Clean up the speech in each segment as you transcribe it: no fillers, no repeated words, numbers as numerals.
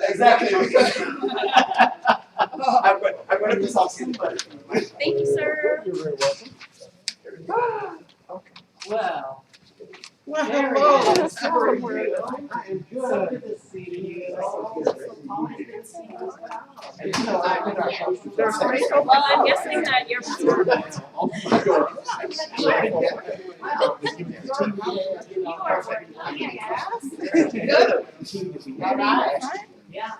Exactly. I'm going to be saucy. Thank you, sir. You're very welcome. Well. Well, There hello. he is. How are you? I am good. So good to see you. Well, I'm guessing that you're. Yeah.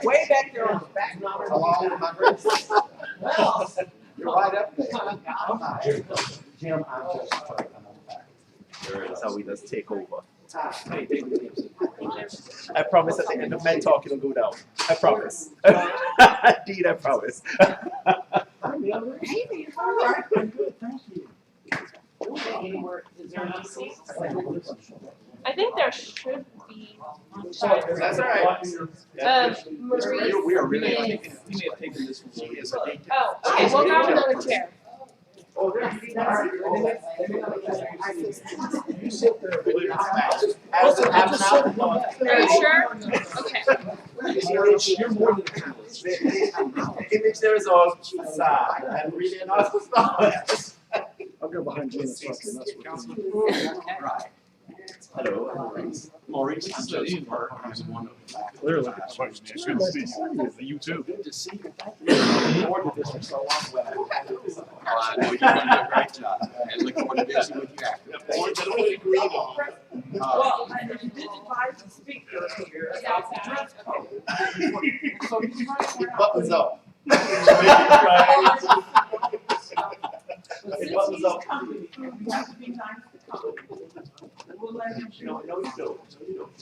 Way back there on the back. Well, you're right up there. Jim, I'm just I'm on the back. That's how we just take over. I promise at the end of my talk it'll go down. I promise. Indeed, I promise. I'm the other. Amy, All right, I'm good, thank you. is there enough seats? I think there should be. That's all right. Maurice. We are really is- he may have taken this one. She is a date. Oh, okay, we'll grab another chair. Oh, you sit there. Are you sure? Okay. You're more than a panelist. Image there is all sad and really not. I'll go behind Gina so I can mess with you. Right. Hello, Maurice. Maurice, I'm Joseph Burke. I'm one of the Clearly. You too. Good to see you. Thank you. I've been this for so long. I know you're doing a great job. And look forward to visiting with you after. Well, and you did advise the speaker here about the dress code. So you might Buttons up. Buttons up.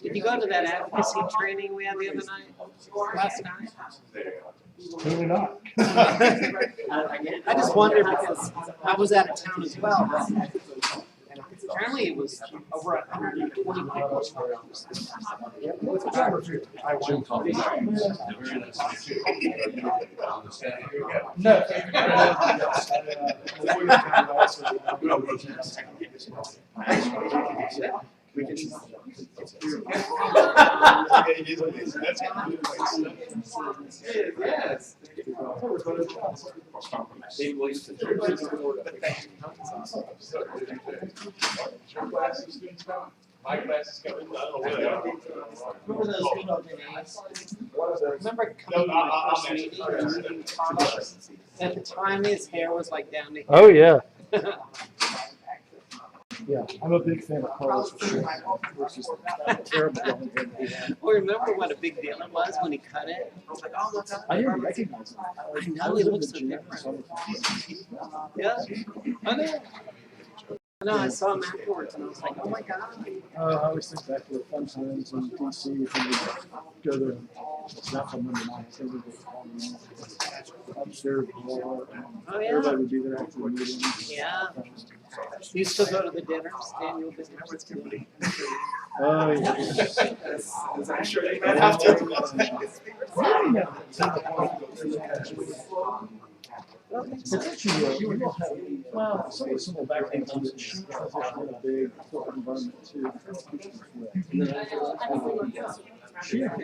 Did you go to that advocacy training we had the other night? Last night? Clearly not. I just wondered because I was out of town as well. Apparently it was over 120 people. I will call you. We can. Yes. My class is coming. I don't know where they are. Remember those people days? Remember coming to my first meeting? At the time, his hair was like down to here. Oh, yeah. Yeah, I'm a big fan of Carlos versus terrible long hair he had. Well, remember what a big deal it was when he cut it? I was like, oh, look up. I didn't recognize him. I know, he looks so different. Yeah, I know. No, I saw him afterwards and I was like, oh my God. I always think back to the fun times in DC when we go to, not from Monday night, so we would upstairs bar, and Oh, yeah. everybody would be there after the meeting. Yeah. You still go to the dinners, annual dinners? Oh, yeah. I'm sure they might have to. You will have, well, some of the simple backgrounds that she transitioned in a big corporate environment too. She and her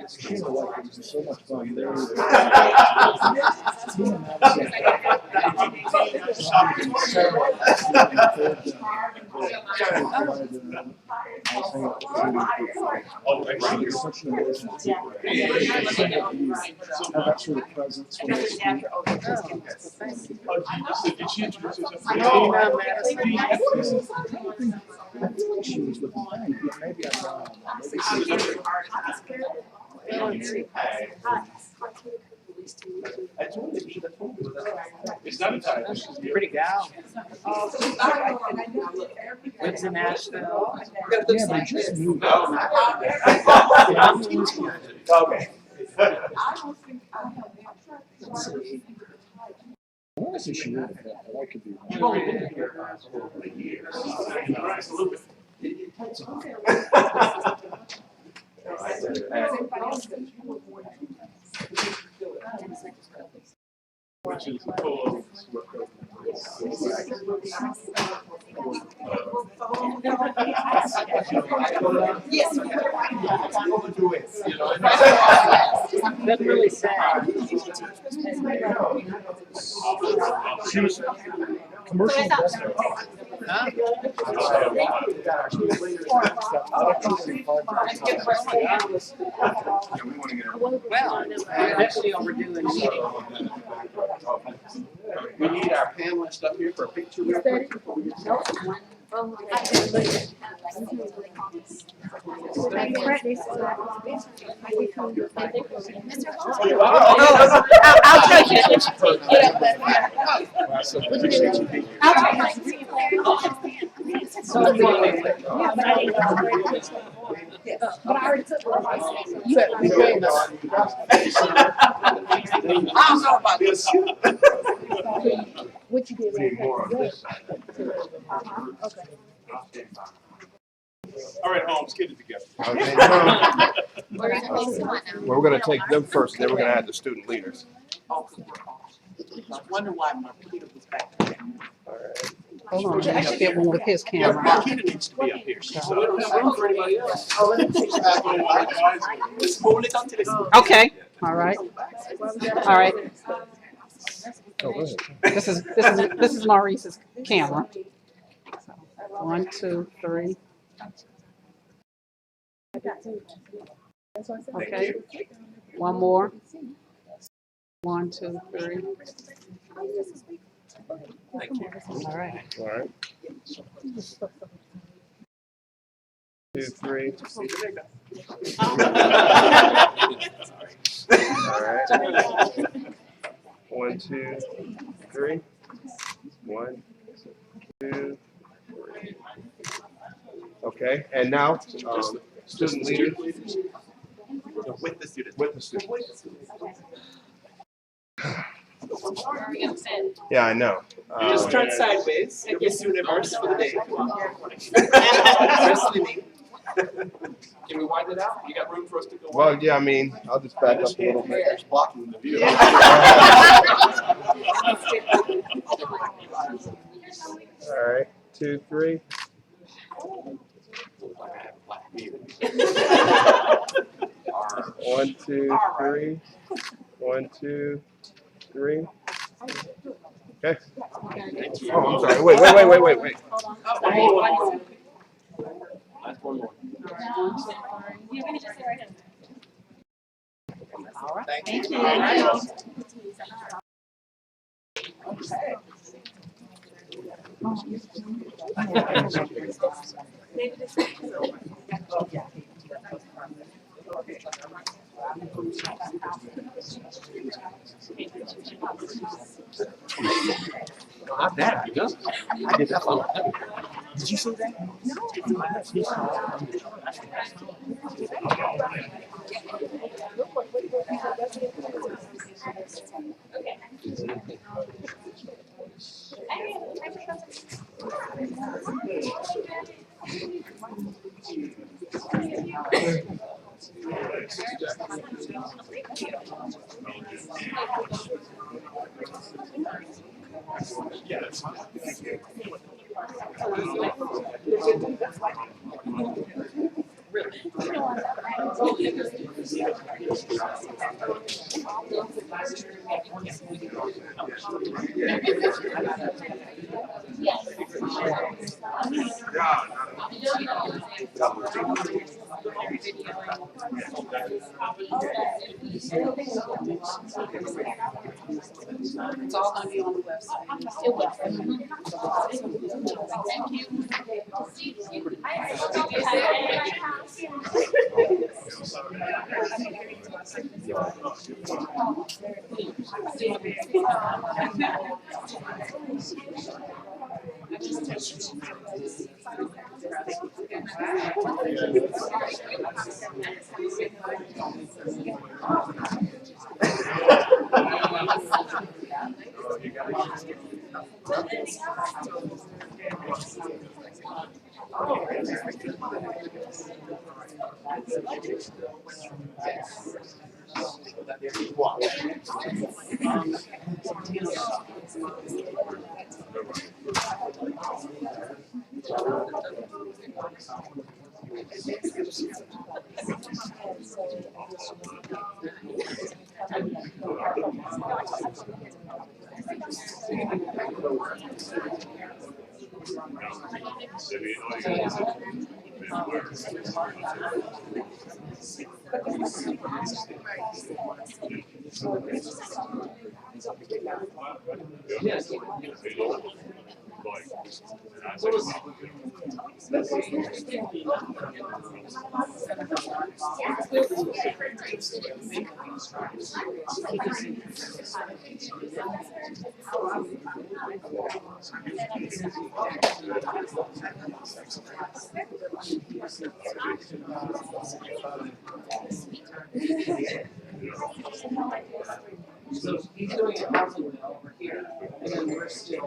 wife was so much fun. They were such an emotional team. Have that sort of presence when they speak. Did she introduce herself? I think she was with the band, but maybe I'm wrong. It's not a tie. Pretty gal. Lives in Nashville. Yeah, they just moved. Okay. I want to say she really had, but I could be You've wrong. only been here for a year. It's a little bit. Which is full of Yes. Overdo it, you know. That's really sad. She was commercial investor. Huh? Well, actually, all we're doing is We need our panelists up here for a picture. real quick. I'll take it. But I already took one. you have been doing this. I don't know about this. What you did We need more on this side. Okay. All right, Holmes, get it together. Okay, no. Well, we're gonna take them first, then we're gonna add the student leaders. I wonder why Marquita was back there. Hold on, let me get one with his Yeah, camera. Marquita needs to be up here. So we don't have room for anybody else. Let's hold it on to this. Okay, all right. All right, Oh, go ahead. this is Maurice's camera. 1, 2, 3. Okay, one more. 1, 2, 3. All right. All right. 2, 3. All right. 1, 2, 3. 1, 2, 3. Okay, and now, student leaders. With the students. With the students. Where are we gonna sit? Yeah, I know. Just turn sideways. You'll be universe for the day. Can we wind it out? You got room for us to go? Well, yeah, I mean, I'll just back up a little bit. It's blocking the view. All right, 2, 3. 1, 2, 3. 1, 2, 3. Okay. Oh, I'm sorry. Wait. That's one more. You can just sit right in. Thank you. Not that, I guess. I did that one. Did you see that? Yeah, that's fine. It's all gonna be on the website. So he's doing it perfectly over here, and then we're still.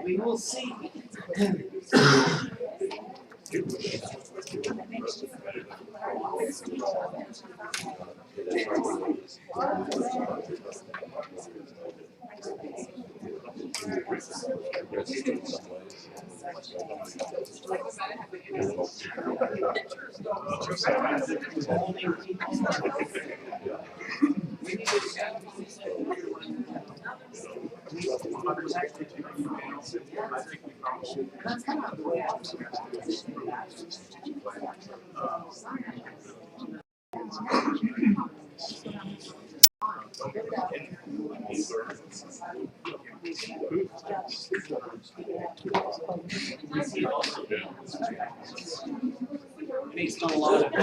We will see. That's kind of the way I And he's done a lot of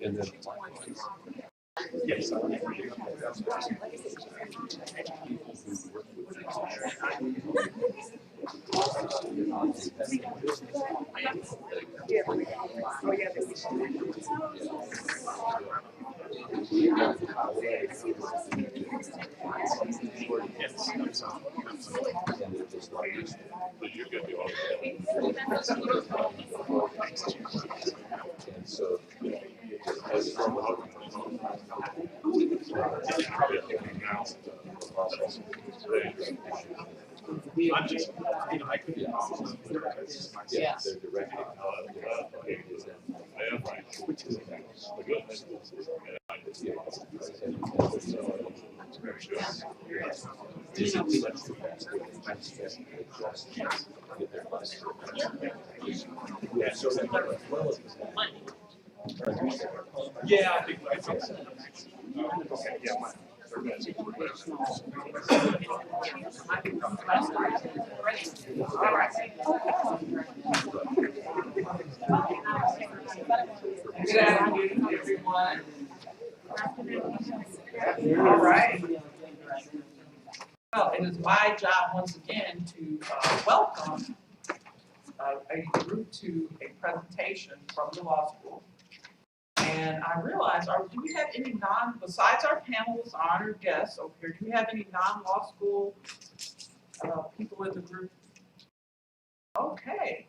And then Yes. and so I'm just, I couldn't. yeah, they're directed. Which is Yeah, I think so. Okay, yeah, mine. Good afternoon, everyone. All right. Well, it is my job once again to welcome a group to a presentation from the law school. And I realized, do we have any besides our panelists, honored guests over here, do we have any non-law school people in the group? Okay.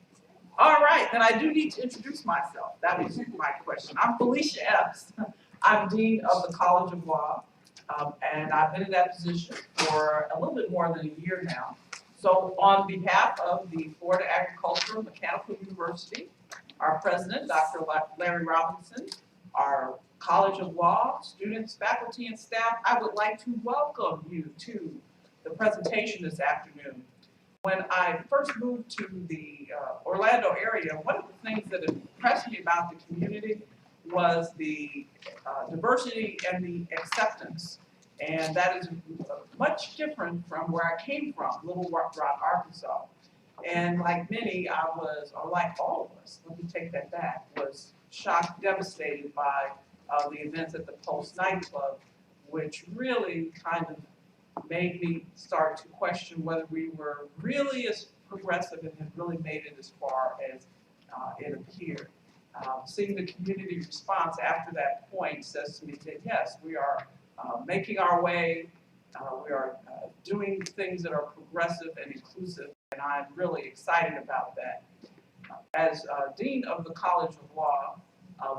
All right, then I do need to introduce myself. That was my question. I'm Felicia Epps. I'm Dean of the College of Law, and I've been in that position for a little bit more than a year now. So on behalf of the Florida Agricultural Mechanical University, our president, Dr. Larry Robinson, our College of Law, students, faculty, and staff, I would like to welcome you to the presentation this afternoon. When I first moved to the Orlando area, one of the things that impressed me about the community was the diversity and the acceptance. And that is much different from where I came from, Little Rock, Arkansas. And like many, I was, or like all of us, let me take that back, was shocked, devastated by the events at the Post nightclub, which really kind of made me start to question whether we were really as progressive and had really made it as far as it appeared. Seeing the community response after that point says to me that yes, we are making our way, we are doing things that are progressive and inclusive, and I'm really excited about that. As Dean of the College of Law,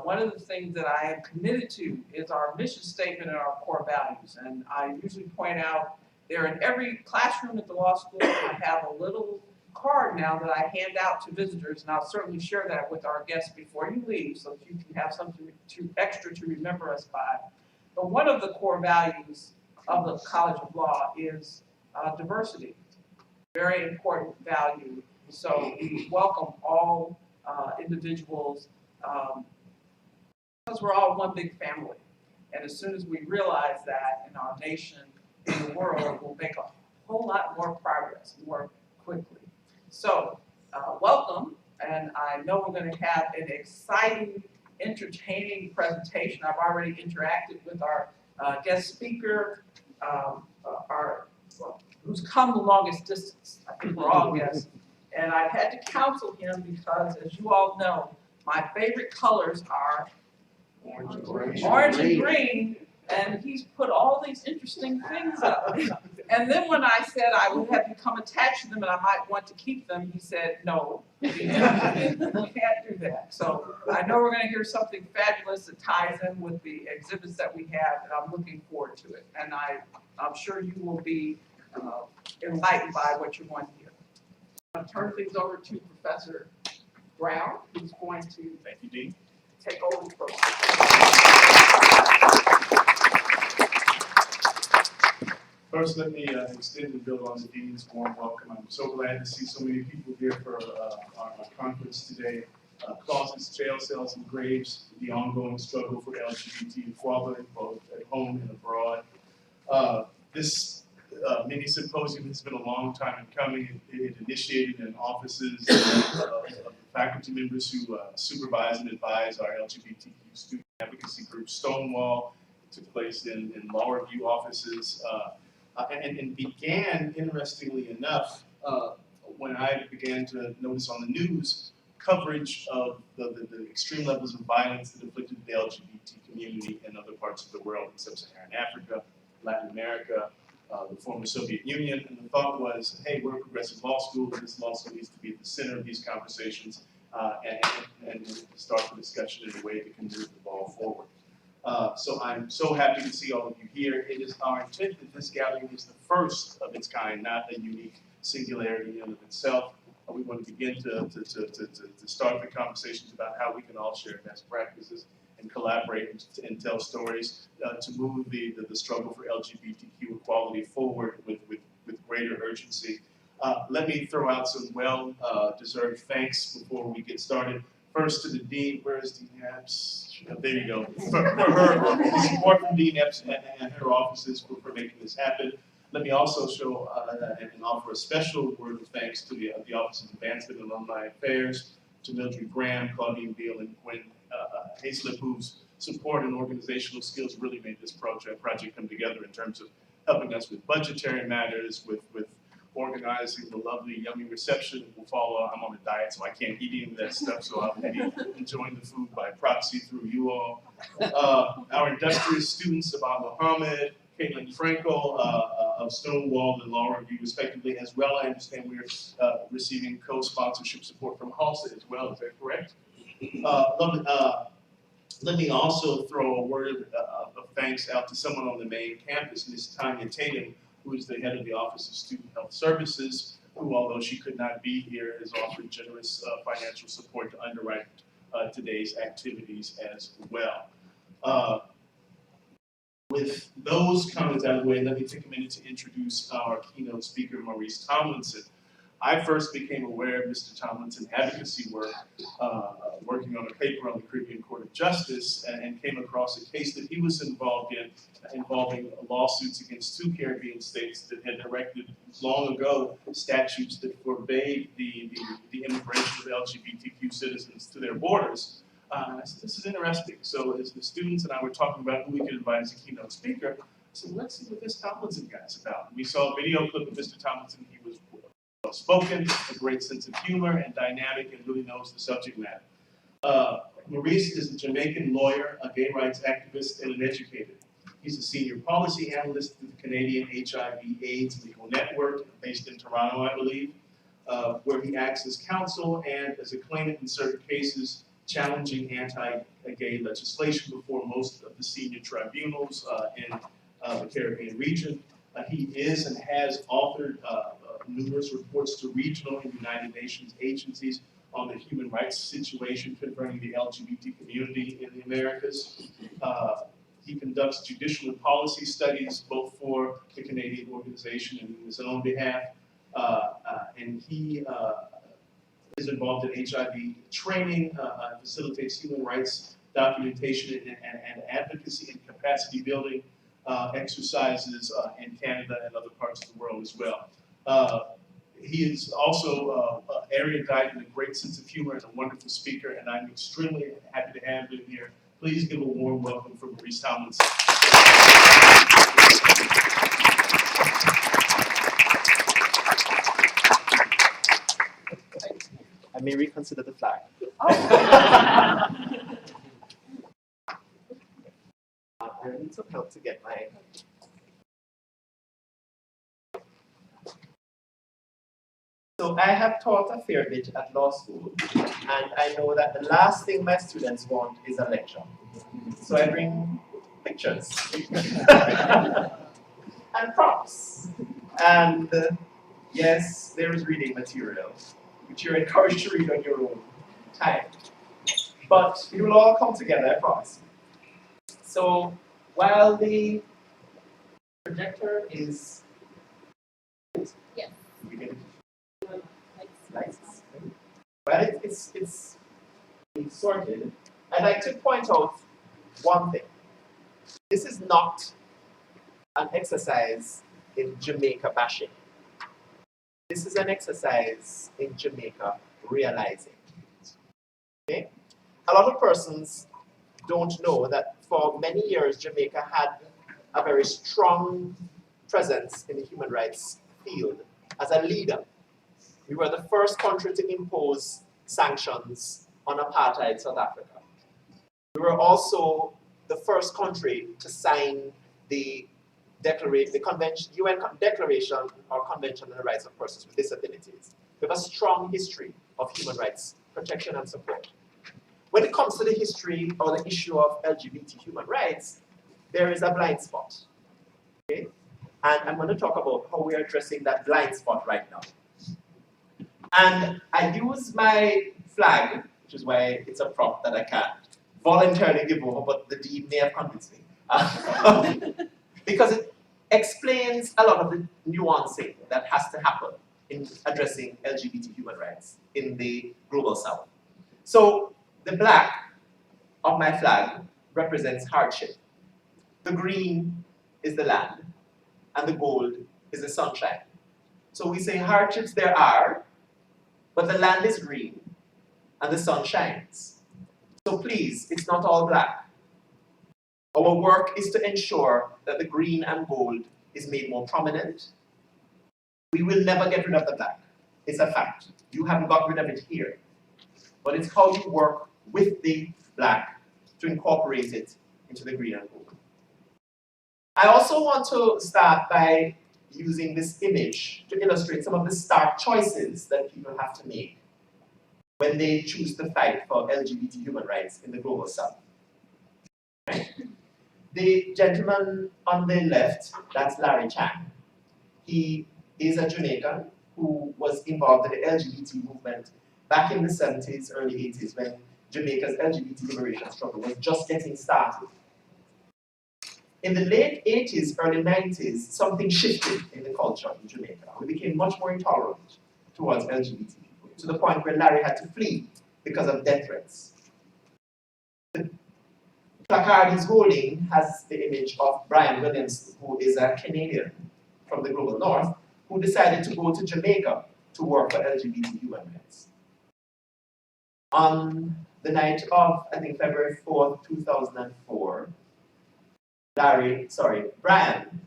one of the things that I am committed to is our mission statement and our core values. And I usually point out there in every classroom at the law school, I have a little card now that I hand out to visitors, and I'll certainly share that with our guests before you leave so that you can have something extra to remember us by. But one of the core values of the College of Law is diversity, very important value. So we welcome all individuals because we're all one big family. And as soon as we realize that in our nation, in the world, we'll make a whole lot more progress more quickly. So welcome, and I know we're going to have an exciting, entertaining presentation. I've already interacted with our guest speaker, who's come the longest distance. I think we're all guests. And I've had to counsel him because, as you all know, my favorite colors are orange and green, and he's put all these interesting things up. And then when I said I would have become attached to them and I might want to keep them, he said, no, you can't do that. So I know we're going to hear something fabulous that ties in with the exhibits that we have, and I'm looking forward to it. And I'm sure you will be enlightened by what you're going to hear. I'm going to turn things over to Professor Brown, who's going to Thank you, Dean. take over from First, let me extend and build on the Dean's warm welcome. I'm so glad to see so many people here for our conference today. Closets, jail cells, and graves, the ongoing struggle for LGBT equality, both at home and abroad. This mini symposium has been a long time in coming. It initiated in offices of faculty members who supervise and advise our LGBTQ student advocacy group Stonewall. It took place in law review offices. And began, interestingly enough, when I began to notice on the news coverage of the extreme levels of violence that afflicted the LGBT community in other parts of the world, in sub-Saharan Africa, Latin America, the former Soviet Union. And the thought was, hey, we're a progressive law school, and this law school needs to be at the center of these conversations and start the discussion in a way that can move the ball forward. So I'm so happy to see all of you here. It is our intent that this gathering is the first of its kind, not a unique singularity in and of itself. We want to begin to start the conversations about how we can all share best practices and collaborate and tell stories to move the struggle for LGBTQ equality forward with greater urgency. Let me throw out some well-deserved thanks before we get started. First to the Dean, where is Dean Epps? There you go. For her support from Dean Epps and her offices for making this happen. Let me also show and offer a special word of thanks to the Office of Advancement and Alumni Affairs, to Mildred Graham, Claudine Beal, and Gwen Hayslip, whose support and organizational skills really made this project come together in terms of helping us with budgetary matters, with organizing the lovely, yummy reception that will follow. I'm on a diet, so I can't eat any of that stuff, so I'll be enjoying the food by proxy through you all. Our industrious students, Abba Mohammed, Caitlin Frankel of Stonewall and Law Review, respectively, as well. I understand we're receiving co-sponsorship support from Halsa as well. Is that correct? Let me also throw a word of thanks out to someone on the main campus, Ms. Tanya Tatum, who is the head of the Office of Student Health Services, who, although she could not be here, has offered generous financial support to underwrite today's activities as well. With those comments out of the way, let me take a minute to introduce our keynote speaker, Maurice Tomlinson. I first became aware of Mr. Tomlinson's advocacy work, working on a paper on the Caribbean Court of Justice, and came across a case that he was involved in, involving lawsuits against 2 Caribbean states that had erected long ago statutes that forbade the immigration of LGBTQ citizens to their borders. I said, this is interesting. So as the students and I were talking about who we could invite as a keynote speaker, I said, let's see what this Tomlinson guy's about. We saw a video clip of Mr. Tomlinson. He was well-spoken, a great sense of humor and dynamic, and really knows the subject matter. Maurice is a Jamaican lawyer, a gay rights activist, and an educator. He's a senior policy analyst with the Canadian HIV/AIDS Legal Network, based in Toronto, I believe, where he acts as counsel and as a claimant in certain cases, challenging anti-gay legislation before most of the senior tribunals in the Caribbean region. He is and has authored numerous reports to regional and United Nations agencies on the human rights situation concerning the LGBT community in the Americas. He conducts judicial and policy studies both for the Canadian organization and in his own behalf. And he is involved in HIV training, facilitates human rights documentation and advocacy and capacity building exercises in Canada and other parts of the world as well. He is also erudite and a great sense of humor and a wonderful speaker, and I'm extremely happy to have him here. Please give a warm welcome for Maurice Tomlinson. I may reconsider the flag. I need some help to get my. So I have taught a fair bit at law school, and I know that the last thing my students want is a lecture. So I bring pictures and props. And yes, there is reading material, which you're encouraged to read on your own time. But it will all come together, I promise. So while the projector is Yes. lights. Well, it's sorted. I'd like to point out one thing. This is not an exercise in Jamaica bashing. This is an exercise in Jamaica realizing. Okay? A lot of persons don't know that for many years Jamaica had a very strong presence in the human rights field as a leader. We were the first country to impose sanctions on apartheid South Africa. We were also the first country to sign the UN Declaration or Convention on the Rights of Persons with Disabilities. We have a strong history of human rights protection and support. When it comes to the history or the issue of LGBT human rights, there is a blind spot. Okay? And I'm going to talk about how we are addressing that blind spot right now. And I use my flag, which is why it's a prop that I can't voluntarily give over, but the dean may have convinced me. Because it explains a lot of the nuancing that has to happen in addressing LGBT human rights in the global south. So the black of my flag represents hardship. The green is the land, and the gold is the sunshine. So we say hardships there are, but the land is green, and the sun shines. So please, it's not all black. Our work is to ensure that the green and gold is made more prominent. We will never get rid of the black. It's a fact. You haven't got rid of it here. But it's how you work with the black to incorporate it into the green and gold. I also want to start by using this image to illustrate some of the stark choices that people have to make when they choose to fight for LGBT human rights in the global south. Right? The gentleman on the left, that's Larry Chang. He is a Jamaican, who was involved in the LGBT movement back in the 70s, early 80s, when Jamaica's LGBT liberation struggle was just getting started. In the late 80s, early 90s, something shifted in the culture in Jamaica. We became much more intolerant towards LGBT people, to the point where Larry had to flee because of death threats. The placard he's holding has the image of Brian Williams, who is a Canadian from the global north, who decided to go to Jamaica to work for LGBT human rights. On the night of, I think, February 4th, 2004, Brian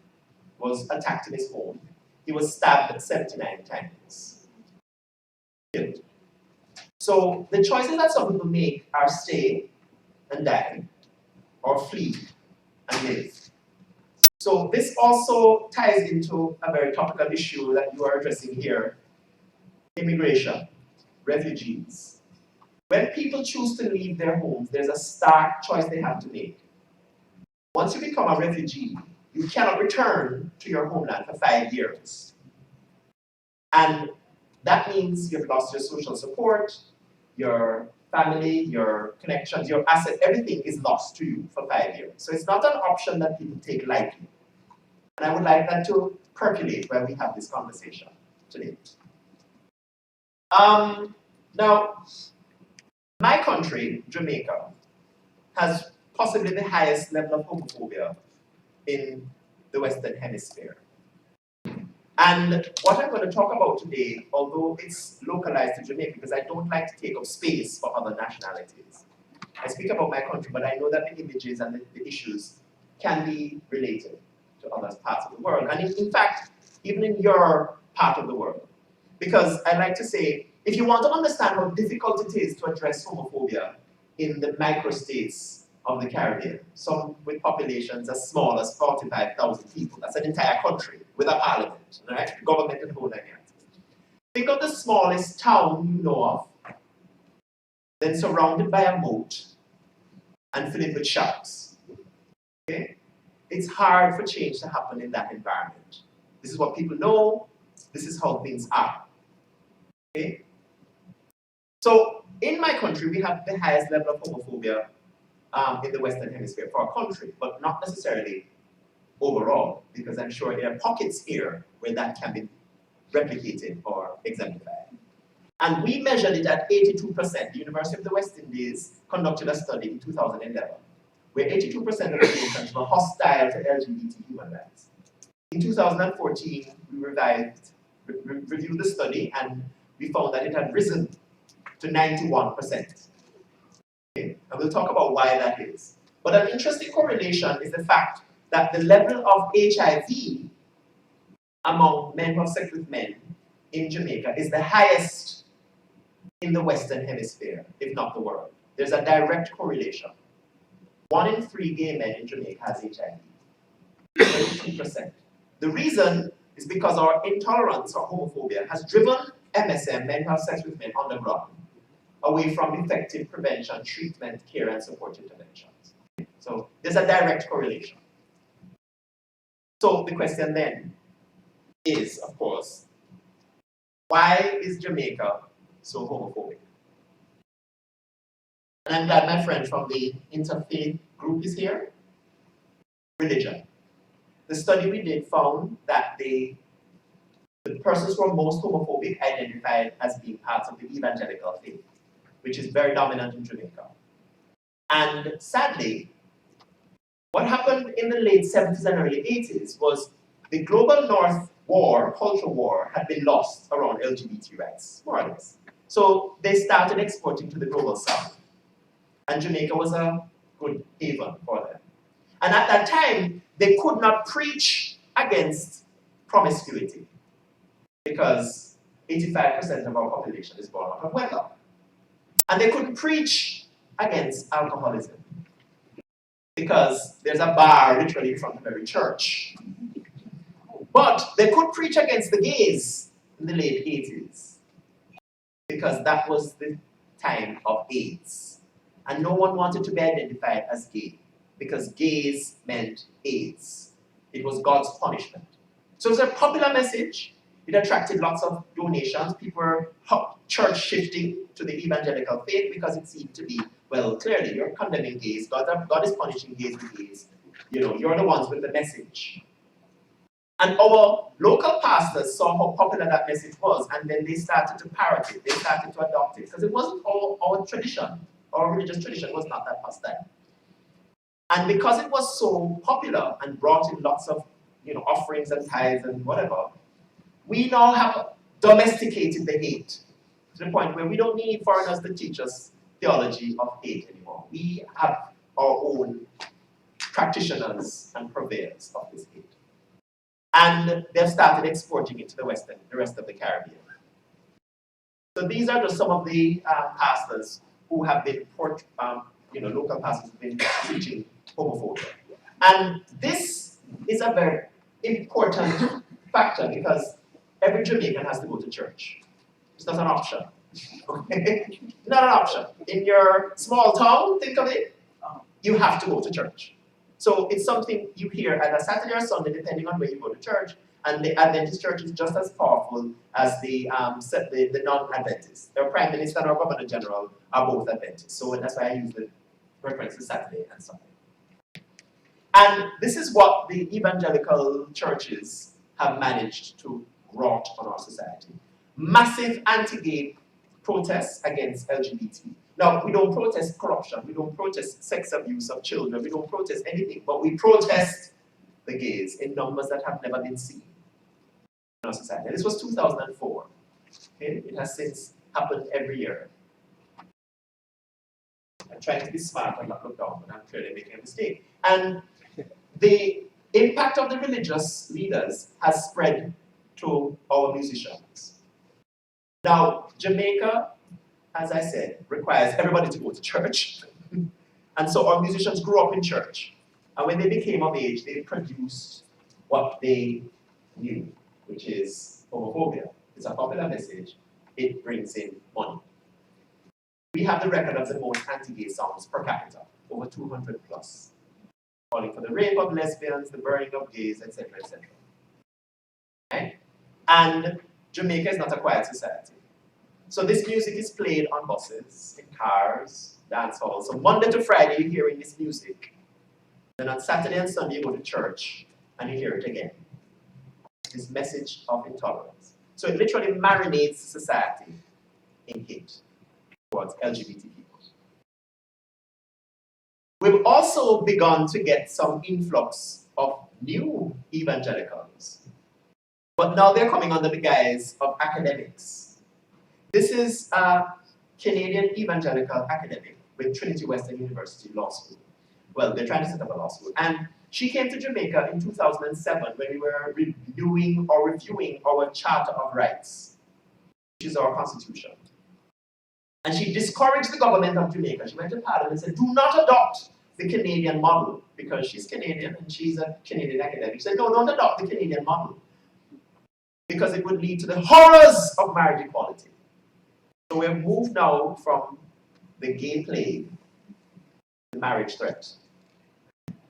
was attacked in his home. He was stabbed 79 times. Killed. So the choices that some people make are stay and die, or flee and live. So this also ties into a very topical issue that you are addressing here: immigration, refugees. When people choose to leave their homes, there's a stark choice they have to make. Once you become a refugee, you cannot return to your homeland for 5 years. And that means you've lost your social support, your family, your connections, your asset, everything is lost to you for 5 years. So it's not an option that people take lightly. And I would like that to percolate when we have this conversation today. Now, my country, Jamaica, has possibly the highest level of homophobia in the Western Hemisphere. And what I'm going to talk about today, although it's localized to Jamaica, because I don't like to take up space for other nationalities. I speak about my country, but I know that the images and the issues can be related to other parts of the world. And in fact, even in your part of the world. Because I like to say, if you want to understand how difficult it is to address homophobia in the microstates of the Caribbean, some with populations as small as 45,000 people, that's an entire country with a parliament, right? Government and whole nine yards. Think of the smallest town you know of, then surrounded by a moat and filled with sharks. Okay? It's hard for change to happen in that environment. This is what people know, this is how things are. Okay? So, in my country, we have the highest level of homophobia in the Western Hemisphere for our country, but not necessarily overall, because I'm sure there are pockets here where that can be replicated or exemplified. And we measured it at 82%. The University of the West Indies conducted a study in 2011, where 82% of the patients were hostile to LGBT human rights. In 2014, we reviewed the study, and we found that it had risen to 91%. Okay? And we'll talk about why that is. But an interesting correlation is the fact that the level of HIV among men who have sex with men in Jamaica is the highest in the Western Hemisphere, if not the world. There's a direct correlation. 1 in 3 gay men in Jamaica has HIV. 32%. The reason is because our intolerance or homophobia has driven MSM, men who have sex with men, underground, away from effective prevention, treatment, care, and support interventions. So there's a direct correlation. So the question then is, of course, why is Jamaica so homophobic? And I'm glad my friend from the interfaith group is here. Religion. The study we did found that the persons who are most homophobic identified as being parts of the evangelical faith, which is very dominant in Jamaica. And sadly, what happened in the late 70s and early 80s was the global north war, cultural war, had been lost around LGBT rights, more or less. So they started exporting to the global south. And Jamaica was a good haven for them. And at that time, they could not preach against promiscuity because 85% of our population is born out of wedlock. And they couldn't preach against alcoholism because there's a bar literally in front of every church. But they could preach against the gays in the late 80s because that was the time of AIDS. And no one wanted to be identified as gay because gays meant AIDS. It was God's punishment. So it's a popular message. It attracted lots of donations. People were church shifting to the evangelical faith because it seemed to be, well, clearly you're condemning gays. God is punishing gays with gays. You know, you're the ones with the message. And our local pastors saw how popular that message was, and then they started to parrot it. They started to adopt it because it wasn't our tradition. Our religious tradition was not that hostile. And because it was so popular and brought in lots of, you know, offerings and tithes and whatever, we now have domesticated the hate to the point where we don't need foreigners to teach us theology of hate anymore. We have our own practitioners and purveyors of this hate. And they've started exporting it to the rest of the Caribbean. So these are just some of the pastors who have been, local pastors who have been preaching homophobia. And this is a very important factor because every Jamaican has to go to church. It's not an option. Okay? Not an option. In your small town, think of it, you have to go to church. So it's something you hear either Saturday or Sunday, depending on where you go to church. And the Adventist church is just as powerful as the non-Adventists. Their Prime Minister and our Governor General are both Adventists. So that's why I use the reference to Saturday and Sunday. And this is what the evangelical churches have managed to wrought on our society. Massive anti-gay protests against LGBT. Now, we don't protest corruption, we don't protest sex abuse of children, we don't protest anything, but we protest the gays in numbers that have never been seen in our society. And this was 2004. Okay? It has since happened every year. I'm trying to be smart and not look down, but I'm clearly making a mistake. And the impact of the religious leaders has spread to our musicians. Now, Jamaica, as I said, requires everybody to go to church. And so our musicians grew up in church. And when they became of age, they produced what they knew, which is homophobia. It's a popular message. It brings in money. We have the record of the most anti-gay songs per capita, over 200 plus. Calling for the rape of lesbians, the burning of gays, etc., etc. Okay? And Jamaica is not a quiet society. So this music is played on buses, in cars, dance halls. So Monday to Friday you're hearing this music. Then on Saturday and Sunday you go to church and you hear it again. This message of intolerance. So it literally marinates society in hate towards LGBT people. We've also begun to get some influx of new evangelicals. But now they're coming under the guise of academics. This is a Canadian evangelical academic with Trinity Western University Law School. Well, they're trying to set up a law school. And she came to Jamaica in 2007 when we were reviewing our Charter of Rights, which is our constitution. And she discouraged the government of Jamaica. She went to Parliament and said, do not adopt the Canadian model, because she's Canadian and she's a Canadian academic. She said, no, don't adopt the Canadian model, because it would lead to the horrors of marriage equality. So we've moved now from the gay plague to the marriage threat.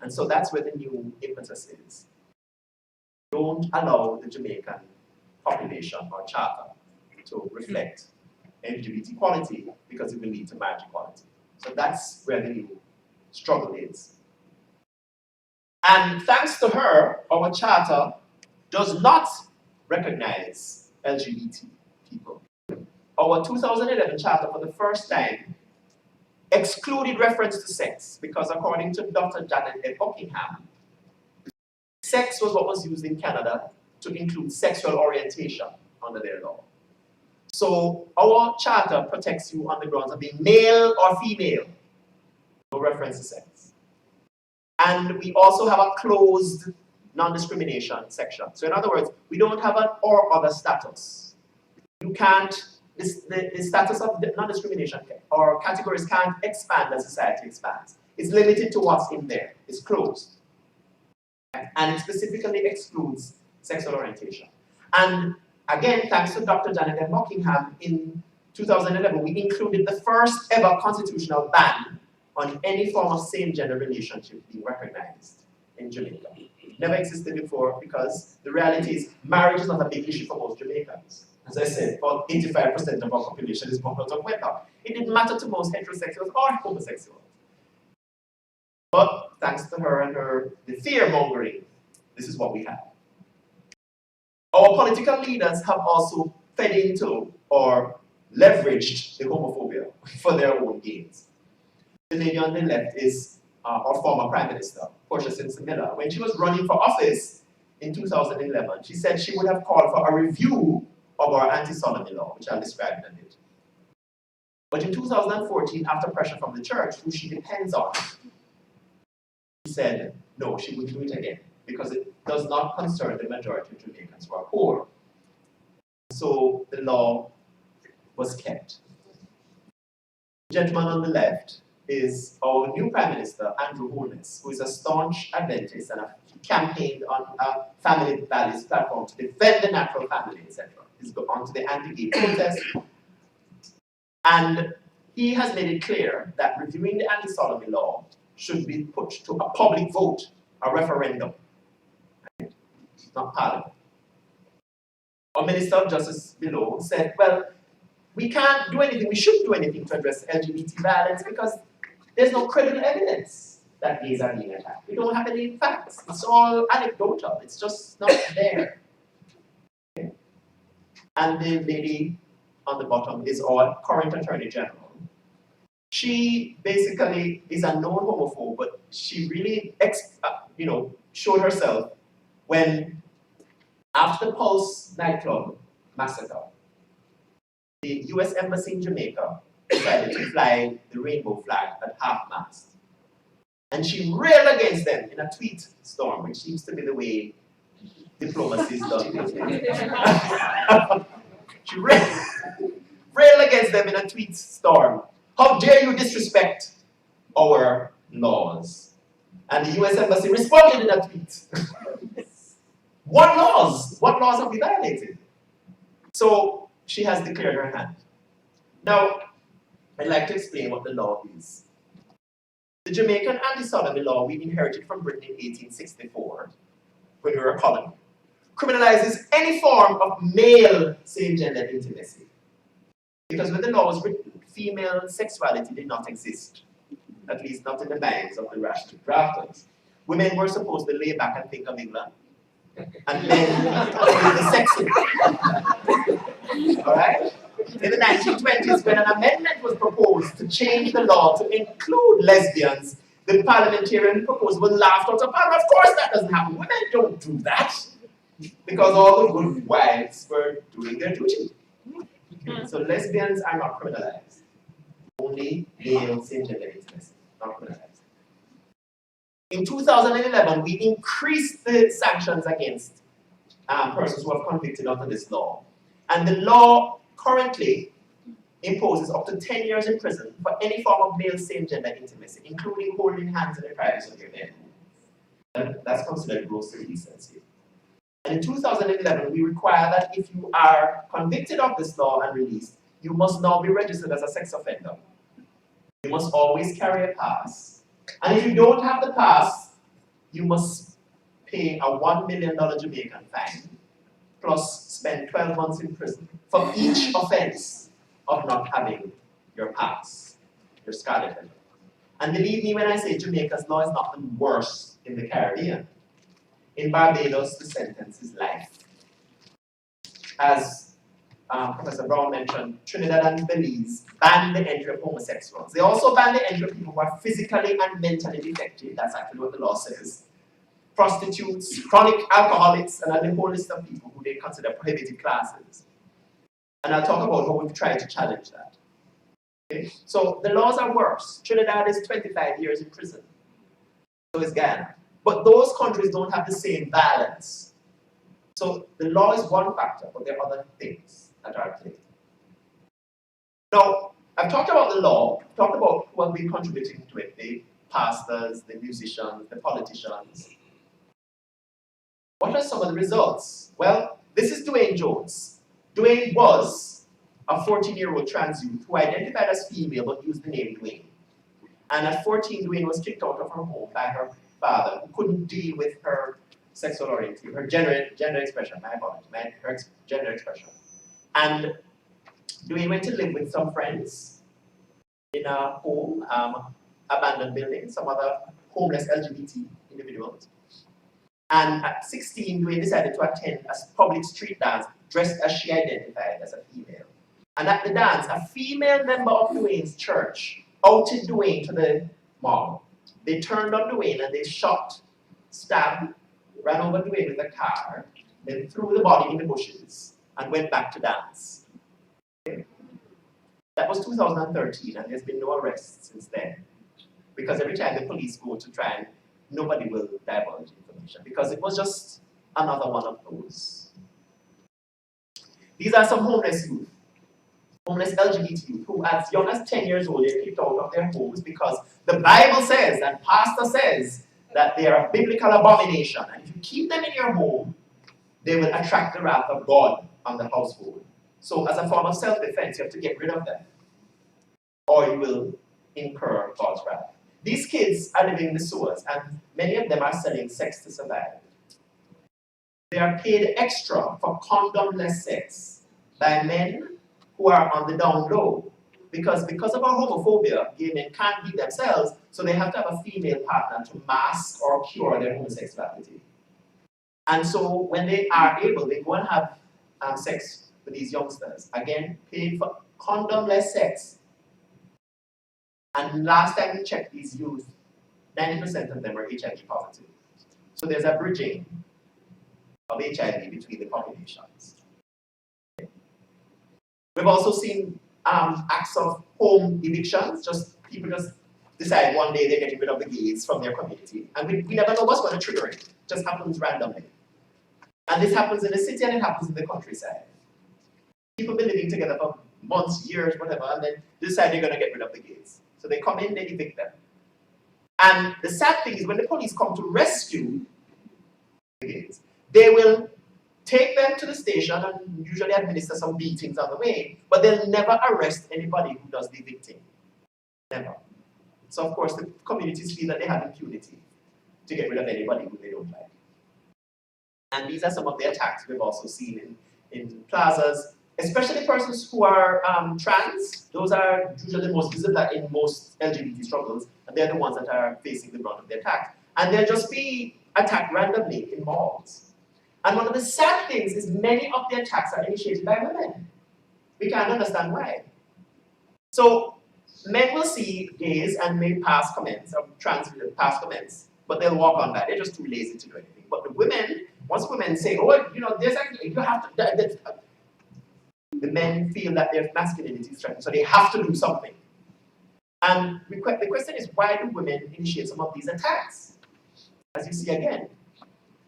And so that's where the new impetus is. Don't allow the Jamaican population or charter to reflect LGBT equality, because it will lead to marriage equality. So that's where the new struggle is. And thanks to her, our charter does not recognize LGBT people. Our 2011 charter, for the first time, excluded reference to sex, because according to Dr. Janet Buckingham, sex was what was used in Canada to include sexual orientation under their law. So our charter protects you on the grounds of being male or female, no reference to sex. And we also have a closed non-discrimination section. So in other words, we don't have an or other status. You can't, the status of non-discrimination or categories can't expand as society expands. It's limited to what's in there. It's closed. And it specifically excludes sexual orientation. And again, thanks to Dr. Janet Buckingham, in 2011, we included the first ever constitutional ban on any form of same-gender relationship being recognized in Jamaica. never existed before because the reality is marriage is not a big issue for most Jamaicans. As I said, about 85% of our population is born out of wedlock. It didn't matter to most heterosexuals or homosexuals. But thanks to her and the fear-mongering, this is what we have. Our political leaders have also fed into or leveraged the homophobia for their own gains. The lady on the left is our former Prime Minister, Portia Simpson Miller. When she was running for office in 2011, she said she would have called for a review of our anti-sodomy law, which I'll describe in a bit. But in 2014, after pressure from the church, who she depends on, she said no, she would do it again because it does not concern the majority of Jamaicans who are poor. So the law was kept. The gentleman on the left is our new Prime Minister, Andrew Holness, who is a staunch Adventist and campaigned on a family values platform to defend the natural family, etc. He's gone on to the anti-gay protest. And he has made it clear that reviewing the anti-sodomy law should be put to a public vote, a referendum. Right? Not parliament. Our Minister of Justice below said, well, we can't do anything, we shouldn't do anything to address LGBT violence because there's no credible evidence that gays are being attacked. We don't have any facts. It's all anecdotal. It's just not there. Okay. And the lady on the bottom is our current Attorney General. She basically is a known homophobe, but she really showed herself when, after the Pulse nightclub massacre, the US Embassy in Jamaica decided to fly the rainbow flag at half-mast. And she railed against them in a tweet storm, which seems to be the way diplomacy is done. She railed against them in a tweet storm. How dare you disrespect our laws? And the US Embassy responded in a tweet. What laws? What laws have we violated? So she has declared her hand. Now, I'd like to explain what the law is. The Jamaican anti-sodomy law we inherited from Britain in 1864, when we were a colony, criminalizes any form of male same-gender intimacy. Because when the law was written, female sexuality did not exist, at least not in the minds of the rational drafters. Women were supposed to lay back and think of England, and men the sexy. All right? In the 1920s, when an amendment was proposed to change the law to include lesbians, the parliamentarian proposal was laughed out of power. Of course that doesn't happen. Women don't do that. Because all the good wives were doing their duty. So lesbians are not criminalized. Only male same-gender intimacy, not criminalized. In 2011, we increased the sanctions against persons who are convicted under this law. And the law currently imposes up to 10 years in prison for any form of male same-gender intimacy, including holding hands in the privacy of your bed. And that's considered gross indecency. And in 2011, we require that if you are convicted of this law and released, you must now be registered as a sex offender. You must always carry a pass. And if you don't have the pass, you must pay a $1 million Jamaican fine, plus spend 12 months in prison for each offense of not having your pass, your scarlet letter. And believe me when I say Jamaica's law is not the worst in the Caribbean. In Barbados, the sentence is life. As Professor Brown mentioned, Trinidad and Belize banned the entry of homosexuals. They also banned the entry of people who are physically and mentally defective. That's actually what the law says. Prostitutes, chronic alcoholics, and a whole list of people who they consider prohibited classes. And I'll talk about how we've tried to challenge that. Okay? So the laws are worse. Trinidad is 25 years in prison. So is Ghana. But those countries don't have the same balance. So the law is one factor, but there are other things that are at play. Now, I've talked about the law, I've talked about who have been contributing to it, the pastors, the musicians, the politicians. What are some of the results? Well, this is Dwayne Jones. Dwayne was a 14-year-old trans youth who identified as female but used the name Dwayne. And at 14, Dwayne was kicked out of her home by her father, who couldn't deal with her sexual orientation, her gender expression, my apologies, her gender expression. And Dwayne went to live with some friends in a home, abandoned building, some other homeless LGBT individuals. And at 16, Dwayne decided to attend a public street dance dressed as she identified as a female. And at the dance, a female member of Dwayne's church outed Dwayne to the mob. They turned on Dwayne and they shot, stabbed, ran over Dwayne with a car, then threw the body in the bushes and went back to dance. Okay. That was 2013, and there's been no arrests since then. Because every time the police go to try and nobody will divulge information because it was just another one of those. These are some homeless youth, homeless LGBT youth who as young as 10 years old they're kicked out of their homes because the Bible says and pastor says that they are a biblical abomination, and if you keep them in your home, they will attract the wrath of God on the household. So as a form of self-defense, you have to get rid of them, or you will incur God's wrath. These kids are living in the sewers, and many of them are selling sex to survive. They are paid extra for condom-less sex by men who are on the down low. Because of our homophobia, gay men can't be themselves, so they have to have a female partner to mask or cure their homosexuality. And so when they are able, they go and have sex with these youngsters. Again, paid for condom-less sex. And last time we checked these youth, 90% of them are HIV positive. So there's a bridging of HIV between the populations. We've also seen acts of home evictions, just people just decide one day they're getting rid of the gays from their community. And we never know what's going to trigger it. It just happens randomly. And this happens in the city and it happens in the countryside. People been living together for months, years, whatever, and then decide they're going to get rid of the gays. So they come in, they evict them. And the sad thing is when the police come to rescue the gays, they will take them to the station and usually administer some beatings on the way, but they'll never arrest anybody who does the evicting. Never. So of course the communities feel that they have impunity to get rid of anybody who they don't like. And these are some of the attacks we've also seen in plazas, especially persons who are trans. Those are usually the most visible in most LGBT struggles, and they're the ones that are facing the brunt of the attack. And they'll just be attacked randomly in malls. And one of the sad things is many of the attacks are initiated by women. We can't understand why. So men will see gays and may pass comments, or trans will pass comments, but they'll walk on by. They're just too lazy to do anything. But the women, once women say, oh, you know, there's actually, you have to, the men feel that their masculinity is threatened, so they have to do something. And the question is, why do women initiate some of these attacks? As you see again.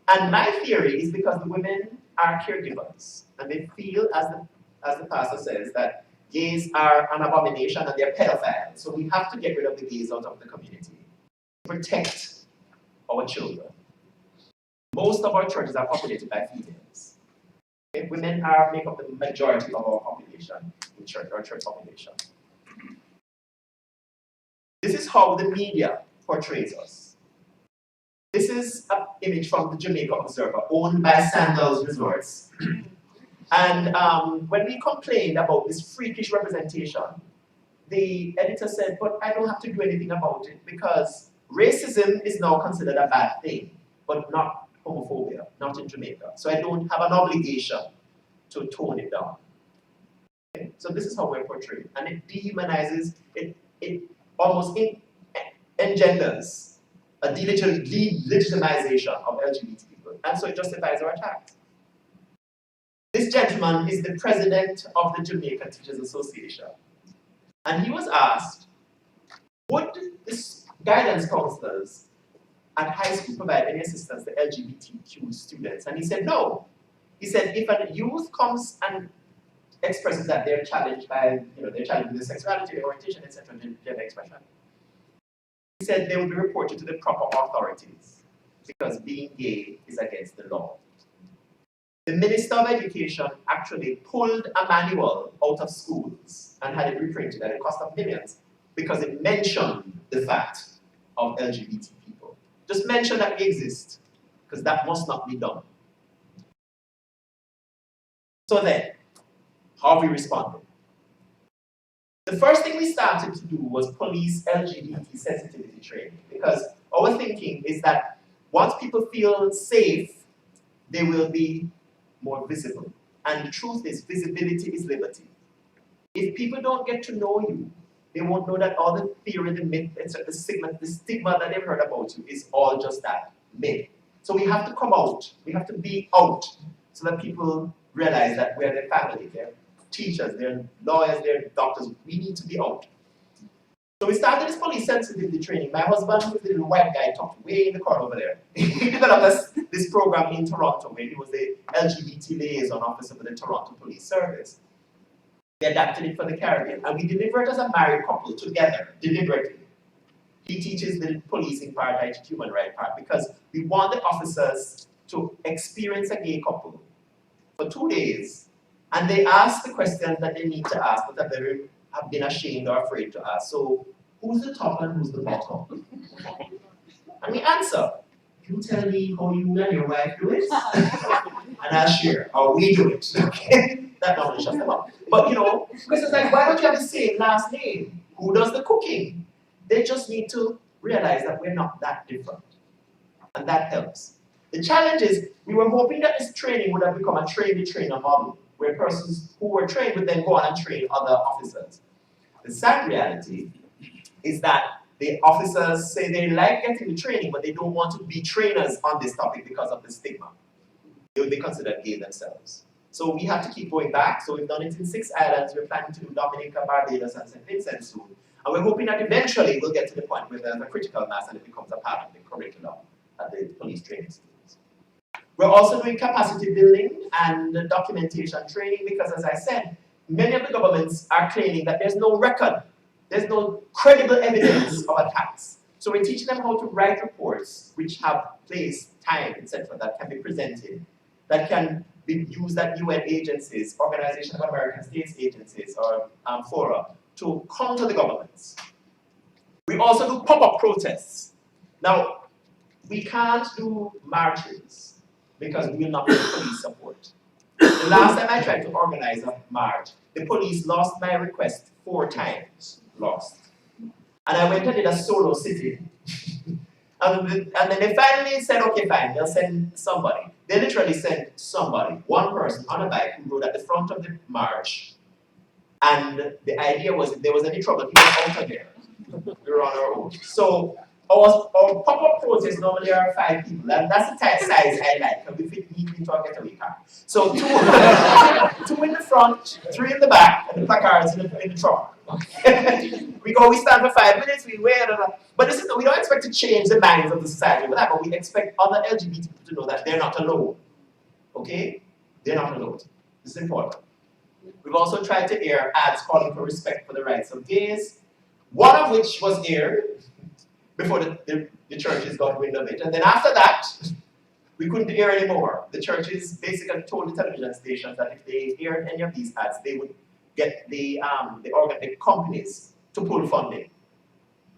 And my theory is because the women are caregivers, and they feel, as the pastor says, that gays are an abomination and they're pedophiles. So we have to get rid of the gays out of the community to protect our children. Most of our churches are populated by females. Okay? Women make up the majority of our population in church, our church population. This is how the media portrays us. This is an image from the Jamaica Observer, owned by Sandals Resorts. And when we complained about this freakish representation, the editor said, but I don't have to do anything about it because racism is now considered a bad thing, but not homophobia, not in Jamaica. So I don't have an obligation to tone it down. Okay? So this is how we're portrayed. And it dehumanizes, it almost engenders a delegitimization of LGBT people. And so it justifies our attack. This gentleman is the president of the Jamaica Teachers Association. And he was asked, would the guidance counselors at high school provide any assistance to LGBTQ students? And he said no. He said if a youth comes and expresses that they're challenged by, they're challenged with their sexuality, their orientation, etc., gender expression, he said they will be reported to the proper authorities because being gay is against the law. The Minister of Education actually pulled a manual out of schools and had it reprinted at a cost of millions because it mentioned the fact of LGBT people. Just mention that we exist. because that must not be done. So then, how we responded? The first thing we started to do was police LGBT sensitivity training, because our thinking is that once people feel safe, they will be more visible. And the truth is, visibility is liberty. If people don't get to know you, they won't know that all the theory, the myth, the stigma that they've heard about you is all just that, myth. So we have to come out, we have to be out, so that people realize that we're their family, they're teachers, they're lawyers, they're doctors, we need to be out. So we started this police sensitivity training. My husband, who's the little white guy, talked way in the corner over there. He developed this program in Toronto, where he was the LGBT liaison officer for the Toronto Police Service. We adapted it for the Caribbean, and we deliver it as a married couple together, deliberately. He teaches the policing part, I teach human rights part, because we want the officers to experience a gay couple for 2 days, and they ask the questions that they need to ask, but that they have been ashamed or afraid to ask. So, who's the top and who's the bottom? And we answer. You tell me how you and your wife do it, and I'll share how we do it. Okay? That normally shuts them up. But you know, because it's like, why don't you have the same last name? Who does the cooking? They just need to realize that we're not that different. And that helps. The challenge is, we were hoping that this training would have become a train-the-trainer model, where persons who were trained would then go on and train other officers. The sad reality is that the officers say they like getting the training, but they don't want to be trainers on this topic because of the stigma. They would be considered gay themselves. So we have to keep going back. So we've done it in 6 islands. We're planning to do Dominica, Barbados, and St. Vincent soon. And we're hoping that eventually we'll get to the point where there's a critical mass and it becomes a part of the curriculum at the police training schools. We're also doing capacity building and documentation training, because, as I said, many of the governments are claiming that there's no record, there's no credible evidence of attacks. So we're teaching them how to write reports which have place, time, etc., that can be presented, that can be used at UN agencies, Organization of American States agencies, or fora, to counter the governments. We also do pop-up protests. Now, we can't do marches because we will not get police support. The last time I tried to organize a march, the police lost my request 4 times, lost. And I went and did a solo sitting. And then they finally said, okay, fine, they'll send somebody. They literally sent somebody, one person on a bike who rode at the front of the march. And the idea was, if there was any trouble, he was out of there. We were on our own. So our pop-up protests normally are 5 people. And that's the size I like, and we fit neatly into a getaway car. So 2 in the front, 3 in the back, and the placards in the trunk. we stand for 5 minutes, we wait, but this is, we don't expect to change the minds of the society with that, but we expect other LGBT people to know that they're not alone. Okay? They're not alone. This is important. We've also tried to air ads calling for respect for the rights of gays, one of which was aired before the churches got wind of it. And then after that, we couldn't air anymore. The churches basically told the television stations that if they aired any of these ads, they would get the companies to pull funding,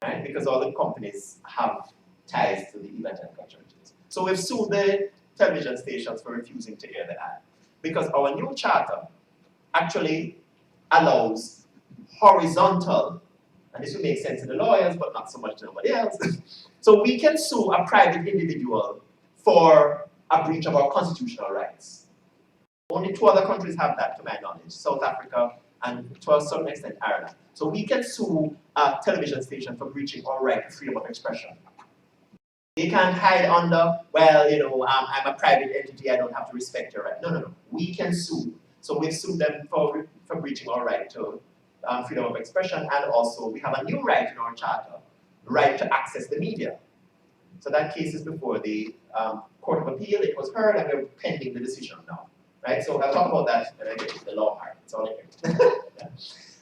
right? Because all the companies have ties to the evangelical churches. So we've sued the television stations for refusing to air the ad, because our new charter actually allows horizontal, and this will make sense to the lawyers, but not so much to nobody else. So we can sue a private individual for a breach of our constitutional rights. Only 2 other countries have that, to my knowledge, South Africa and to a certain extent Ireland. So we can sue a television station for breaching our right to freedom of expression. They can't hide under, well, you know, I'm a private entity, I don't have to respect your right. No, no, no. We can sue. So we've sued them for breaching our right to freedom of expression, and also we have a new right in our charter, the right to access the media. So that case is before the Court of Appeal. It was heard, and we're pending the decision now. Right? So I'll talk about that when I get to the law part. It's all in here.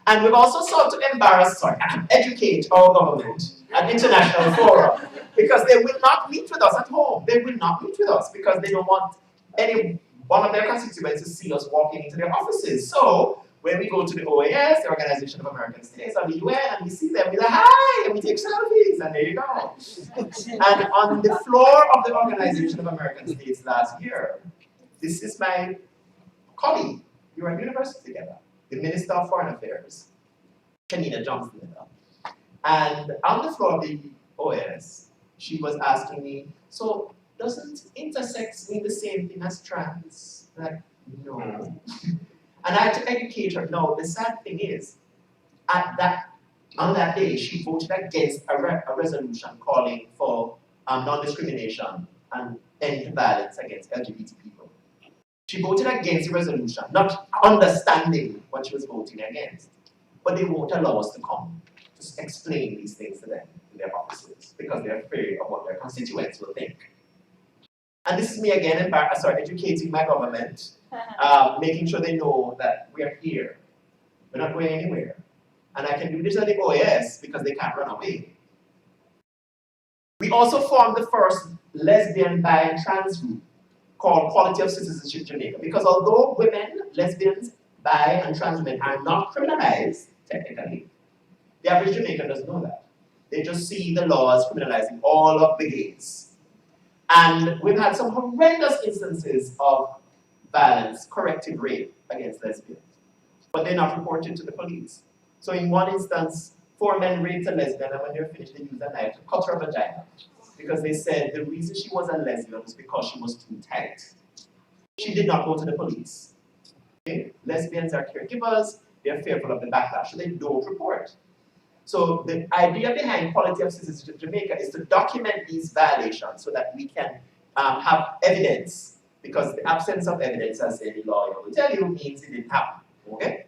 And we've also sought to educate our government at international fora, because they will not meet with us at home. They will not meet with us because they don't want any one of their constituents to see us walking into their offices. So when we go to the OAS, the Organization of American States, or the UN, and we see them, we're like, hi, and we take selfies, and there you go. And on the floor of the Organization of American States last year, this is my colleague. We were at university together, the Minister of Foreign Affairs, Kenina Johnson. And on the floor of the OAS, she was asking me, so doesn't intersex mean the same thing as trans? Like, no. And I had to educate her. No, the sad thing is, on that day, she voted against a resolution calling for non-discrimination and end violence against LGBT people. She voted against the resolution, not understanding what she was voting against. But they won't allow us to come to explain these things to them in their offices because they're afraid of what their constituents will think. And this is me again, educating my government, making sure they know that we are here. We're not going anywhere. And I can do this at the OAS because they can't run away. We also formed the first lesbian, bi, and trans group called Quality of Citizenship Jamaica. Because although women, lesbians, bi, and trans women are not criminalized, technically, the average Jamaican doesn't know that. They just see the laws criminalizing all of the gays. And we've had some horrendous instances of violence, corrective rape against lesbians. But they're not reported to the police. So in one instance, 4 men raped a lesbian, and when they were finished, they used a knife to cut her vagina. Because they said the reason she was a lesbian was because she was too tight. She did not go to the police. Okay? Lesbians are caregivers, they're fearful of the backlash, so they don't report. So the idea behind Quality of Citizenship Jamaica is to document these violations so that we can have evidence, because the absence of evidence, as any lawyer will tell you, means it didn't happen. Okay?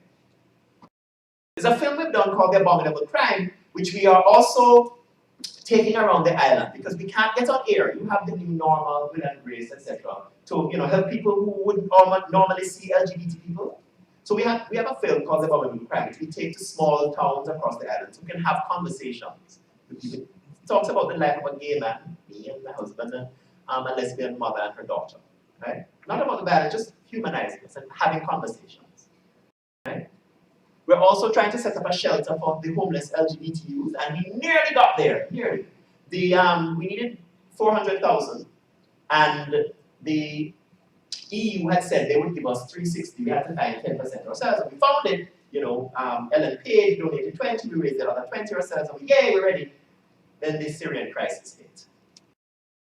There's a film we've done called The Abominable Crime, which we are also taking around the island because we can't get on air. You have the new normal, will and grace, etc. to help people who wouldn't normally see LGBT people. So we have a film called The Abominable Crime, which we take to small towns across the island so we can have conversations with people. It talks about the life of a gay man, me and my husband, and a lesbian mother and her daughter. Right? Not about the violence, just humanizing us and having conversations. Right? We're also trying to set up a shelter for the homeless LGBT youth, and we nearly got there. Nearly. We needed 400,000, and the EU had said they would give us 360. We had to find 10% ourselves, and we found it. Ellen Page donated 20. We raised another 20 ourselves, and we're ready. Then the Syrian crisis hit.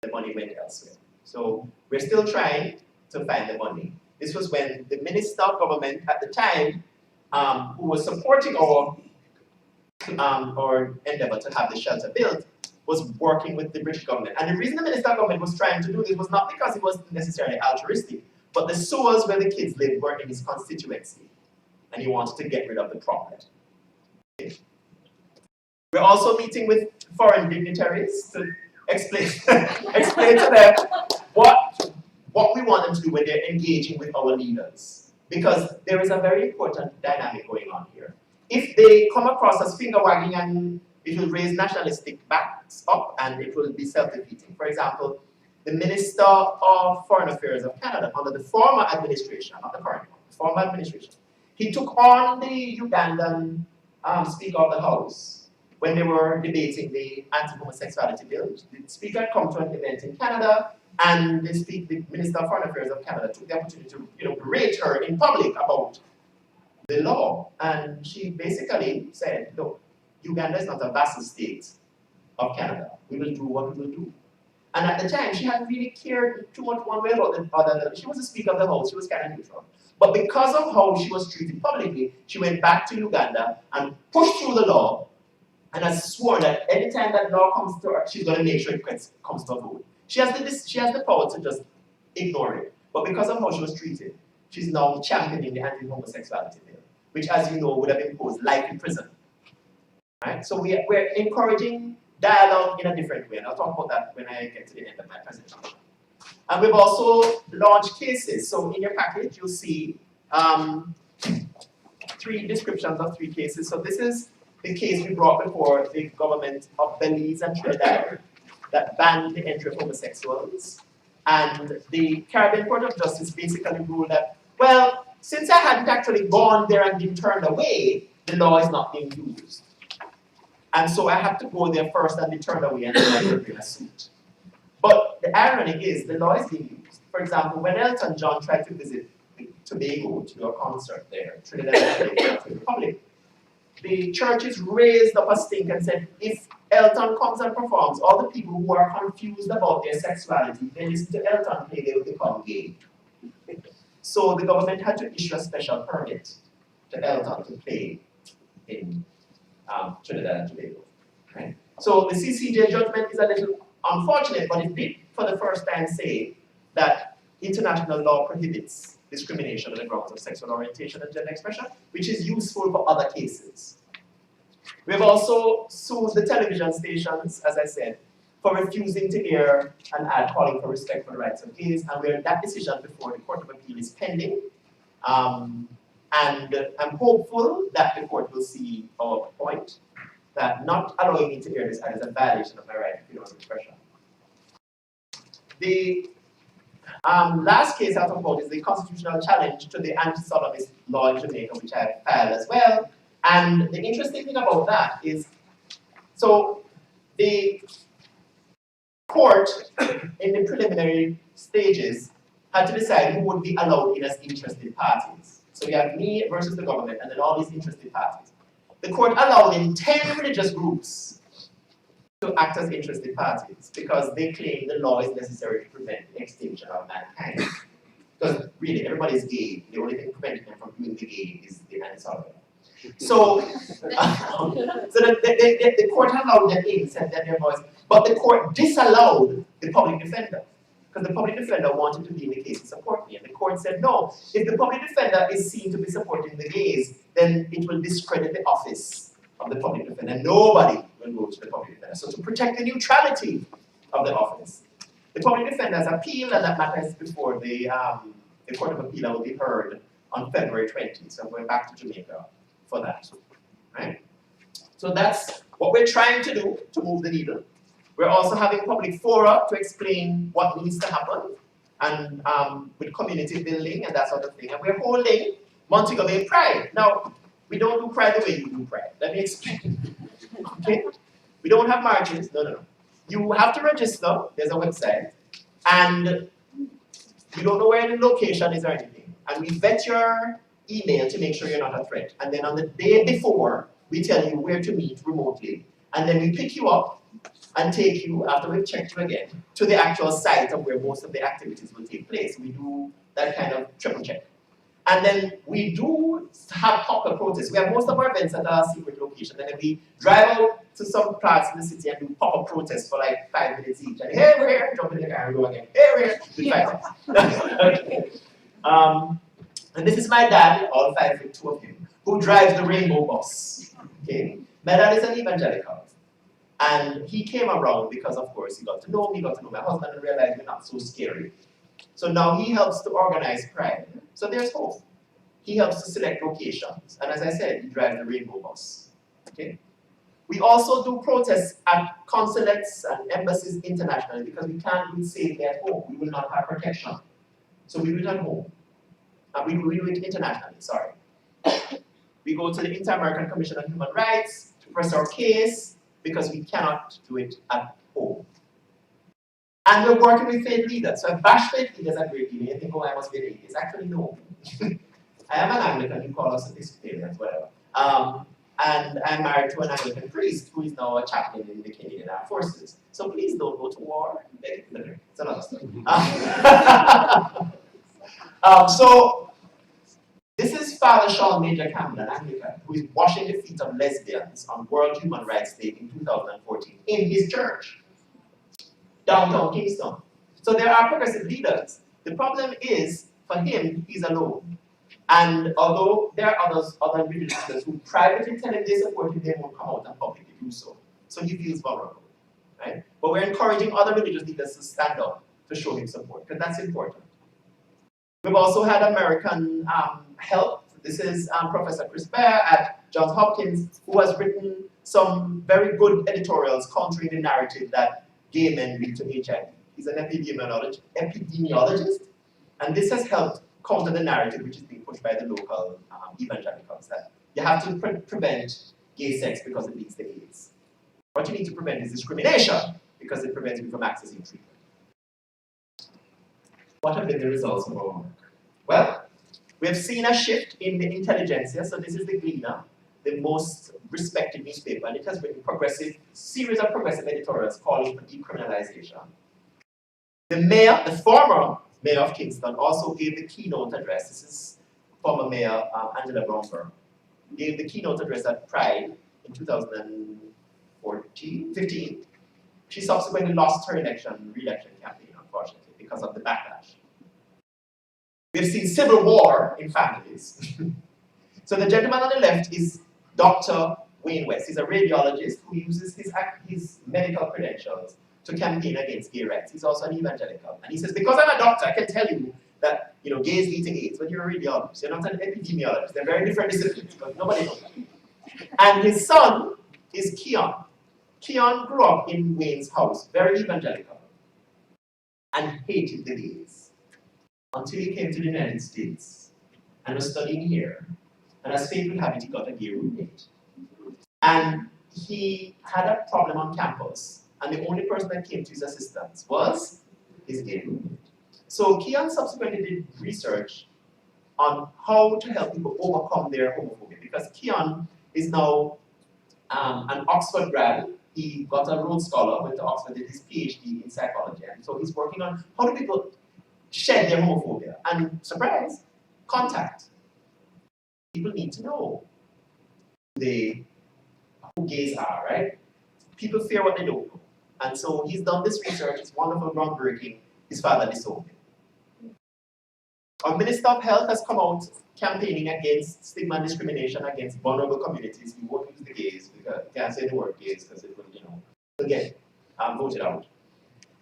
The money went elsewhere. So we're still trying to find the money. This was when the Minister of Government at the time, who was supporting our endeavor to have the shelter built, was working with the British government. And the reason the Minister of Government was trying to do this was not because he was necessarily altruistic, but the sewers where the kids lived were in his constituency, and he wanted to get rid of the problem. Okay. We're also meeting with foreign dignitaries to explain to them what we want them to do when they're engaging with our leaders. Because there is a very important dynamic going on here. If they come across as finger wagging, and it will raise nationalistic backs up and it will be self-defeating. For example, the Minister of Foreign Affairs of Canada under the former administration, not the current one, the former administration, he took on the Ugandan Speaker of the House when they were debating the anti-homosexuality bill. The Speaker had come to an event in Canada, and the Minister of Foreign Affairs of Canada took the opportunity to berate her in public about the law. And she basically said, look, Uganda is not a vassal state of Canada. We will do what we will do. And at the time, she hadn't really cared too much one way about the other. She was the Speaker of the House, she was kind of neutral. But because of how she was treated publicly, she went back to Uganda and pushed through the law and has sworn that anytime that law comes to her, she's going to make sure it comes to a vote. She has the power to just ignore it. But because of how she was treated, she's now championing the anti-homosexuality bill, which, as you know, would have imposed life in prison. Right? So we're encouraging dialogue in a different way, and I'll talk about that when I get to the end of my presentation. And we've also launched cases. So in your package, you'll see 3 descriptions of 3 cases. So this is the case we brought before the government of Belize and Trinidad that banned the entry of homosexuals. And the Caribbean Court of Justice basically ruled that, well, since I hadn't actually gone there and been turned away, the law is not being used. And so I have to go there first and be turned away and then I will bring a suit. But the irony is the law is being used. For example, when Elton John tried to visit Tobago to do a concert there, Trinidad and Tobago, Republic, the churches raised up a stink and said, if Elton comes and performs, all the people who are confused about their sexuality, they listen to Elton play, they will become gay. So the government had to issue a special permit to Elton to play in Trinidad and Tobago. Right? So the CCJ judgment is a little unfortunate, but it did for the first time say that international law prohibits discrimination on the grounds of sexual orientation and gender expression, which is useful for other cases. We have also sued the television stations, as I said, for refusing to air an ad calling for respect for the rights of gays, and that decision before the Court of Appeal is pending. And I'm hopeful that the court will see our point, that not allowing me to air this ad is a violation of my right to freedom of expression. The last case I'll talk about is the constitutional challenge to the anti-sodomist law in Jamaica, which I have filed as well. And the interesting thing about that is, so the court in the preliminary stages had to decide who would be allowed in as interested parties. So we have me versus the government and then all these interested parties. The court allowed in 10 religious groups to act as interested parties because they claim the law is necessary to prevent the extinction of mankind. Because really, everybody's gay. The only thing preventing them from doing the gay is the anti-sodomy. So, the court allowed them in, said that their voice, but the court disallowed the public defender. Because the public defender wanted to be in the case to support me. And the court said, no, if the public defender is seen to be supporting the gays, then it will discredit the office of the public defender. Nobody will go to the public defender. So to protect the neutrality of the office, the public defender has appealed, and that matter is before the Court of Appeal will be heard on February 20th. So I'm going back to Jamaica for that. Right? So that's what we're trying to do to move the needle. We're also having public fora to explain what needs to happen, and with community building and that sort of thing. And we're holding Montego Bay Pride. Now, we don't do Pride the way you do Pride. Let me explain. Okay? We don't have marches. No. You have to register. There's a website. And you don't know where the location is or anything. And we vet your email to make sure you're not a threat. And then on the day before, we tell you where to meet remotely. And then we pick you up and take you, after we've checked you again, to the actual site of where most of the activities will take place. We do that kind of triple check. And then we do have pop-up protests. We have most of our events at our secret location. And then we drive out to some parts in the city and do pop-up protests for like 5 minutes each. And hey, we're here, jump in the car and go again. Hey, we're here, do 5 minutes. And this is my dad, all 5'2" of him, who drives the rainbow bus. Okay? My dad is an evangelical. And he came around because, of course, he got to know me, got to know my husband, and realized we're not so scary. So now he helps to organize Pride. So there's hope. He helps to select locations. And as I said, he drives the rainbow bus. Okay? We also do protests at consulates and embassies internationally because we can't do it safely at home. We will not have protection. So we do it at home. We do it internationally, sorry. We go to the Inter-American Commission on Human Rights to press our case because we cannot do it at home. And we're working with faith leaders. So I bash faith leaders a great deal. You think, oh, I must be an atheist. Actually, no. I am an Anglican, you call us Episcopalians, whatever. And I'm married to an Anglican priest who is now a chaplain in the Canadian Armed Forces. So please don't go to war. It's another story. So this is Father Sean Major Campbell, an Anglican, who is washing the feet of lesbians on World Human Rights Day in 2014 in his church, downtown Kingston. So there are progressive leaders. The problem is, for him, he's alone. And although there are other religious leaders who privately tell him they support him, they won't come out and publicly do so. So he feels vulnerable, right? But we're encouraging other religious leaders to stand up to show him support, because that's important. We've also had American help. This is Professor Chris Bear at Johns Hopkins, who has written some very good editorials countering the narrative that gay men lead to HIV. He's an epidemiologist, and this has helped counter the narrative which is being pushed by the local evangelicals that you have to prevent gay sex because it leads to AIDS. What you need to prevent is discrimination because it prevents you from accessing treatment. What have been the results of our work? Well, we have seen a shift in the intelligentsia. So this is the Gleaner, the most respected newspaper, and it has written series of progressive editorials calling for decriminalization. The former mayor of Kingston, also gave the keynote address. This is former mayor Angela Bromberg, gave the keynote address at Pride in 2015. She subsequently lost her re-election campaign, unfortunately, because of the backlash. We've seen civil war in families. So the gentleman on the left is Dr. Wayne West. He's a radiologist who uses his medical credentials to campaign against gay rights. He's also an evangelical. And he says, because I'm a doctor, I can tell you that gays lead to AIDS. But you're a radiologist, you're not an epidemiologist. They're very different disciplines, but nobody knows that. And his son is Keon. Keon grew up in Wayne's house, very evangelical, and hated the gays until he came to the United States and was studying here. And as fate would have it, he got a gay roommate. And he had a problem on campus, and the only person that came to his assistance was his gay roommate. So Keon subsequently did research on how to help people overcome their homophobia, because Keon is now an Oxford grad. He got a Rhodes Scholar, went to Oxford, did his PhD in psychology, and so he's working on how do people shed their homophobia. And surprise, contact. People need to know who gays are, right? People fear what they don't know. And so he's done this research, it's wonderful, groundbreaking. His father disowned him. Our Minister of Health has come out campaigning against stigma and discrimination against vulnerable communities. We won't use the gays, because we can't say the word gays because it will, get voted out.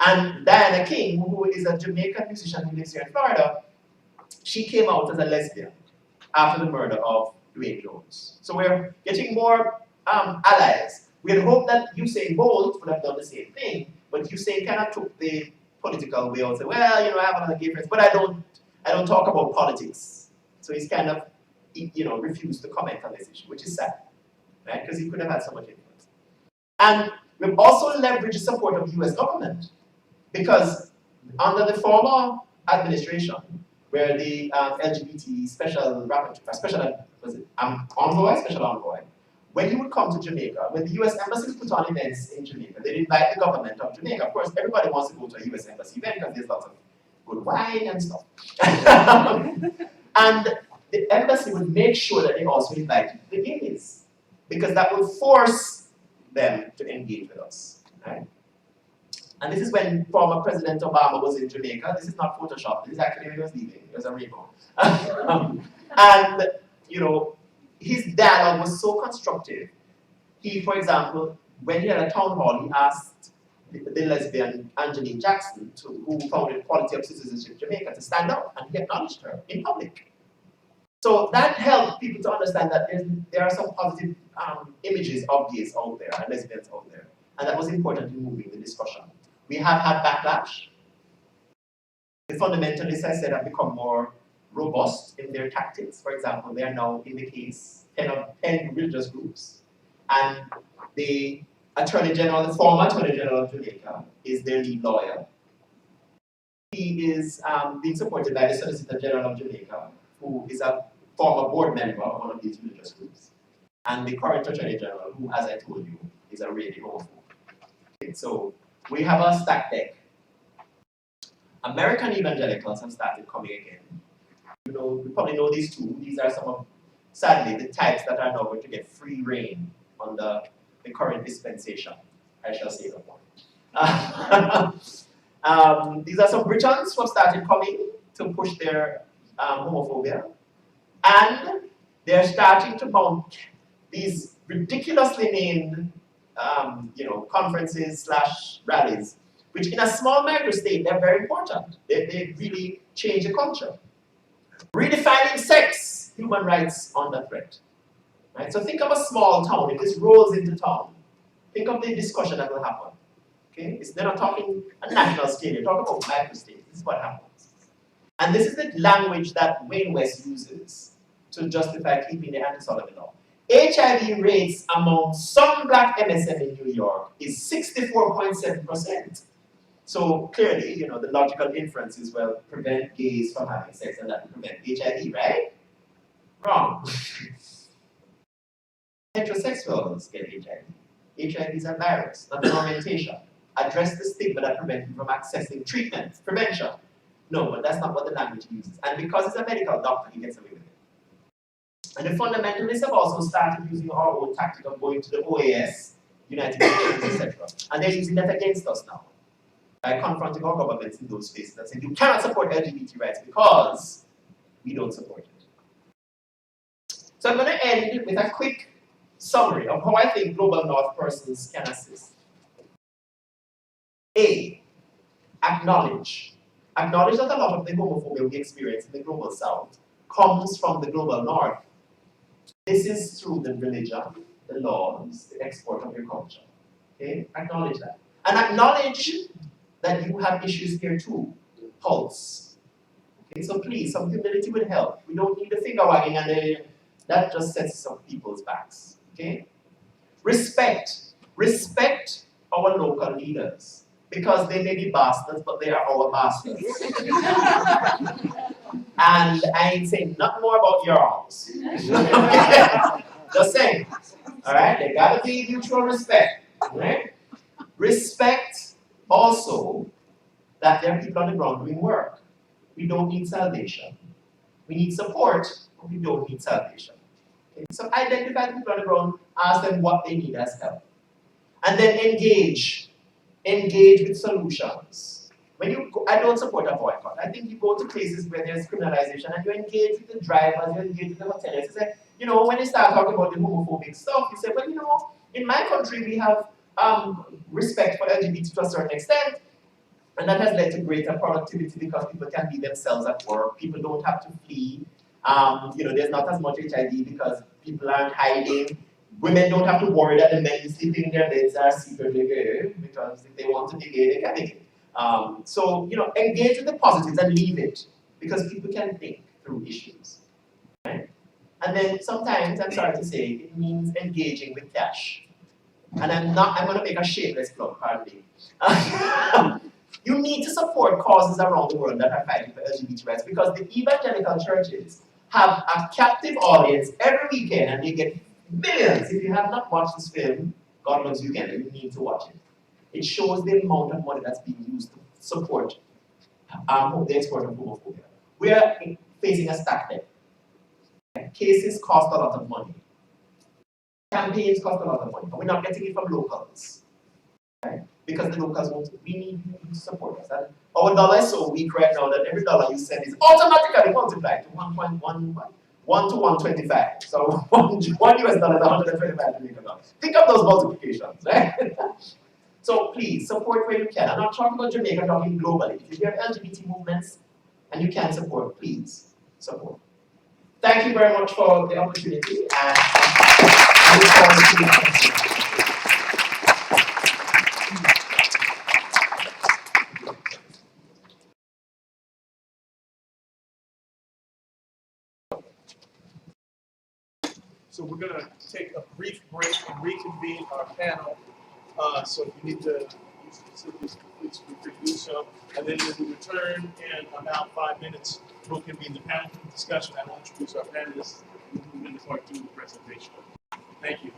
And Diana King, who is a Jamaican musician who lives here in Florida, she came out as a lesbian after the murder of Dwayne Jones. So we're getting more allies. We had hoped that Usain Bolt would have done the same thing, but Usain kind of took the political way and said, well, I have another gay friend, but I don't talk about politics. So he's kind of, refused to comment on this issue, which is sad, right? Because he could have had so much influence. And we've also leveraged the support of the US government, because under the former administration, where the LGBT special envoy, when he would come to Jamaica, when the US Embassy would put on events in Jamaica, they'd invite the government of Jamaica. Of course, everybody wants to go to a US Embassy event because there's lots of good wine and stuff. And the embassy would make sure that they also invited the gays, because that would force them to engage with us, right? And this is when former President Obama was in Jamaica. This is not Photoshop. This is actually when he was leaving. It was a rainbow. And, his dialogue was so constructive. He, for example, when he had a town hall, he asked the lesbian Angeline Jackson, who founded Quality of Citizenship Jamaica, to stand up, and he acknowledged her in public. So that helped people to understand that there are some positive images of gays out there and lesbians out there. And that was important in moving the discussion. We have had backlash. The fundamentalists, I said, have become more robust in their tactics. For example, they are now in the case 10 religious groups. And the former Attorney General of Jamaica is their lead lawyer. He is being supported by the Solicitor General of Jamaica, who is a former board member of one of these religious groups. And the current Attorney General, who, as I told you, is a really homophobe. Okay, so we have a stacked deck. American evangelicals have started coming again. We probably know these two. These are some of, sadly, the types that are now going to get free reign under the current dispensation. I shall say no more. These are some Britons who have started coming to push their homophobia. And they're starting to mount these ridiculously named conferences / rallies, which in a small micro state, they're very important. They really change the culture. Redefining sex, human rights under threat. Right? So think of a small town. If this rolls into town, think of the discussion that will happen. Okay? They're not talking a national scale, you're talking about micro states. This is what happens. And this is the language that Wayne West uses to justify keeping the anti-sodomy law. HIV rates among some black MSM in New York is 64.7%. So clearly, you know, the logical inference is, well, prevent gays from having sex and that will prevent HIV, right? Wrong. Heterosexuals get HIV. HIV is a virus, not an orientation. Address the stigma that prevents you from accessing treatment, prevention. No, but that's not what the language uses. And because he's a medical doctor, he gets away with it. And the fundamentalists have also started using our own tactic of going to the OAS, United Nations, etc. And they're using that against us now. By confronting our governments in those spaces and saying, you cannot support LGBT rights because we don't support it. So I'm going to end with a quick summary of how I think Global North persons can assist. A, acknowledge. Acknowledge that a lot of the homophobia we experience in the Global South comes from the Global North. This is through the religion, the laws, the export of your culture. Okay? Acknowledge that. And acknowledge that you have issues here too. Pulse. Okay, so please, some humility will help. We don't need the finger wagging and that just sets some people's backs. Okay? Respect. Respect our local leaders. Because they may be bastards, but they are our bastards. And I ain't saying nothing more about yours. Just saying. Alright? There gotta be mutual respect. Right? Respect also that there are people on the ground doing work. We don't need salvation. We need support, but we don't need salvation. Okay? So identify people on the ground, ask them what they need as help. And then engage. Engage with solutions. When you go, I don't support a boycott. I think you go to places where there's criminalization and you engage with the drivers, you engage with the hoteliers. You say, you know, when they start talking about the homophobic stuff, you say, well, you know, in my country we have respect for LGBT to a certain extent, and that has led to greater productivity because people can be themselves at work. People don't have to flee. You know, there's not as much HIV because people aren't hiding. Women don't have to worry that the men sleeping in their beds are secretly gay, because if they want to be gay, they can be gay. So, you know, engage with the positives and leave it, because people can think through issues. Right? And then sometimes, I'm sorry to say, it means engaging with cash. And I'm going to make a shameless plug, pardon me. You need to support causes around the world that are fighting for LGBT rights, because the evangelical churches have a captive audience every weekend and they get millions. If you have not watched this film, God Loves You Canada, you need to watch it. It shows the amount of money that's being used to support the export of homophobia. We are facing a stack debt. Cases cost a lot of money. Campaigns cost a lot of money, but we're not getting it from locals. Right? Because the locals won't, we need you to support us. And our dollar is so weak right now that every dollar you send is automatically multiplied to 1 to 125. So one US dollar is 125 Jamaican dollars. Think of those multiplications, right? So please, support where you can. I'm not talking about Jamaica, I'm talking globally. If you have LGBT movements and you can support, please support. Thank you very much for the opportunity, and I look forward to your questions. So we're going to take a brief break and reconvene our panel. So if you need to use the facilities, please feel free to do so. And then when we return in about 5 minutes, we'll convene the panel discussion. I will introduce our panelists and move into part 2 of the presentation. Thank you.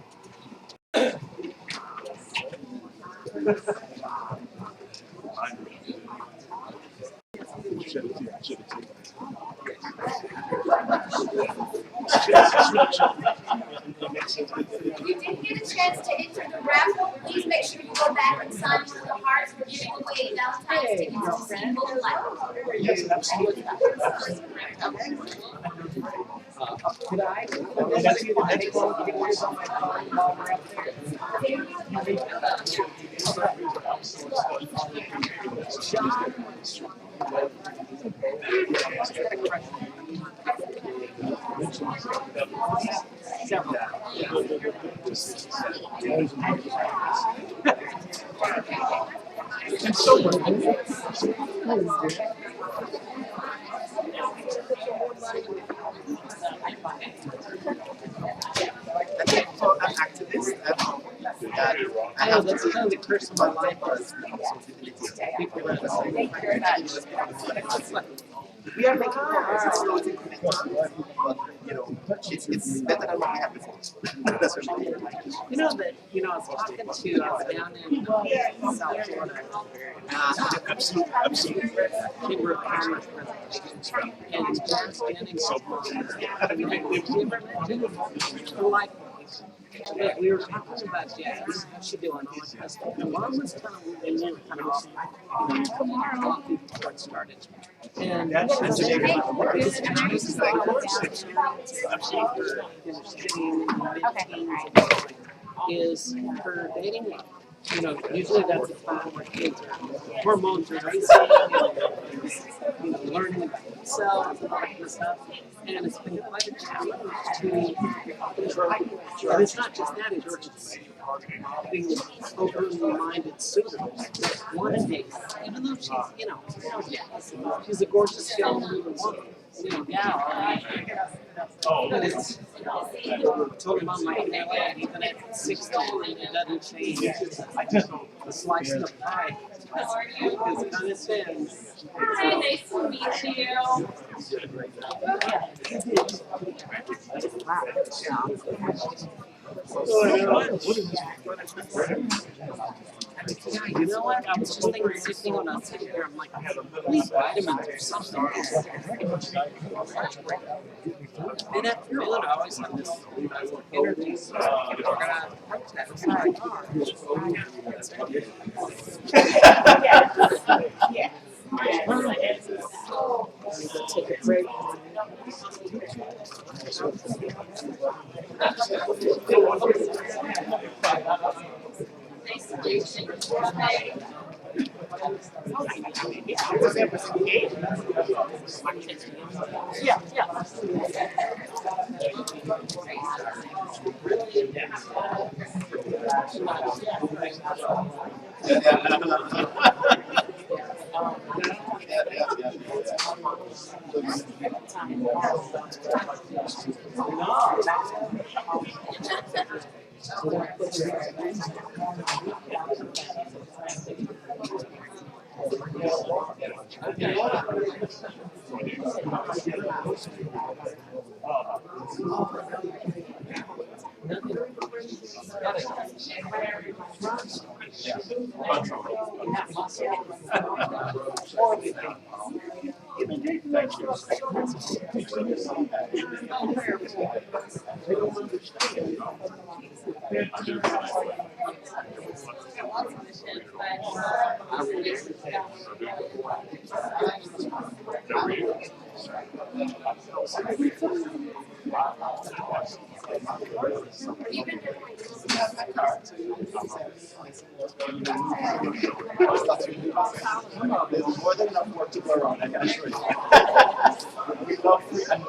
If you didn't get a chance to enter the raffle, please make sure you go back and sign one of the hearts. We're giving away Valentine's tickets to see both life. Yes, absolutely. Could I? That's the next one. You can use on my phone while we're up there. And so know that's kind of the curse of my life. Is people that say, We are making progress. It's not incremental, but you know, it's better than what we had before. That's for sure. you know that I was talking to I was down in South Florida. Absolutely, absolutely. Chamber of Commerce presentation, and Jazz Jennings' mom. Have you ever met Jennings? Like, we were talking about jazz, how she doing, all that kind of stuff. And Mom was kind of, we were kind of talking before it started. And that's the name of the word. And I was like, I've seen her in the city in the mid-teens is her dating life. You know, usually that's the time where kids are hormones are racing and learning about themselves and all that kind of stuff. And it's been quite a challenge to and it's not just that, it's being openly minded sooner that want to date, even though she's, she's a gorgeous young woman, gal. But it's told mom like in LA, and even at 16, it doesn't change the slice of the pie. It's kind of thin. Hi, nice to meet you. Yeah, you know what? I was just thinking when I was sitting here, I'm like, these vitamins or something. And after food, I always have this energy. We're gonna protest. Yes. Take a break. Nice to meet Yeah. There's more than enough work to go around, I can assure you. We love free and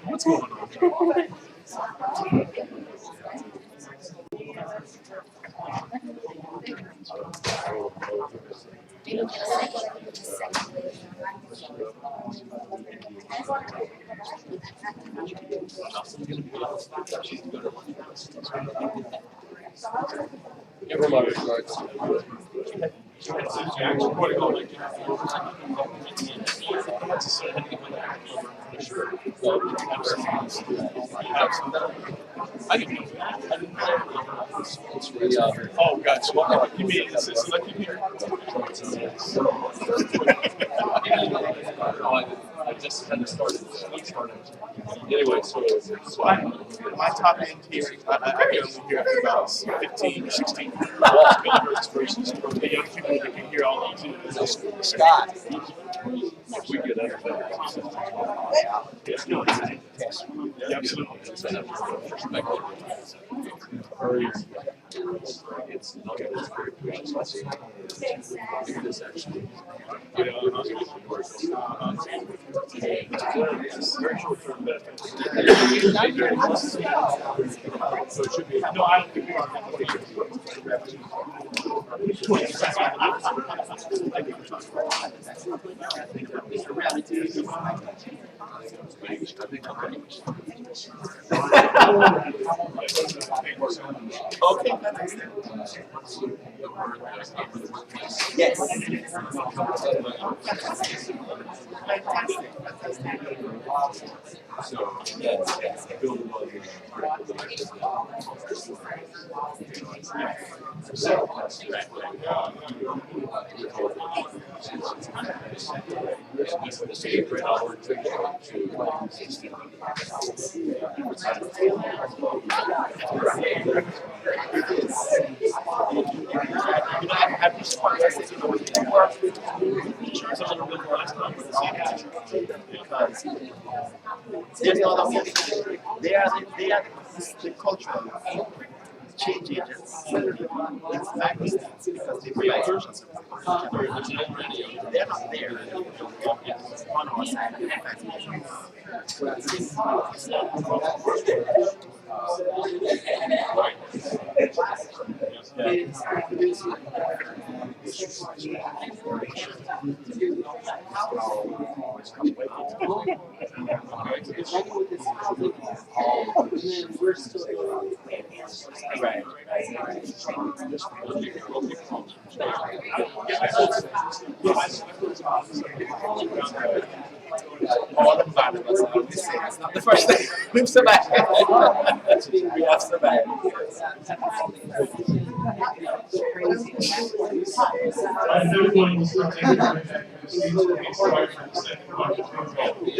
What's going on? Give her my regards. Sure. I didn't know that. I didn't know. Oh, gotcha. You mean it's elected here? I just kind of started. Anyway, so My top end here, I can only hear up to about 15 or 16 kilohertz versus the young people that can hear all these. Scott, we get under that. Yeah, absolutely. It's not it's very precious. This actually. Very short term benefits. So it should be. No, I don't think we are. Okay. Yes. So, yes, build I've been surprised. I said, you know, when you work with teachers a little bit last time with the CDs, Because there's no other way. They are the cultural change agents. It's magnificent because they provide social support. They're not there on our side. Right. All of that of us are always saying it's not the first thing we've survived. We have survived. At this point, we'll start taking the seats. We'll get started for the second part of the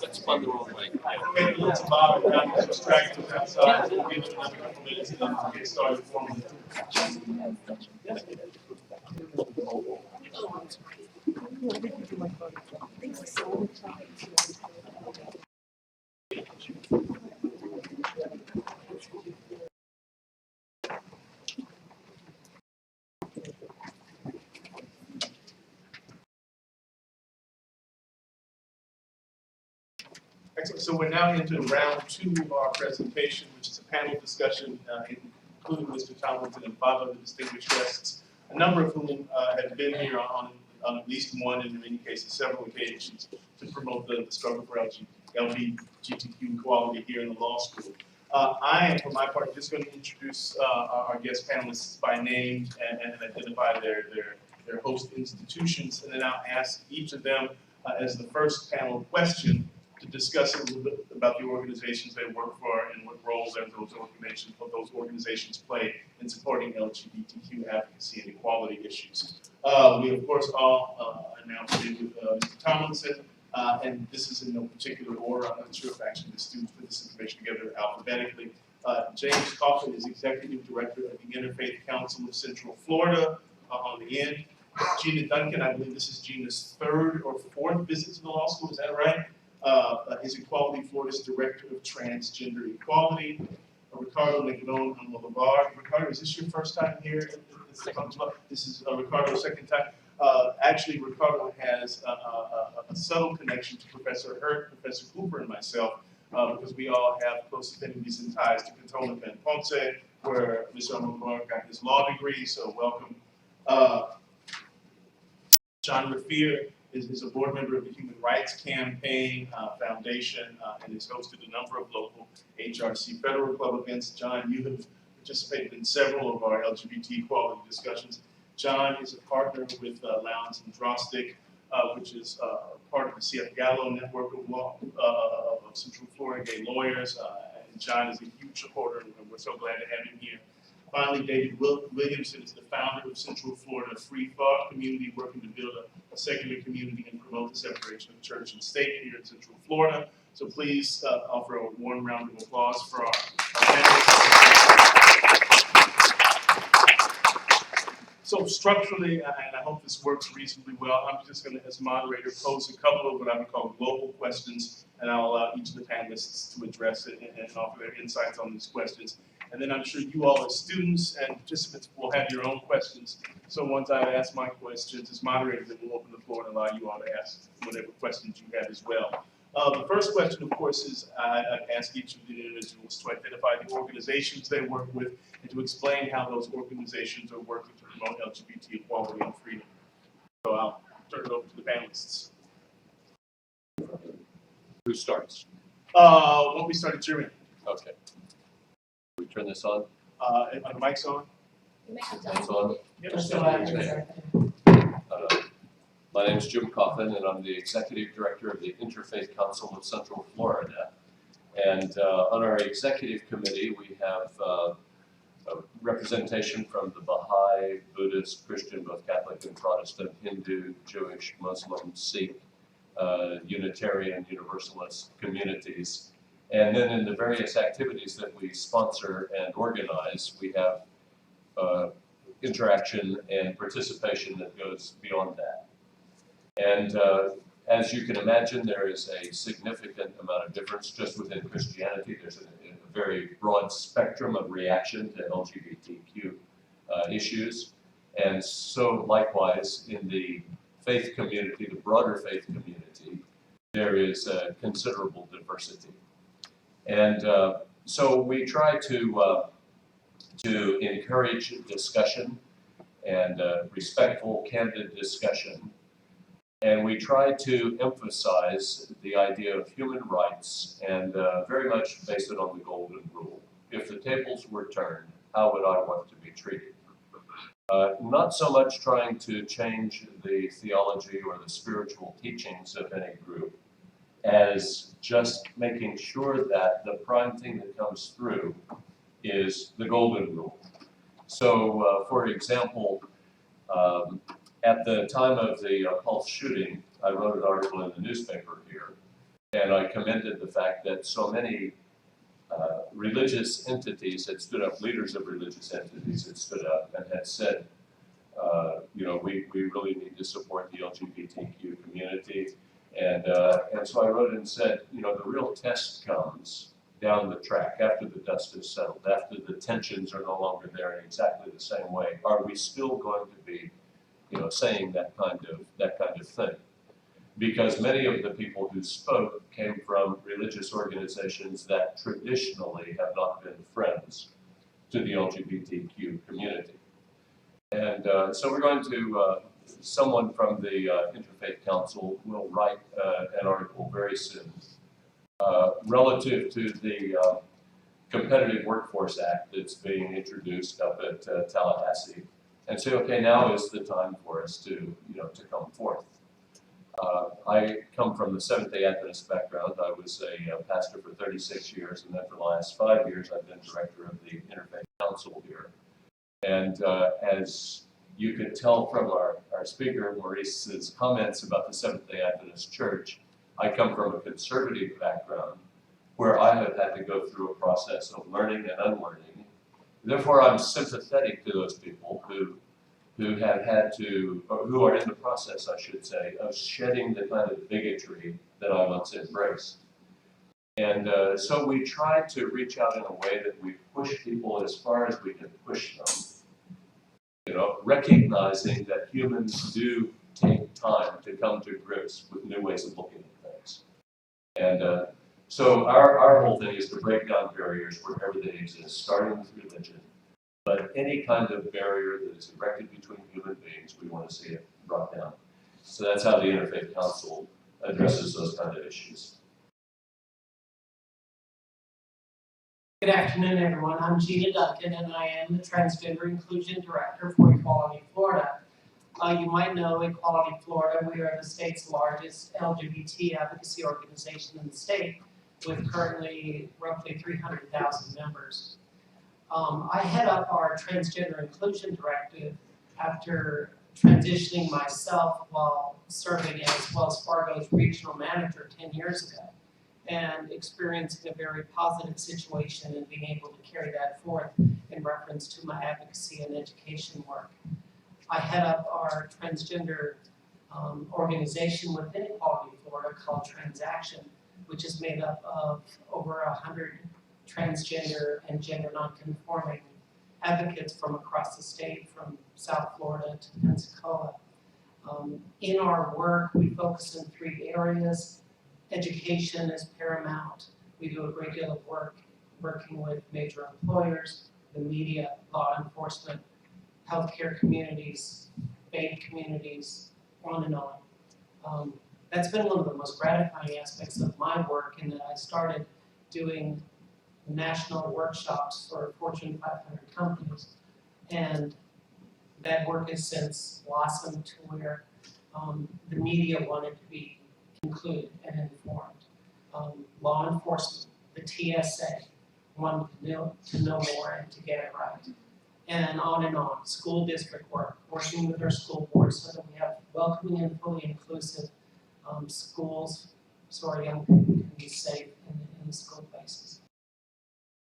let's fund the wrong way. Okay, let's allow it down to distract us outside. We'll give it another couple minutes and then we'll get started formally. Excellent. So we're now into round 2 of our presentation, which is a panel discussion, including Mr. Tomlinson and 5 other distinguished guests, a number of whom have been here on at least one, and in many cases several occasions, to promote the struggle for LGBTQ equality here in the law school. I am, for my part, just going to introduce our guest panelists by name and identify their host institutions, and then I'll ask each of them as the first panel question to discuss a little bit about the organizations they work for and what roles those organizations play in supporting LGBTQ advocacy and equality issues. We, of course, all are now today with Mr. Tomlinson, and this is in no particular order. I'm not sure if actually the students put this information together alphabetically. James Coffin is Executive Director of the Interfaith Council of Central Florida on the end. Gina Duncan, I believe this is Gina's 3rd or 4th visit to the law school, is that right? Is Equality Florida's Director of Transgender Equality. Ricardo Negron Almodovar. Ricardo, is this your first time here? This is Ricardo's 2nd time. Actually, Ricardo has a subtle connection to Professor Hurt, Professor Cooper, and myself, because we all have close affinities and ties to Canton and Ponce, where Mr. Almodovar got his law degree, so welcome. John Raffier is a board member of the Human Rights Campaign Foundation and has hosted a number of local HRC Federal Club events. John, you have participated in several of our LGBT equality discussions. John is a partner with Lowndes and Drostick, which is part of the CF Gallo network of law, of Central Florida gay lawyers, and John is a huge supporter, and we're so glad to have him here. Finally, David Williamson is the founder of Central Florida Free Thought Community, working to build a secular community and promote the separation of church and state here in Central Florida. So please offer a warm round of applause for our panelists. So structurally, and I hope this works reasonably well, I'm just going to, as moderator, pose a couple of what I would call global questions, and I'll allow each of the panelists to address it and offer their insights on these questions. And then I'm sure you all as students and participants will have your own questions. So once I ask my questions as moderator, then we'll open the floor and allow you all to ask whatever questions you have as well. The first question, of course, is I'd ask each of the individuals to identify the organizations they work with and to explain how those organizations are working to promote LGBT equality and freedom. So I'll turn it over to the panelists. Who starts? Why don't we start at your end? Okay. We turn this on? Are the mics on? It's on. Yep. My name is Jim Coffin, and I'm the Executive Director of the Interfaith Council of Central Florida. And on our executive committee, we have a representation from the Baha'i, Buddhist, Christian, both Catholic and Protestant, Hindu, Jewish, Muslim, Sikh, Unitarian, Universalist communities. And then in the various activities that we sponsor and organize, we have interaction and participation that goes beyond that. And as you can imagine, there is a significant amount of difference just within Christianity. There's a very broad spectrum of reaction to LGBTQ issues. And so likewise, in the faith community, the broader faith community, there is a considerable diversity. And so we try to encourage discussion and respectful, candid discussion. And we try to emphasize the idea of human rights and very much base it on the golden rule. If the tables were turned, how would I want to be treated? Not so much trying to change the theology or the spiritual teachings of any group, as just making sure that the prime thing that comes through is the golden rule. So, for example, at the time of the Pulse shooting, I wrote an article in the newspaper here, and I commended the fact that so many religious entities had stood up, leaders of religious entities had stood up and had said, you know, we really need to support the LGBTQ community. And so I wrote and said, you know, the real test comes down the track after the dust is settled, after the tensions are no longer there in exactly the same way. Are we still going to be, you know, saying that kind of thing? Because many of the people who spoke came from religious organizations that traditionally have not been friends to the LGBTQ community. And so we're going to, someone from the Interfaith Council will write an article very soon relative to the Competitive Workforce Act that's being introduced up at Tallahassee, and say, okay, now is the time for us to, you know, to come forth. I come from the Seventh-day Adventist background. I was a pastor for 36 years, and then for the last 5 years, I've been director of the Interfaith Council here. And as you could tell from our speaker, Maurice's comments about the Seventh-day Adventist Church, I come from a conservative background where I have had to go through a process of learning and unlearning. Therefore, I'm sympathetic to those people who have had to, or who are in the process, I should say, of shedding the kind of bigotry that I once embraced. And so we try to reach out in a way that we push people as far as we can push them, you know, recognizing that humans do take time to come to grips with new ways of looking at things. And so our whole thing is to break down barriers wherever they exist, starting with religion. But any kind of barrier that is erected between human beings, we want to see it brought down. So that's how the Interfaith Council addresses those kind of issues. Good afternoon, everyone. I'm Gina Duncan, and I am the Transgender Inclusion Director for Equality Florida. You might know Equality Florida, we are the state's largest LGBT advocacy organization in the state, with currently roughly 300,000 members. I head up our transgender inclusion directive after transitioning myself while serving as Wells Fargo's regional manager 10 years ago, and experiencing a very positive situation and being able to carry that forth in reference to my advocacy and education work. I head up our transgender organization within Equality Florida called Transaction, which is made up of over 100 transgender and gender nonconforming advocates from across the state, from South Florida to Pensacola. In our work, we focus in 3 areas. Education is paramount. We do a great deal of work working with major employers, the media, law enforcement, healthcare communities, faith communities, on and on. That's been one of the most gratifying aspects of my work, in that I started doing national workshops for Fortune 500 companies, and that work has since blossomed to where the media wanted to be included and informed. Law enforcement, the TSA, wanted to know more and to get it right. And on and on. School district work, working with our school boards so that we have welcoming and fully inclusive schools, so our young people can be safe in the school places.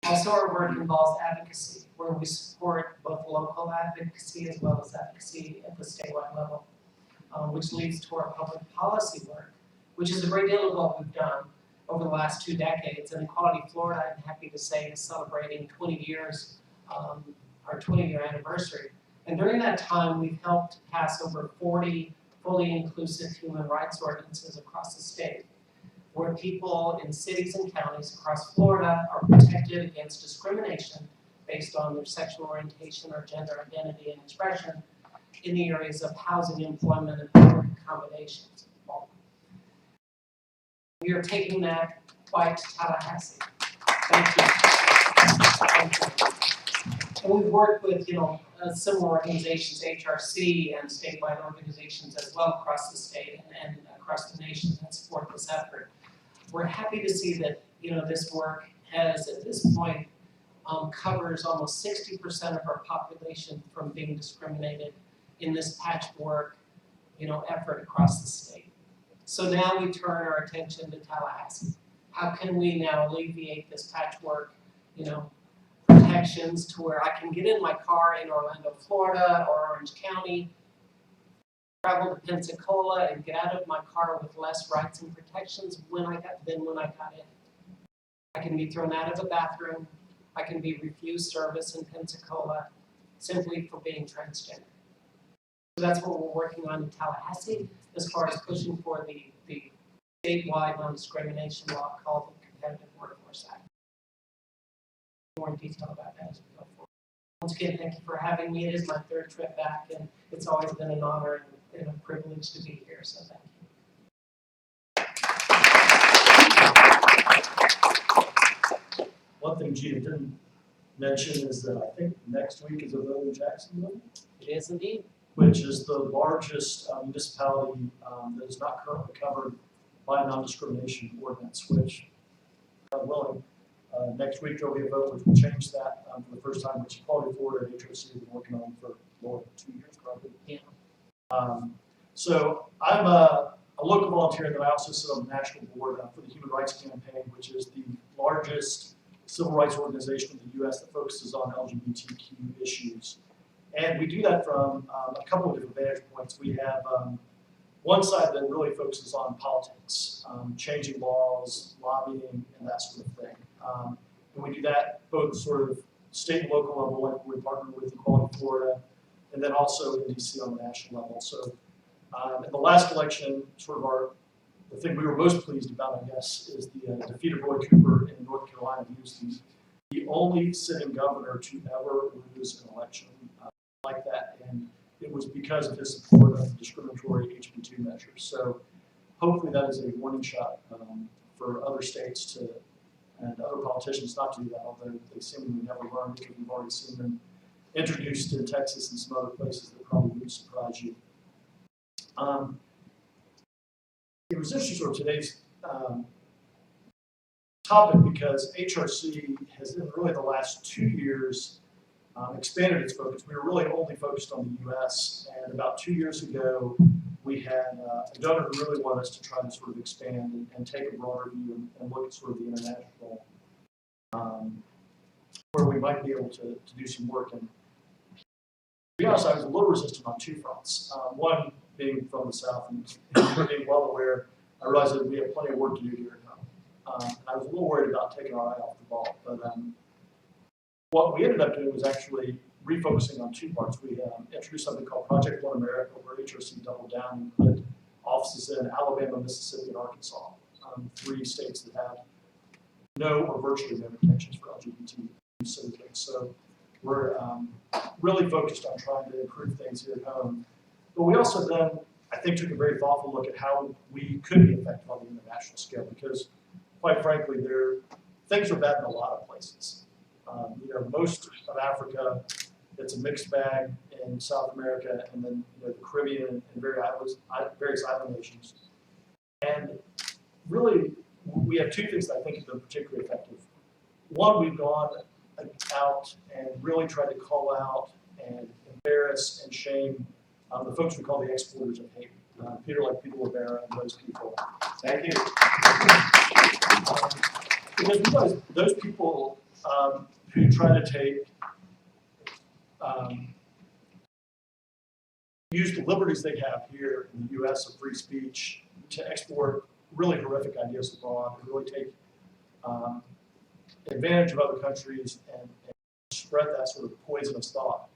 Also, our work involves advocacy, where we support both local advocacy as well as advocacy at the statewide level, which leads to our public policy work, which is a great deal of what we've done over the last 2 decades. And Equality Florida, I'm happy to say, is celebrating 20 years, our 20-year anniversary. And during that time, we've helped pass over 40 fully inclusive human rights ordinances across the state, where people in cities and counties across Florida are protected against discrimination based on their sexual orientation or gender identity and expression in the areas of housing, employment, and public accommodations. We are taking that quite to Tallahassee. Thank you. Thank you. And we've worked with, similar organizations, HRC and statewide organizations as well across the state and across the nation that support this effort. We're happy to see that, this work has, at this point, covers almost 60% of our population from being discriminated in this patchwork, effort across the state. So now we turn our attention to Tallahassee. How can we now alleviate this patchwork, protections to where I can get in my car in Orlando, Florida, or Orange County, travel to Pensacola, and get out of my car with less rights and protections than when I got in. I can be thrown out of a bathroom. I can be refused service in Pensacola simply for being transgender. So that's what we're working on in Tallahassee as far as pushing for the statewide non-discrimination law called the Competitive Workforce Act. More detail about that as we go forward. Once again, thank you for having me. It is my 3rd trip back, and it's always been an honor and a privilege to be here, so thank you. One thing Gina didn't mention is that I think next week is a vote in Jacksonville, It is indeed. which is the largest municipality that is not currently covered by a non-discrimination ordinance, which, God willing, next week there'll be a vote which will change that for the first time, which Equality Florida and HRC have been working on for more than 2 years, probably. Yeah. So I'm a local volunteer, and then I also sit on the national board for the Human Rights Campaign, which is the largest civil rights organization in the U.S. that focuses on LGBTQ issues. And we do that from a couple of different vantage points. We have one side that really focuses on politics, changing laws, lobbying, and that sort of thing. And we do that both sort of state and local level, like we partner with Equality Florida, and then also in DC on the national level. So in the last election, sort of the thing we were most pleased about, I guess, is the defeat of Roy Cooper in North Carolina. He was the only sitting governor to ever lose an election like that, and it was because of his support of discriminatory HB2 measures. So hopefully that is a warning shot for other states and other politicians not to do that, although they seemingly never learn, because we've already seen them introduced in Texas and some other places that probably wouldn't surprise you. It was interesting sort of today's topic because HRC has in really the last 2 years expanded its focus. We were really only focused on the US, and about 2 years ago, we had a donor who really wanted us to try to sort of expand and take a broader view and look at sort of the international, where we might be able to do some work. And to be honest, I was a little resistant on 2 fronts. One, being from the South and being well aware, I realized that we have plenty of work to do here at home. I was a little worried about taking our eye off the ball, but what we ended up doing was actually refocusing on 2 parts. We introduced something called Project One America, where HRC doubled down and put offices in Alabama, Mississippi, and Arkansas, 3 states that have no or virtually no protections for LGBT citizens. So we're really focused on trying to improve things here at home. But we also then, I think, took a very thoughtful look at how we could be effective on the international scale, because quite frankly, things are bad in a lot of places. Most of Africa, it's a mixed bag in South America, and then the Caribbean and various island nations. And really, we have 2 things that I think have been particularly effective. One, we've gone out and really tried to call out and embarrass and shame the folks we call the exporters of hate. Peter Rivera and those people. Thank you. Because we realize those people who try to take, use the liberties they have here in the U.S. of free speech to export really horrific ideas abroad and really take advantage of other countries and spread that sort of poisonous thought.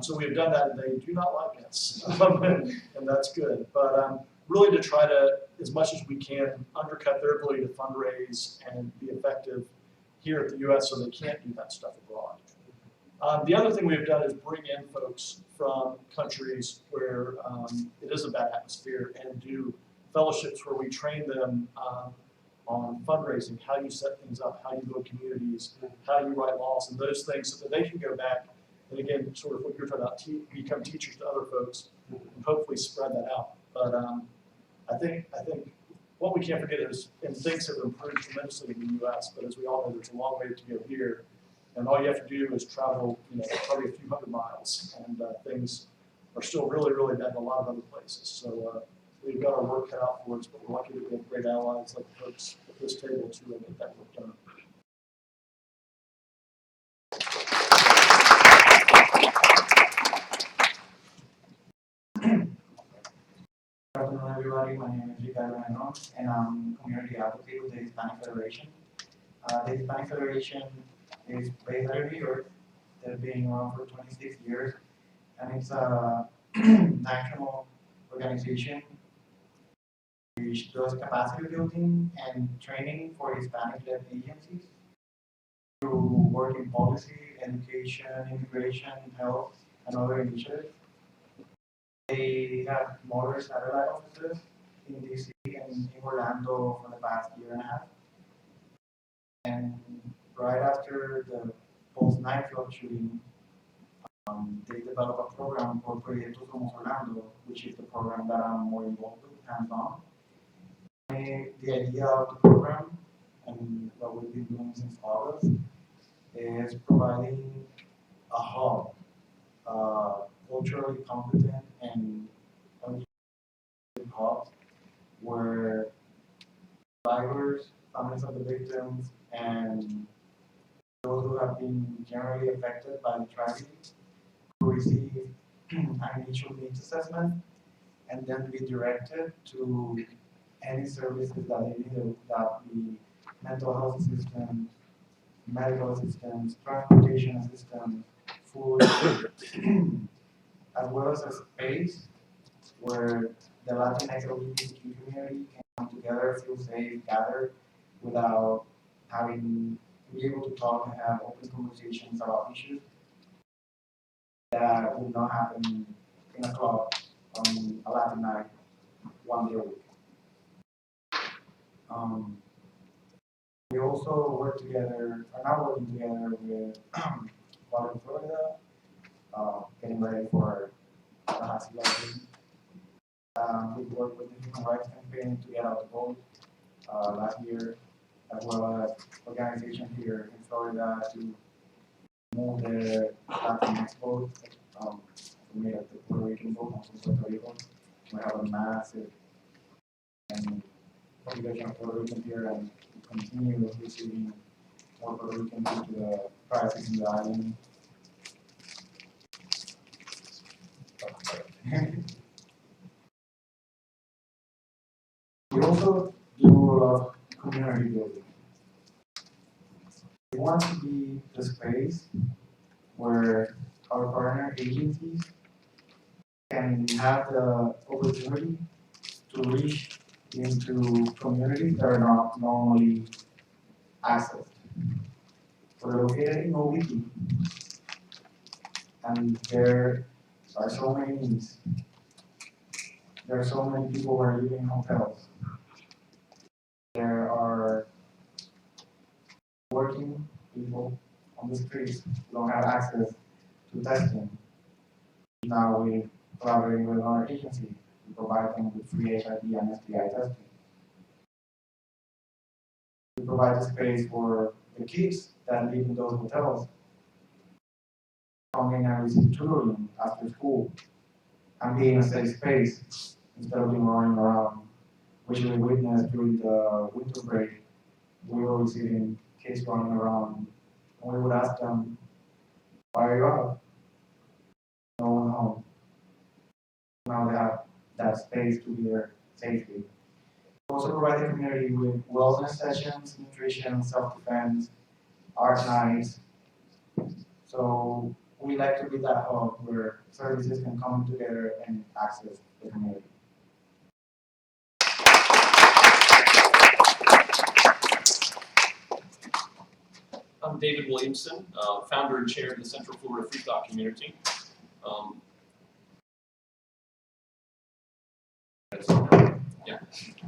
So we have done that, and they do not like us, and that's good. But really to try to, as much as we can, undercut their ability to fundraise and be effective here at the U.S. so they can't do that stuff abroad. The other thing we've done is bring in folks from countries where it is a bad atmosphere and do fellowships where we train them on fundraising, how you set things up, how you build communities, how you write laws, and those things so that they can go back and again, sort of what you're talking about, become teachers to other folks and hopefully spread that out. But I think what we can't forget is, and things have improved tremendously in the U.S., but as we all know, there's a long way to go here. And all you have to do is travel, probably a few hundred miles, and things are still really, really bad in a lot of other places. So we've got our work cut out for us, but we're lucky that we have great allies like the folks at this table to get that work done. Good afternoon, everybody. My name is Ricardo Mendoza, and I'm community advocate with the Hispanic Federation. The Hispanic Federation is based out of New York. They've been around for 26 years, and it's a national organization which does capacity building and training for Hispanic-led agencies through work in policy, education, immigration, health, and other initiatives. They have more satellite offices in DC and in Orlando for the past year and a half. And right after the post-9 flood shooting, they developed a program called Proyectos Somos Orlando, which is the program that I'm more involved with, hands-on. The idea of the program, and what we've been doing since August, is providing a hub, culturally competent and hubs where survivors, families of the victims, and those who have been generally affected by the tragedy will receive an initial needs assessment and then be directed to any services that they need, that be mental health assistance, medical assistance, transportation assistance, food, as well as a space where the Latinx LGBTQ community can come together, feel safe, gather, without having to be able to talk and have open conversations about issues that would not happen in a club on a Latin night 1 day a week. We also work together, are now working together with Water Florida, getting ready for the Hasi We worked with the Human Rights Campaign to get out the vote last year, as well as organizations here in Florida to move the Latinx vote. We made the Puerto Rican vote on Puerto Rico. We have a massive population of Puerto Ricans here, and we continue receiving more Puerto Ricans due to the crisis in the island. We also do a lot of community building. We want to be the space where our partner agencies can have the opportunity to reach into communities that are not normally accessed. We're located in OBT, and there are so many needs. There are so many people who are living in hotels. There are working people on the streets who don't have access to testing. Now we collaborate with our agency to provide them with free HIV and STI testing. We provide a space for the kids that live in those hotels come in and receive tutoring after school and be in a safe space instead of being running around, which we witnessed during the winter break. We were receiving kids running around, and we would ask them, why are you out? No one home. Now they have that space to be there safely. We also provide the community with wellness sessions, nutrition, self-defense, art nights. So we like to be that hub where services can come together and access the community. I'm David Williamson, founder and chair of the Central Florida Free Thought Community. Yeah.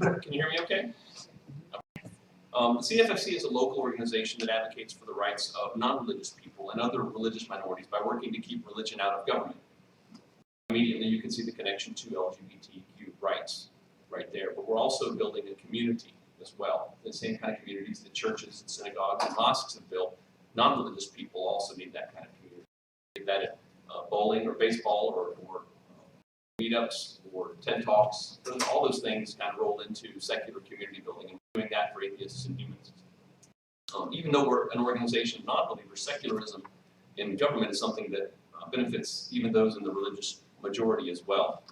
Can you hear me okay? The CFFC is a local organization that advocates for the rights of non-religious people and other religious minorities by working to keep religion out of government. Immediately you can see the connection to LGBTQ rights right there, but we're also building a community as well. The same kind of communities that churches and synagogues and mosques have built. Non-religious people also need that kind of community. Be that at bowling or baseball or meetups or TED Talks, all those things kind of roll into secular community building and doing that for atheists and humanists. Even though we're an organization of non-believers, secularism in government is something that benefits even those in the religious majority as well.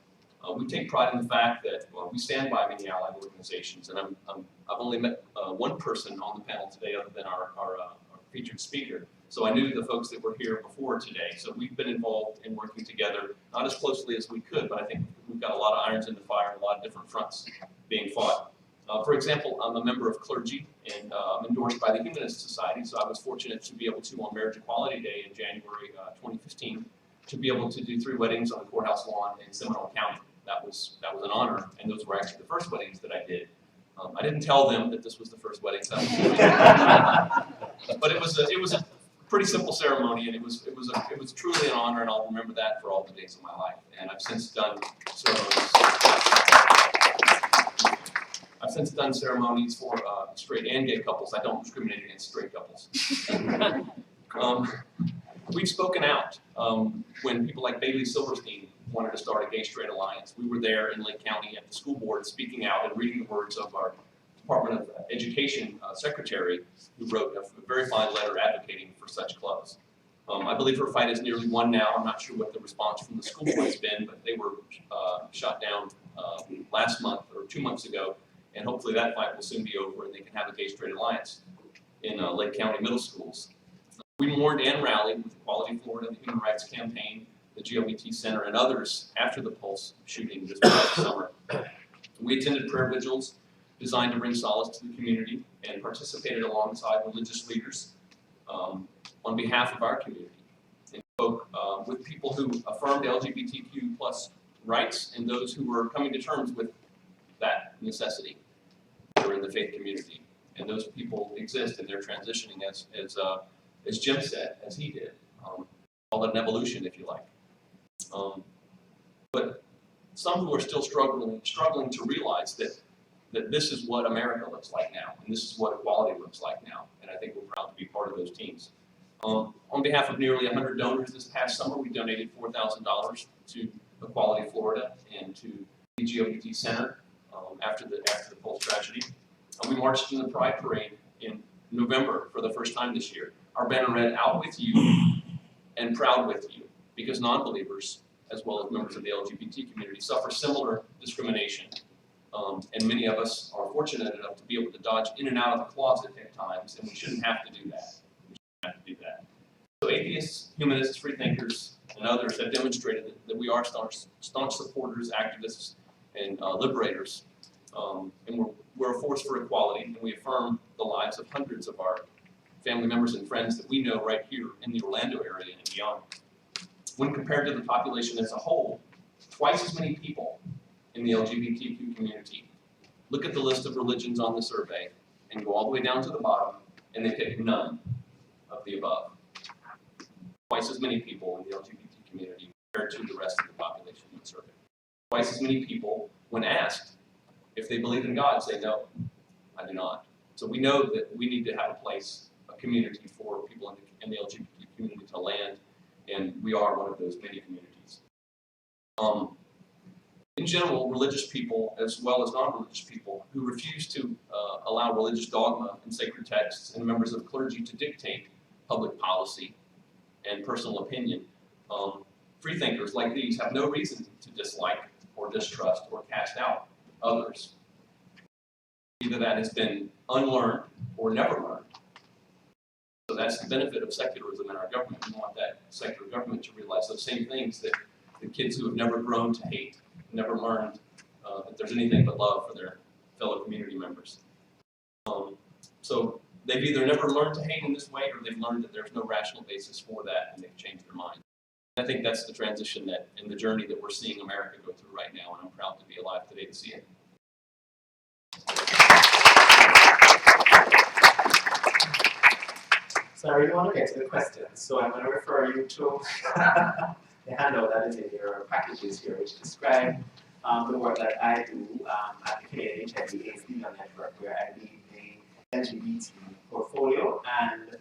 We take pride in the fact that we stand by many allied organizations, and I've only met one person on the panel today other than our featured speaker. So I knew the folks that were here before today. So we've been involved in working together, not as closely as we could, but I think we've got a lot of irons in the fire and a lot of different fronts being fought. For example, I'm a member of clergy and I'm endorsed by the Humanist Society, so I was fortunate to be able to, on Marriage Equality Day in January 2015, to be able to do 3 weddings on the courthouse lawn in Seminole County. That was an honor, and those were actually the first weddings that I did. I didn't tell them that this was the first weddings I was doing, but it was a pretty simple ceremony, and it was truly an honor, and I'll remember that for all the days of my life. And I've since done ceremonies for straight and gay couples. I don't discriminate against straight couples. We've spoken out when people like Bailey Silverstein wanted to start a gay-straight alliance. We were there in Lake County at the school board speaking out and reading the words of our Department of Education secretary, who wrote a very fine letter advocating for such clubs. I believe her fight is nearly won now. I'm not sure what the response from the school board has been, but they were shot down last month or 2 months ago, and hopefully that fight will soon be over and they can have a gay-straight alliance in Lake County middle schools. We mourned and rallied with Equality Florida, the Human Rights Campaign, the GLBT Center, and others after the Pulse shooting this past summer. We attended prayer vigils designed to bring solace to the community and participated alongside religious leaders on behalf of our community, and spoke with people who affirmed LGBTQ plus rights and those who were coming to terms with that necessity in the faith community. And those people exist and they're transitioning as Jim said, as he did. Call it an evolution if you like. But some who are still struggling to realize that this is what America looks like now, and this is what equality looks like now. And I think we're proud to be part of those teams. On behalf of nearly 100 donors this past summer, we donated $4,000 to Equality Florida and to the GOBT Center after the Pulse tragedy. We marched in the Pride Parade in November for the first time this year. Our banner read, "Out with you and proud with you," because non-believers, as well as members of the LGBT community, suffer similar discrimination. And many of us are fortunate enough to be able to dodge in and out of the closet at times, and we shouldn't have to do that. So atheists, humanists, freethinkers, and others have demonstrated that we are staunch supporters, activists, and liberators. And we're a force for equality, and we affirm the lives of hundreds of our family members and friends that we know right here in the Orlando area and beyond. When compared to the population as a whole, twice as many people in the LGBTQ community. Look at the list of religions on the survey and go all the way down to the bottom, and they pick none of the above. Twice as many people in the LGBT community compared to the rest of the population in the survey. Twice as many people, when asked if they believe in God, say no, I do not. So we know that we need to have a place, a community for people in the LGBT community to land, and we are one of those many communities. In general, religious people, as well as non-religious people, who refuse to allow religious dogma and sacred texts and members of clergy to dictate public policy and personal opinion, freethinkers like these have no reason to dislike or distrust or cast out others. Either that has been unlearned or never learned. So that's the benefit of secularism in our government. We want that secular government to realize those same things that the kids who have never grown to hate, never learned that there's anything but love for their fellow community members. So they've either never learned to hate in this way, or they've learned that there's no rational basis for that, and they've changed their mind. I think that's the transition that, and the journey that we're seeing America go through right now, and I'm proud to be alive today to see it. So I really want to get to the questions, so I'm going to refer you to the handout that is in your packages here, which describe the work that I do at the Canadian HIV/AIDS Legal Network, where I lead the LGBT portfolio. And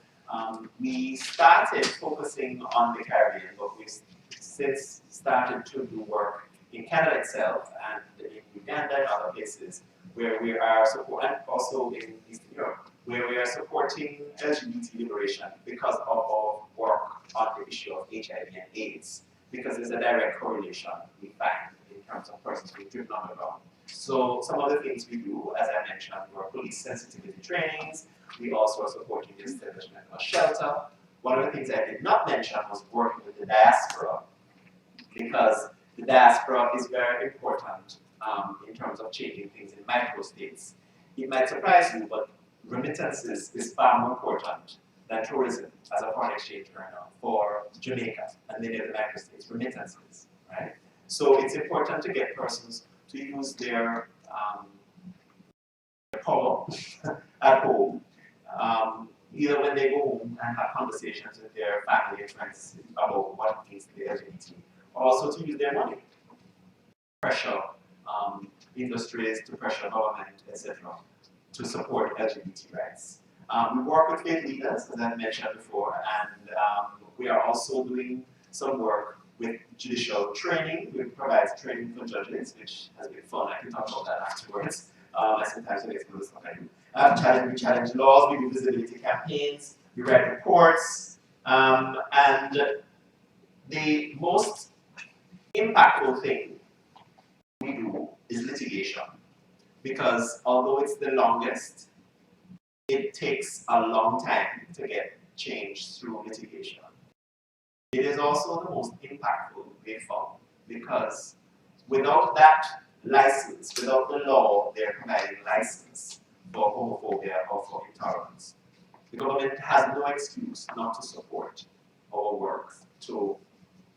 we started focusing on the Caribbean, but we've since started to do work in Canada itself and in Uganda and other places where we are supporting, and also in Eastern Europe, where we are supporting LGBT liberation because of our work on the issue of HIV and AIDS, because there's a direct correlation we find in terms of persons being driven on the ground. So some of the things we do, as I mentioned, were police sensitivity trainings. We also are supporting the establishment of a shelter. One of the things I did not mention was working with the diaspora, because the diaspora is very important in terms of changing things in micro-states. It might surprise you, but remittances is far more important than tourism as a foreign exchange earner for Jamaica and many of the micro-states, remittances, right? So it's important to get persons to use their power at home, either when they go home and have conversations with their family and friends about what it means to be LGBT, or also to use their money, pressure industries, to pressure government, etc., to support LGBT rights. We work with faith leaders, as I mentioned before, and we are also doing some work with judicial training. We provide training for judges, which has been fun. I can talk about that afterwards. I sometimes forget some of the stuff I do. We challenge laws, we do visibility campaigns, we write reports, and the most impactful thing we do is litigation. Because although it's the longest, it takes a long time to get change through litigation. It is also the most impactful we found, because without that license, without the law they're providing license for homophobia or for intolerance, the government has no excuse not to support our work to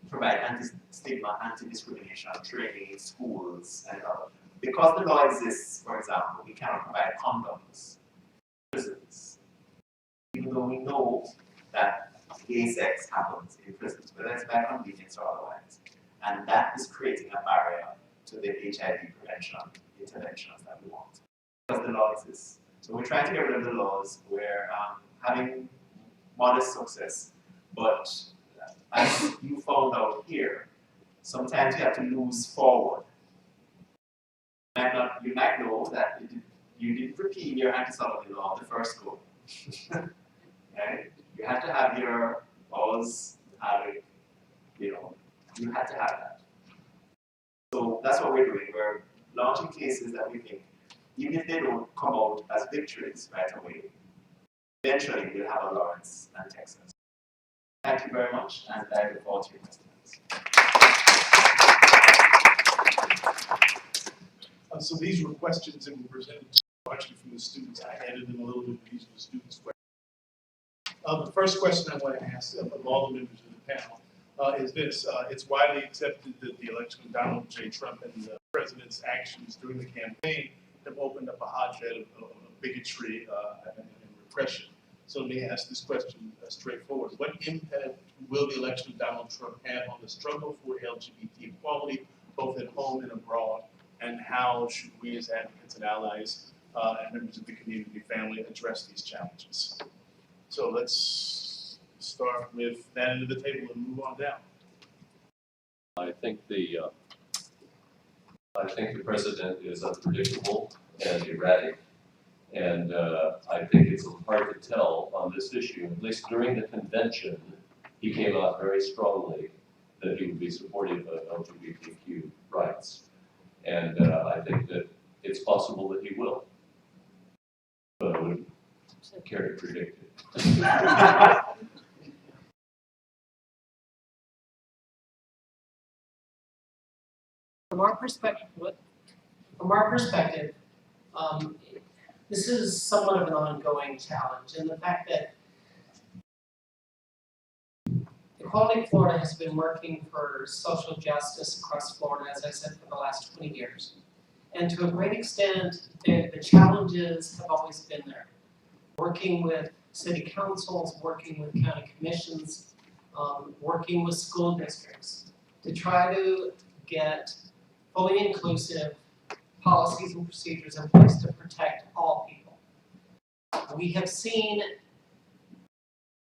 provide anti-stigma, anti-discrimination training in schools and other. Because the law exists, for example, we cannot provide condoms in prisons, even though we know that gay sex happens in prisons, whether it's by convenience or otherwise. And that is creating a barrier to the HIV prevention interventions that we want. Because the law exists. So we're trying to get rid of the laws. We're having modest success, but as you found out here, sometimes you have to lose forward. You might know that you didn't repeat your anti-sodomy law the first go. Right? You have to have your laws, you have to have that. So that's what we're doing. We're launching cases that we think, even if they don't come out as victories right away, eventually we'll have a Lawrence and Texas. Thank you very much, and I look forward to your questions. So these were questions that were presented largely from the students. I added them a little bit, these are the students' questions. The first question I want to ask of all the members of the panel is this. It's widely accepted that the election of Donald J. Trump and the president's actions during the campaign have opened up a hotbed of bigotry and repression. So let me ask this question straightforward. What impact will the election of Donald Trump have on the struggle for LGBT equality, both at home and abroad? And how should we as advocates and allies and members of the community family address these challenges? So let's start with that end of the table and move on down. I think the president is unpredictable and erratic, and I think it's hard to tell on this issue. At least during the convention, he came out very strongly that he would be supportive of LGBTQ rights, and I think that it's possible that he will, but I wouldn't care to predict it. From our perspective, this is somewhat of an ongoing challenge, and the fact that Equality Florida has been working for social justice across Florida, as I said, for the last 20 years. And to a great extent, the challenges have always been there. Working with city councils, working with county commissions, working with school districts to try to get fully inclusive policies and procedures in place to protect all people. We have seen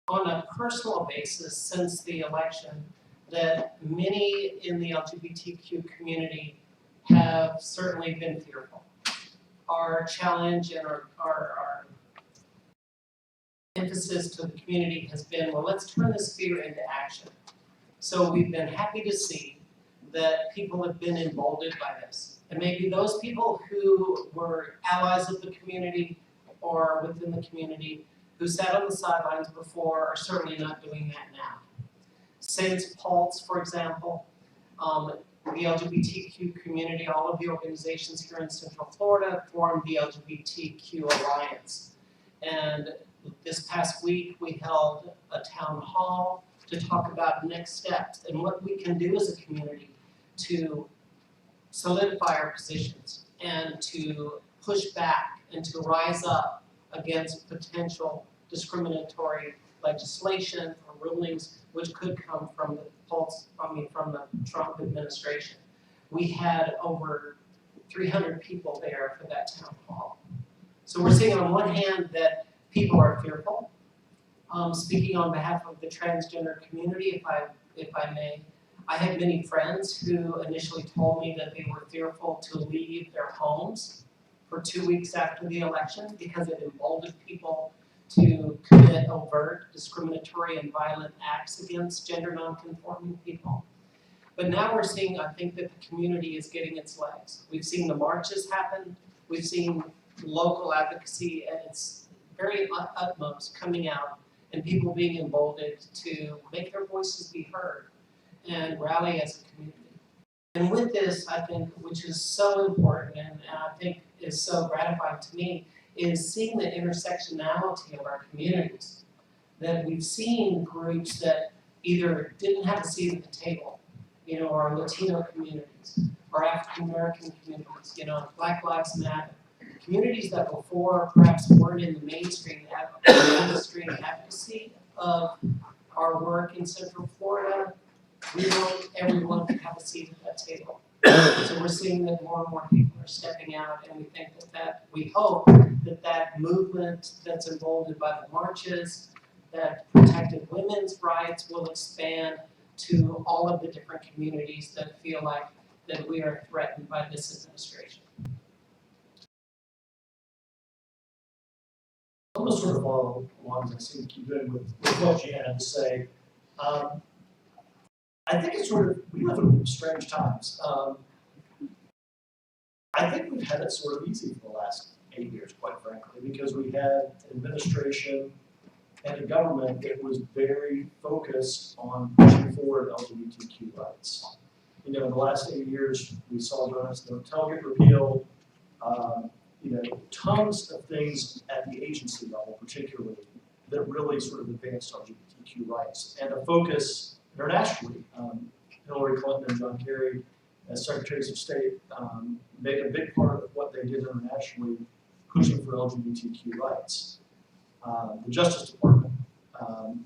on a personal basis since the election that many in the LGBTQ community have certainly been fearful. Our challenge and our emphasis to the community has been, well, let's turn this fear into action. So we've been happy to see that people have been emboldened by this. And maybe those people who were allies of the community or within the community who sat on the sidelines before are certainly not doing that now. Since Pulse, for example, the LGBTQ community, all of the organizations here in Central Florida formed the LGBTQ Alliance. And this past week, we held a town hall to talk about next steps and what we can do as a community to solidify our positions and to push back and to rise up against potential discriminatory legislation or rulings which could come from the Trump administration. We had over 300 people there for that town hall. So we're seeing on one hand that people are fearful. Speaking on behalf of the transgender community, if I may, I had many friends who initially told me that they were fearful to leave their homes for 2 weeks after the election because it emboldened people to commit overt, discriminatory, and violent acts against gender nonconforming people. But now we're seeing, I think, that the community is getting its legs. We've seen the marches happen. We've seen local advocacy at its very utmost coming out and people being emboldened to make their voices be heard and rally as a community. And with this, I think, which is so important and I think is so gratifying to me, is seeing the intersectionality of our communities. That we've seen groups that either didn't have a seat at the table, our Latino communities, or African American communities, Black Lives Matter. Communities that before perhaps weren't in the mainstream advocacy of our work in Central Florida. We want everyone to have a seat at that table. So we're seeing that more and more people are stepping out, and we think we hope that movement that's emboldened by the marches, that protected women's rights will expand to all of the different communities that feel like that we are threatened by this administration. I'm gonna sort of follow along as I seem to keep doing with what Jan had to say. I think it's sort of, we live in strange times. I think we've had it sort of easy for the last 8 years, quite frankly, because we had an administration and a government that was very focused on pushing forward LGBTQ rights. You know, in the last 8 years, we saw Jonas Don't Tell get repealed, you know, tons of things at the agency level, particularly, that really sort of advanced LGBTQ rights, and a focus internationally. Hillary Clinton and John Kerry, as Secretaries of State, made a big part of what they did internationally, pushing for LGBTQ rights. The Justice Department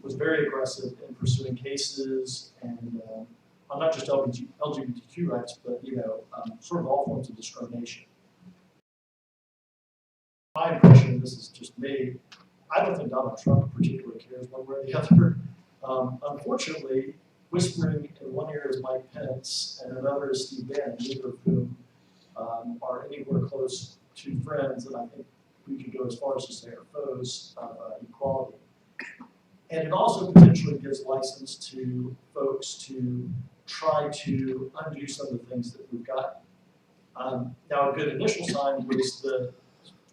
was very aggressive in pursuing cases and on not just LGBTQ rights, but you know, sort of all forms of discrimination. My impression, this is just me, I don't think Donald Trump particularly cares one way or the other. Unfortunately, whispering in one ear is Mike Pence and another is Steve Bannon, neither of whom are anywhere close to friends, and I think we could go as far as to say are foes of equality. And it also potentially gives license to folks to try to undo some of the things that we've got. Now, a good initial sign was the,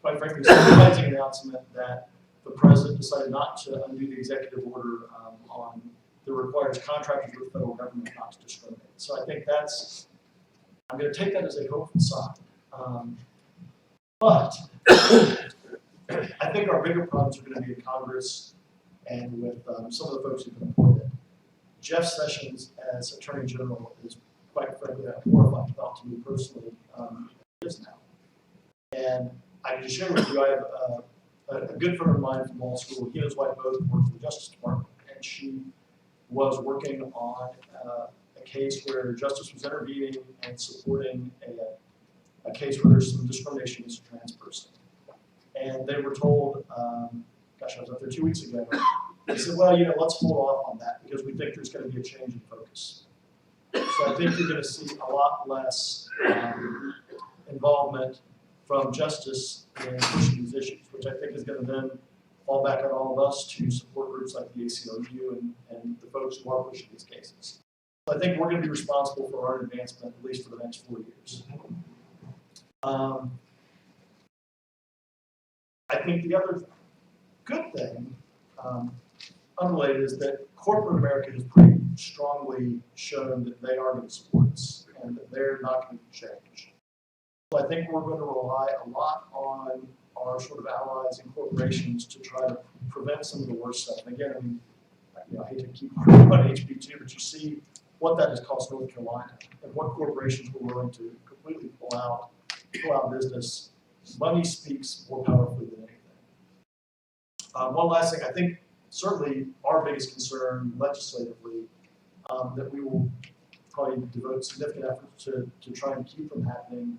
quite frankly, surprising announcement that the president decided not to undo the executive order on that requires contractors with the federal government not to discriminate. So I think that's, I'm going to take that as a hopeful sign. But I think our bigger problems are going to be in Congress and with some of the folks who've been appointed. Jeff Sessions as Attorney General is, quite frankly, a horrifying thought to me personally. It is now. And I can just share with you, I have a good friend of mine from law school. He and his wife both work for the Justice Department, and she was working on a case where justice was intervening and supporting a case where there's some discrimination against a trans person. And they were told, gosh, I was up there 2 weeks ago, they said, well, you know, let's hold off on that because we think there's going to be a change in focus. So I think you're going to see a lot less involvement from justice in pushing these issues, which I think is going to then fall back on all of us to support groups like the ACLU and the folks who are pushing these cases. So I think we're going to be responsible for our advancement, at least for the next 4 years. I think the other good thing, unrelated, is that corporate America has pretty strongly shown that they are going to support us and that they're not going to change. So I think we're going to rely a lot on our sort of allies and corporations to try to prevent some of the worst stuff. And again, I mean, you know, I hate to keep harping on HB2, but you see what that has cost North Carolina and what corporations were willing to completely pull out business. Money speaks more powerfully than anything. One last thing, I think certainly our biggest concern legislatively that we will probably devote significant effort to try and keep from happening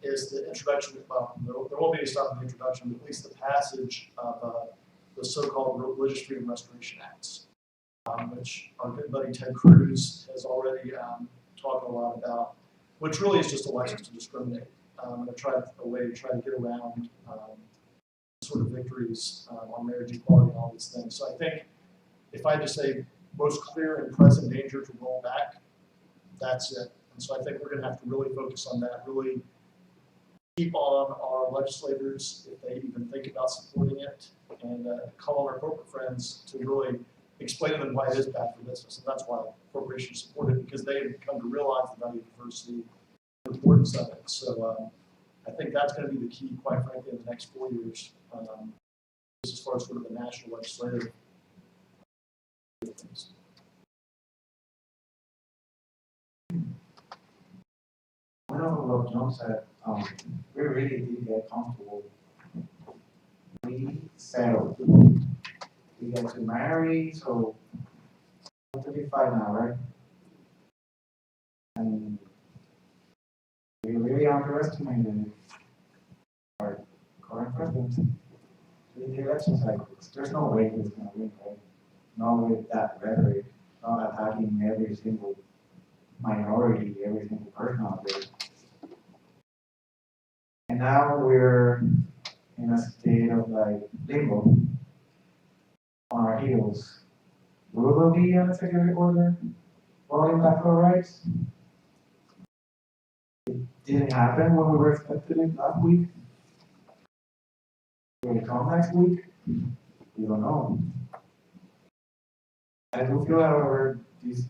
is the introduction, well, there won't be any stop in the introduction, but at least the passage of the so-called Religious Freedom Restoration Acts, which our good buddy Ted Cruz has already talked a lot about, which really is just a license to discriminate. And a way to try to get around sort of victories on marriage equality and all these things. So I think if I had to say most clear and present danger to roll back, that's it. And so I think we're going to have to really focus on that, really keep on our legislators if they even think about supporting it, and call on our corporate friends to really explain to them why it is bad for business. And that's why corporations support it, because they have come to realize the value of diversity, the importance of it. So I think that's going to be the key, quite frankly, in the next 4 years, as far as sort of the national legislative things. One of what John said, we really did get comfortable. We settled. We got to marry, so I'm 35 now, right? And we really underestimated our current president in the election cycles. There's no way he's gonna win, right? Not with that rhetoric, not attacking every single minority, every single person out there. And now we're in a state of like limbo on our heels. Will there be an executive order rolling back our rights? It didn't happen when we were expecting it last week. Will it come next week? We don't know. I do feel, however, these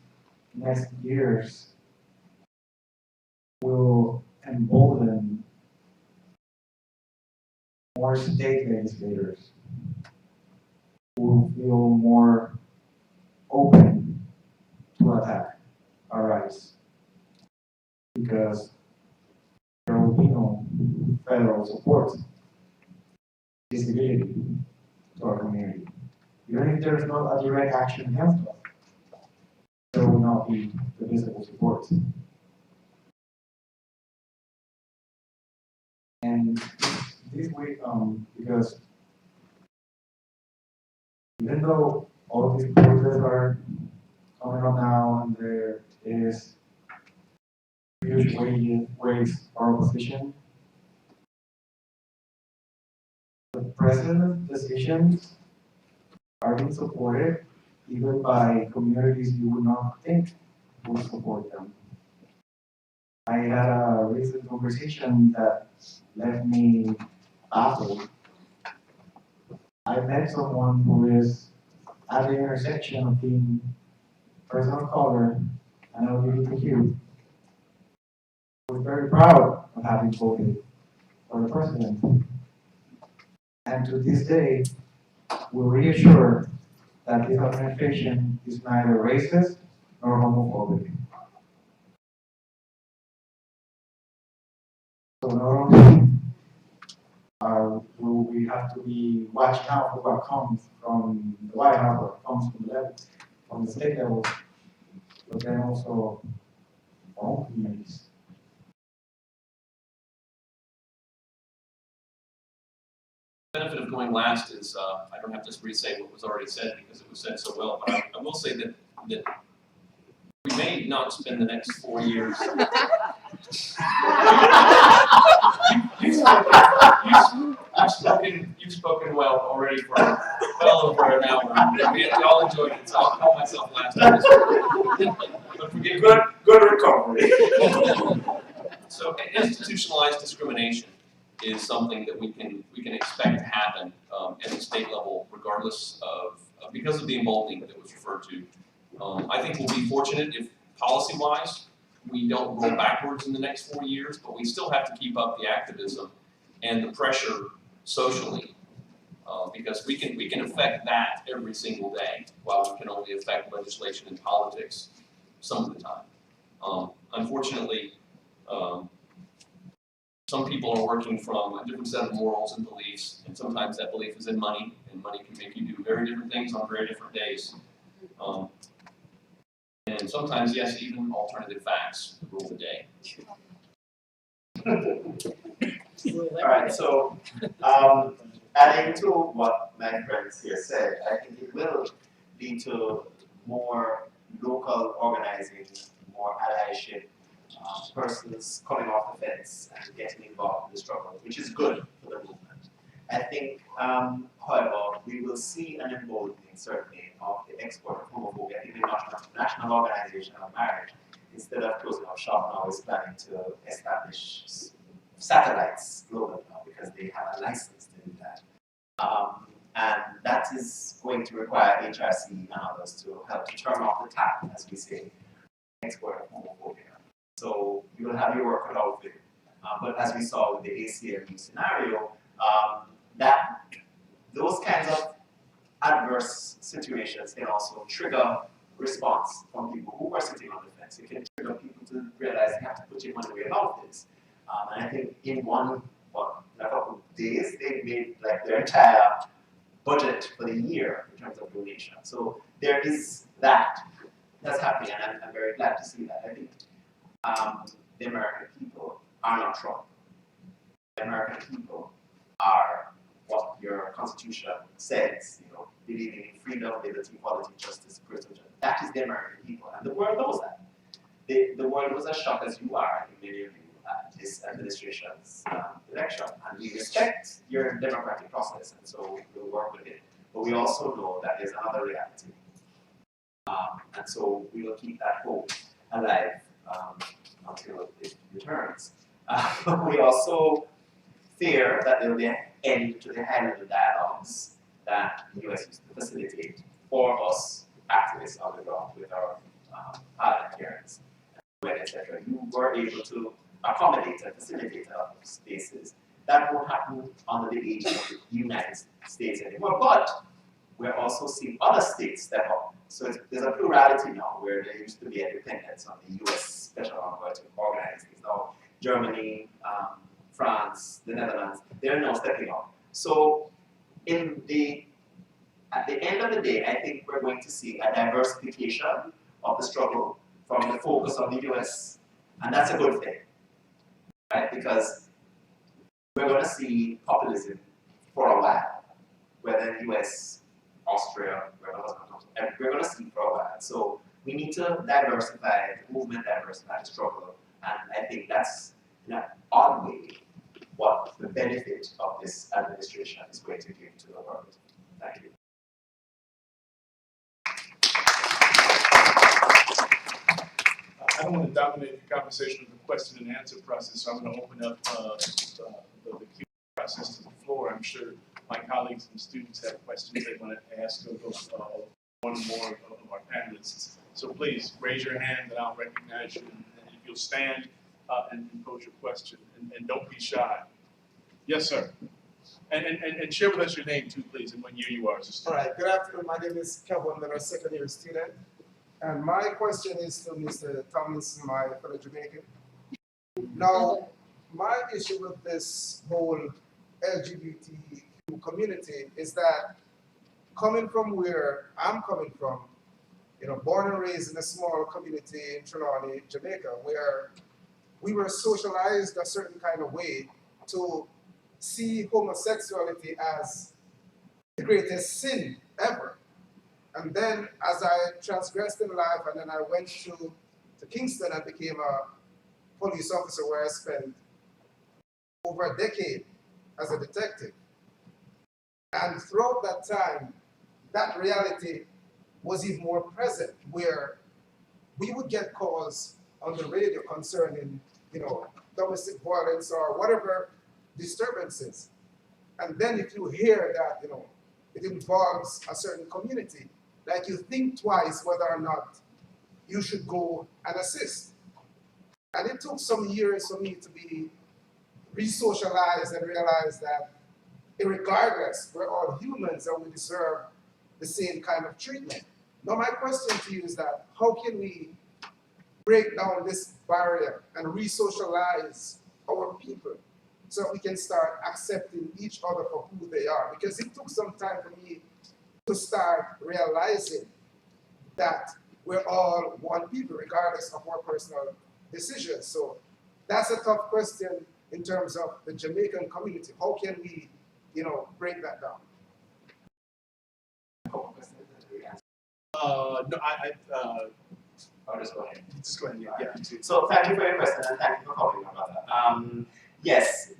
next years will embolden more state legislators who feel more open to attack our rights because there will be no federal support, visibility to our community. Even if there's not a direct action against us, there will not be the visible support. And this week, because even though all of these protests are coming up now and there is huge waves for opposition, the president's decisions are being supported even by communities you would not think would support them. I had a recent conversation that left me baffled. I met someone who is at the intersection of being person of color and LGBTQ, who is very proud of having voted for the president. And to this day, will reassure that this administration is neither racist nor homophobic. So not only will we have to be watching out for what comes from the White House or comes from the level, from the state level, but then also our own communities. The benefit of going last is I don't have to re-say what was already said because it was said so well, but I will say that we may not spend the next 4 years. You've spoken well already for well over an hour. We all enjoyed it, so I'll call myself last on this one. But forgive me. Good recovery. So institutionalized discrimination is something that we can expect to happen at the state level, regardless of because of the emboldening that was referred to. I think we'll be fortunate if policy-wise we don't roll backwards in the next 4 years, but we still have to keep up the activism and the pressure socially, because we can affect that every single day, while we can only affect legislation and politics some of the time. Unfortunately, some people are working from a different set of morals and beliefs, and sometimes that belief is in money, and money can make you do very different things on very different days. And sometimes, yes, even alternative facts rule the day. All right, so adding to what my friends here said, I think it will lead to more local organizing, more allyship, persons coming off the fence and getting involved in the struggle, which is good for the movement. I think, however, we will see an emboldening, certainly, of the export of homophobia. I think the National Organization of Marriage, instead of closing up shop now, is planning to establish satellites globally now because they have a license to do that. And that is going to require HRC and others to help to turn off the tap, as we say, export of homophobia. So you will have your work cut out with it. But as we saw with the ACLU scenario, those kinds of adverse situations can also trigger response from people who are sitting on the fence. It can trigger people to realize they have to put in money way about this. And I think in a couple of days, they made like their entire budget for the year in terms of donation. So there is that's happening, and I'm very glad to see that. I think the American people are not Trump. The American people are what your Constitution says, believing in freedom, liberty, equality, justice, privilege. That is the American people, and the world knows that. The world was as shocked as you are, in many of you, at this administration's election, and we respect your democratic process, and so we'll work with it. But we also know that there's another reality, and so we will keep that hope alive until it returns. We also fear that there will be an end to the high-level dialogues that the US used to facilitate for us activists on the ground with our parliamentarians, etc. You were able to accommodate and facilitate a lot of spaces. That won't happen under the age of the United States anymore, but we're also seeing other states step up. So there's a plurality now where there used to be a dependence on the US special envoy to organize things. Now, Germany, France, the Netherlands, they're now stepping up. So at the end of the day, I think we're going to see a diversification of the struggle from the focus on the US, and that's a good thing, right? Because we're going to see populism for a while, whether in the US, Austria, we're going to see for a while. So we need to diversify the movement, diversify the struggle, and I think that's in an odd way what the benefit of this administration is going to give to the world. Thank you. I don't want to dominate the conversation with the question and answer process, so I'm going to open up the Q&A process to the floor. I'm sure my colleagues and students have questions they want to ask of one or more of our panelists. So please raise your hand and I'll recognize you. And if you'll stand and pose your question, and don't be shy. Yes, sir. And share with us your name too, please, and what year you are as a student. All right, good afternoon. My name is Kevin Miller, second year student. And my question is to Mr. Thomas, my fellow Jamaican. Now, my issue with this whole LGBTQ community is that coming from where I'm coming from, born and raised in a small community in Trelawney, Jamaica, where we were socialized a certain kind of way to see homosexuality as the greatest sin ever. And then as I transgressed in life, and then I went to Kingston and became a police officer where I spent over a decade as a detective. And throughout that time, that reality was even more present, where we would get calls on the radio concerning, domestic violence or whatever disturbances. And then if you hear that, it involves a certain community, like you think twice whether or not you should go and assist. And it took some years for me to be re-socialized and realize that regardless, we're all humans and we deserve the same kind of treatment. Now my question to you is that how can we break down this barrier and re-socialize our people so we can start accepting each other for who they are? Because it took some time for me to start realizing that we're all one people regardless of our personal decisions. So that's a tough question in terms of the Jamaican community. How can we, break that down? No, I'll just go ahead. Just go ahead. Yeah. So thank you for your question and thank you for coming about that. Yes,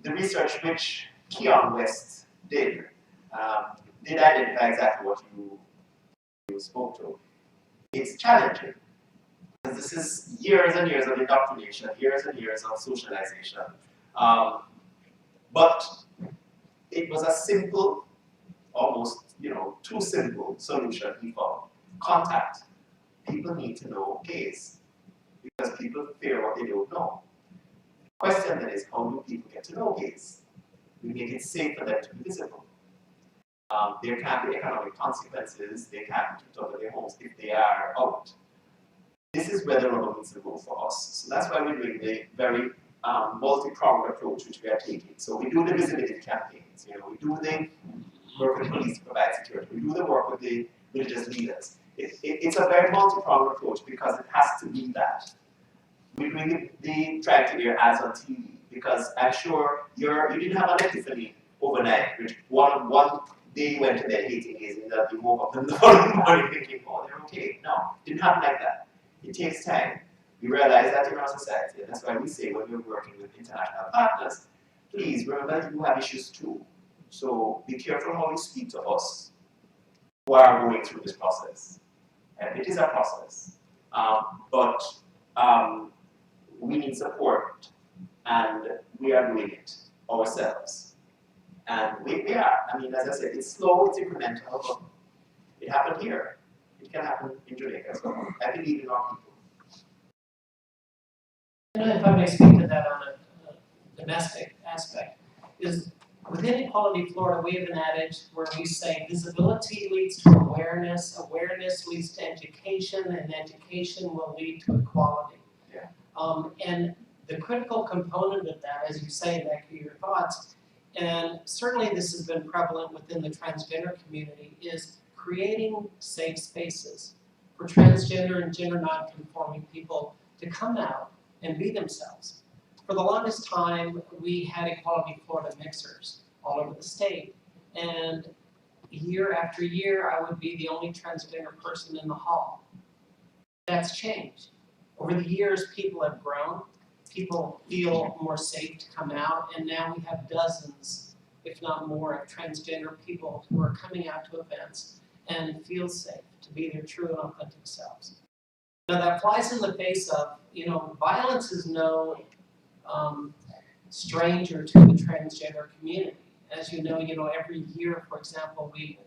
the research which Keon West did identify exactly what you spoke to. It's challenging. This is years and years of indoctrination, years and years of socialization. But it was a simple, almost, too simple solution he found. Contact. People need to know gays because people fear what they don't know. The question then is, how do people get to know gays? We make it safe for them to be visible. There can be economic consequences. They can't be kicked out of their homes if they are out. This is where the rubber meets the road for us. So that's why we're doing the very multi-pronged approach which we are taking. So we do the visibility campaigns. We do the work with police to provide security. We do the work with the religious leaders. It's a very multi-pronged approach because it has to be that. we're doing the Drive to Their ads on TV because I'm sure you didn't have an epiphany overnight. Which one day you went to bed hating A's and that you woke up in the following morning thinking, oh, they're okay. No, it didn't happen like that. It takes time. We realize that in our society, and that's why we say when we're working with international partners, please remember you have issues too. So be careful how you speak to us who are going through this process. And it is a process. But we need support, and we are doing it ourselves. And we are. I mean, as I said, it's slow, it's incremental, but it happened here. It can happen in Jamaica as well. I believe in our people. And if I may speak to that on a domestic aspect, is within Equality Florida, we have an adage where we say visibility leads to awareness, awareness leads to education, and education will lead to equality. Yeah. And the critical component of that, as you say, back to your thoughts, and certainly this has been prevalent within the transgender community, is creating safe spaces for transgender and gender non-conforming people to come out and be themselves. For the longest time, we had Equality Florida mixers all over the state, and year after year, I would be the only transgender person in the hall. That's changed. Over the years, people have grown, people feel more safe to come out, and now we have dozens, if not more, of transgender people who are coming out to events and feel safe to be their true and authentic selves. Now that flies in the face of, violence is no stranger to the transgender community. As you know, every year, for example, we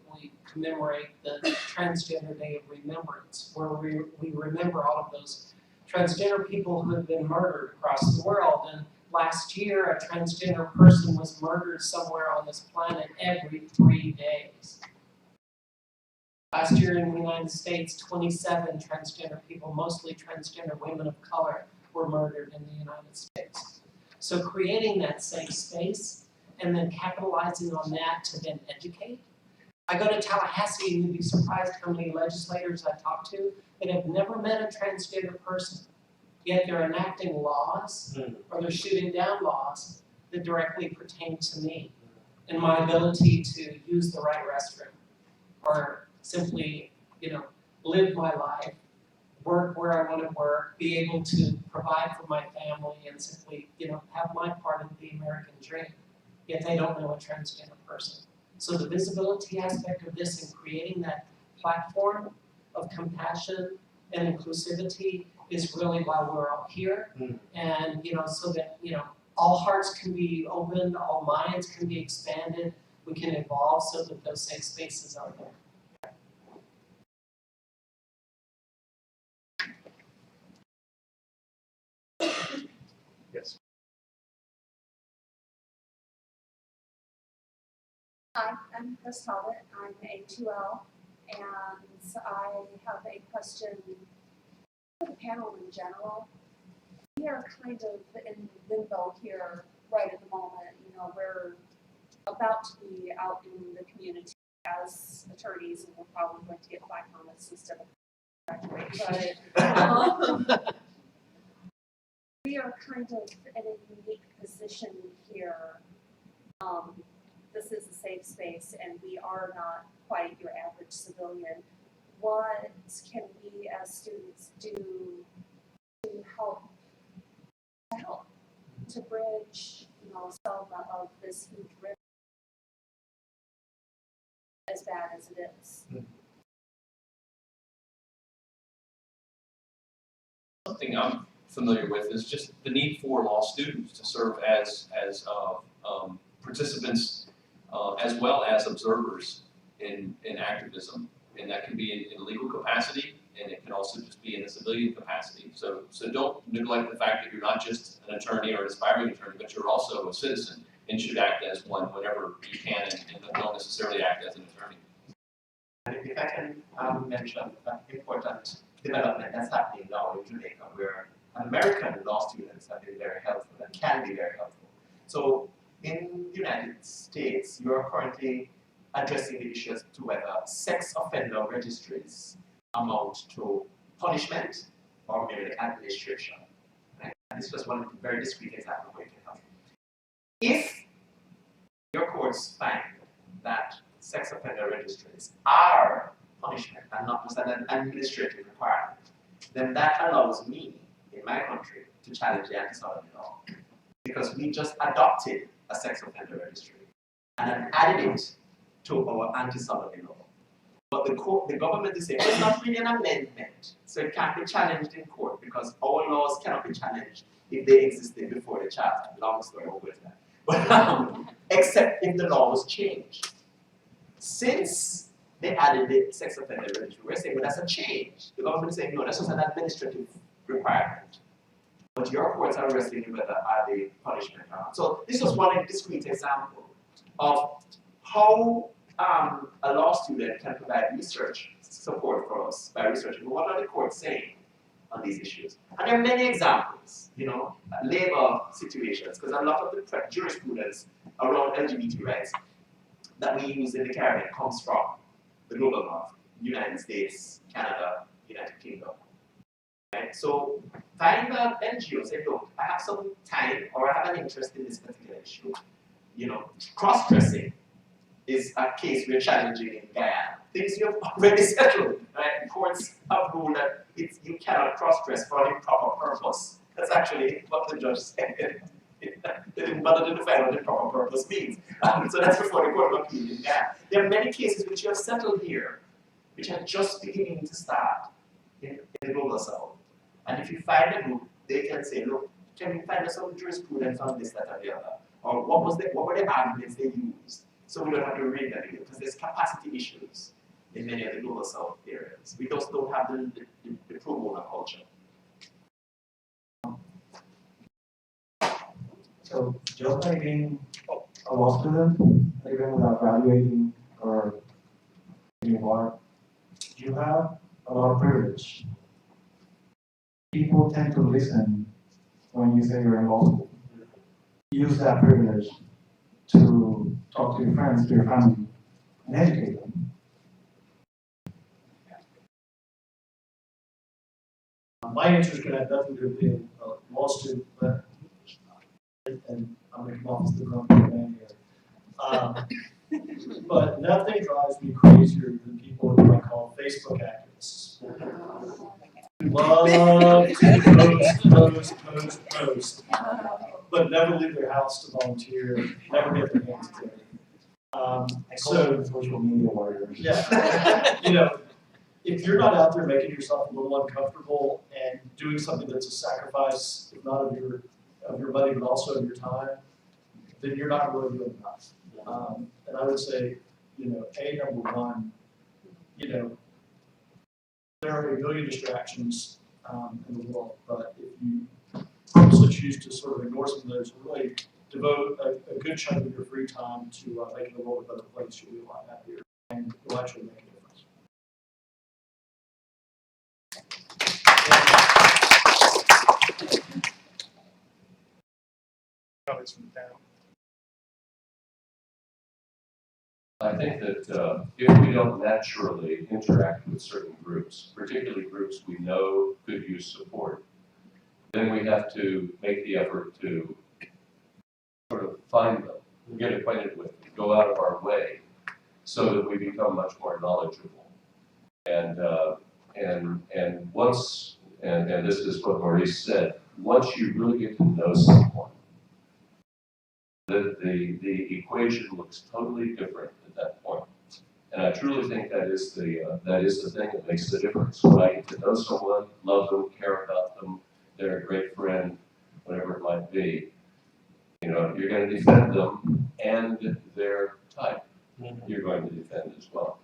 commemorate the Transgender Day of Remembrance, where we remember all of those transgender people who have been murdered across the world. And last year, a transgender person was murdered somewhere on this planet every 3 days. Last year in the United States, 27 transgender people, mostly transgender women of color, were murdered in the United States. So creating that safe space and then capitalizing on that to then educate. I go to Tallahassee and you'd be surprised how many legislators I talk to that have never met a transgender person, yet they're enacting laws or they're shooting down laws that directly pertain to me and my ability to use the right restroom or simply, live my life, work where I want to work, be able to provide for my family and simply, have my part of the American dream. Yet they don't know a transgender person. So the visibility aspect of this and creating that platform of compassion and inclusivity is really why we're all here. And, so that, all hearts can be opened, all minds can be expanded, we can evolve so that those safe spaces are there. Yes. Hi, I'm Chris Talbot. I'm a 2L, and I have a question for the panel in general. We are kind of in limbo here right at the moment. We're about to be out in the community as attorneys, and we're probably going to get 5 comments instead of graduate. But we are kind of in a unique position here. This is a safe space, and we are not quite your average civilian. What can we as students do to help to bridge, some of this huge risk, as bad as it is? Something I'm familiar with is just the need for law students to serve as participants as well as observers in activism, and that can be in a legal capacity, and it can also just be in a civilian capacity. So don't neglect the fact that you're not just an attorney or an aspiring attorney, but you're also a citizen and should act as one whenever you can, and don't necessarily act as an attorney. And if I can mention an important development that's happening now in Jamaica, where American law students have been very helpful and can be very helpful. So in the United States, you are currently addressing the issues to whether sex offender registries amount to punishment or merely administration. this is just one very discrete example where it can help. If your courts find that sex offender registries are punishment and not just an administrative requirement, then that allows me, in my country, to challenge the anti-sodomy law. Because we just adopted a sex offender registry and then added it to our anti-sodomy law. But the government is saying, well, it's not really an amendment, so it can't be challenged in court because our laws cannot be challenged if they existed before the charter. Long story, we'll go to that. But, except if the law was changed. Since they added the sex offender registry, we're saying, well, that's a change. The government is saying, no, that's just an administrative requirement. But your courts are wrestling with whether are they punishment or not. So this was one discrete example of how a law student can provide research support for us by researching what are the courts saying on these issues. And there are many examples, labor situations, because a lot of the jurisprudence around LGBT rights that we use in the Caribbean comes from the global north, United States, Canada, United Kingdom. Right? So find the NGO, say, look, I have some time or I have an interest in this particular issue. Cross-dressing is a case we're challenging in Guyana. Things you have already settled, right? Courts have ruled that you cannot cross-dress for an improper purpose. That's actually what the judge said. They didn't bother to define what improper purpose means. So that's before the Court of Appeal in Guyana. There are many cases which you have settled here, which are just beginning to start in the global south. And if you find a group, they can say, look, can you find us some jurisprudence on this, that, or the other? Or what were the arguments they used? So we don't have to read that again, because there's capacity issues in many of the global south areas. We just don't have the pro bono culture. So just by being a law student, even without graduating or getting bar, you have a lot of privilege. People tend to listen when you say you're in law school. Use that privilege to talk to your friends, to your family, and educate them. My answer is going to have nothing to do with being a law student, but, and I'm going to come off as the grumpy man here. But nothing drives me crazier than people who I call Facebook activists. Who love to post, but never leave their house to volunteer, never get their hands dirty. So social media warriors. Yeah, if you're not out there making yourself a little uncomfortable and doing something that's a sacrifice, if not of your money, but also of your time, then you're not really doing enough. And I would say, number one, there are a million distractions in the world, but if you purposely choose to sort of ignore some of those, really devote a good chunk of your free time to making the world a better place, you'll be a lot happier, and you'll actually make a difference. Comments from the panel? I think that if we don't naturally interact with certain groups, particularly groups we know could use support, then we have to make the effort to sort of find them, get acquainted with them, go out of our way, so that we become much more knowledgeable. And once, and this is what Maurice said, once you really get to know someone, the equation looks totally different at that point. And I truly think that is the thing that makes the difference. When I get to know someone, love them, care about them, they're a great friend, whatever it might be, you're going to defend them and their type. You're going to defend as well.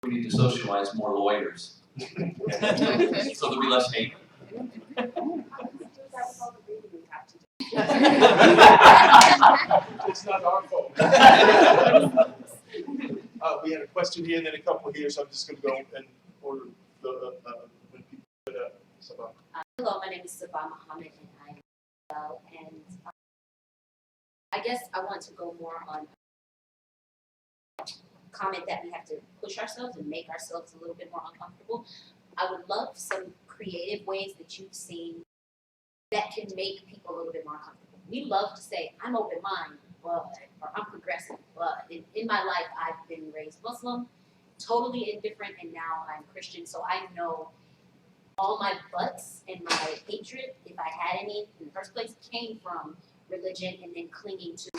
We need to socialize more lawyers. So there'll be less hate. It's not our fault. We had a question here and then a couple here, so I'm just going to go and order the when people put Sabah. Hello, my name is Sabah Muhammad, and I'm well, and I guess I want to go more on comment that we have to push ourselves and make ourselves a little bit more uncomfortable. I would love some creative ways that you've seen that can make people a little bit more comfortable. We love to say, I'm open-minded, but, or I'm progressive, but in my life, I've been raised Muslim, totally indifferent, and now I'm Christian, so I know all my buts and my hatred, if I had any in the first place, came from religion and then clinging to,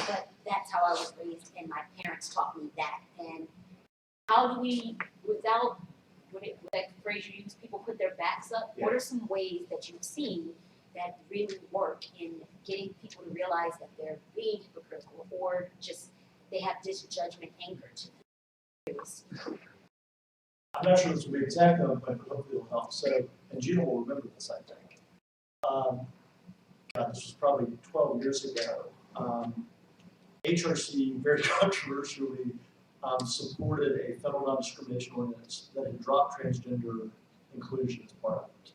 but that's how I was raised, and my parents taught me that. And how do we, without, what that phrase you use, people put their backs up, what are some ways that you've seen that really work in getting people to realize that they're being hypocritical or just they have this judgment anchored to them? I'm not sure this will be exact though, but hopefully it'll help. So, and Gina will remember this, I think. God, this was probably 12 years ago. HRC very controversially supported a federal non-discrimination ordinance that had dropped transgender inclusion as part of it.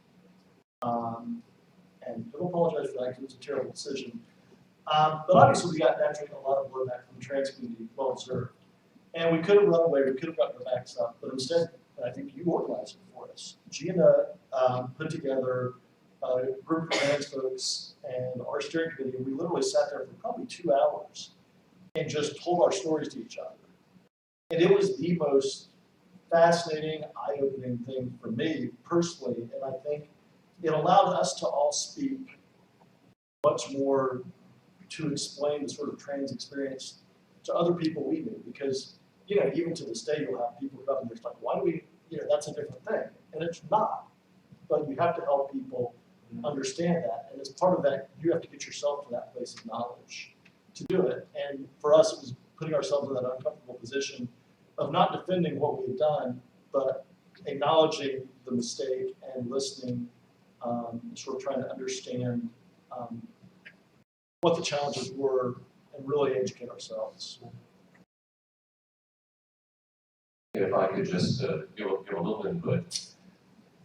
And I apologize for that because it was a terrible decision. But obviously we got naturally a lot of blowback from the trans community, well observed. And we could have run away, we could have gotten our backs up, but instead, I think you organized it for us. Gina put together a group of trans folks and our steering committee, and we literally sat there for probably 2 hours and just told our stories to each other. And it was the most fascinating, eye-opening thing for me personally, and I think it allowed us to all speak much more to explain the sort of trans experience to other people we knew, because, you know, even to this day, you'll have people come up and they're like, why do we, you know, that's a different thing. And it's not, but you have to help people understand that. And as part of that, you have to get yourself to that place of knowledge to do it. And for us, it was putting ourselves in that uncomfortable position of not defending what we had done, but acknowledging the mistake and listening, sort of trying to understand what the challenges were and really educate ourselves. If I could just give a little input,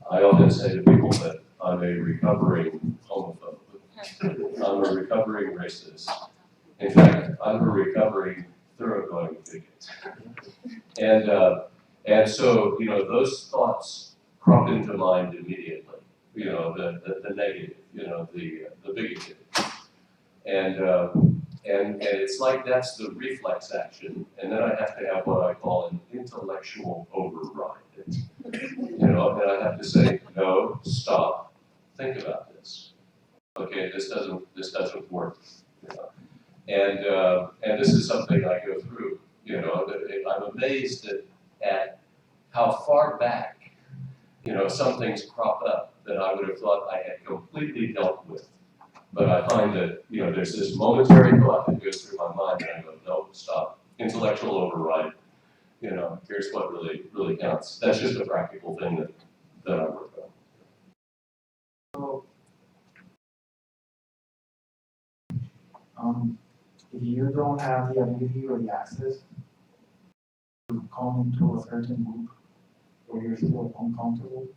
I often say to people that I'm a recovering homophobe. I'm a recovering racist. In fact, I'm a recovering thoroughgoing bigot. And so, you know, those thoughts crop into mind immediately. You know, the negative, you know, the bigoted. And it's like that's the reflex action, and then I have to have what I call an intellectual override. You know, and I have to say, no, stop, think about this. Okay, this doesn't work. You know? And this is something I go through. You know, I'm amazed at how far back, you know, some things crop up that I would have thought I had completely dealt with. But I find that, you know, there's this momentary thought that goes through my mind and I go, no, stop, intellectual override. You know, here's what really counts. That's just a practical thing that I work on. If you don't have the ability or the access to come into a certain group where you're still uncomfortable,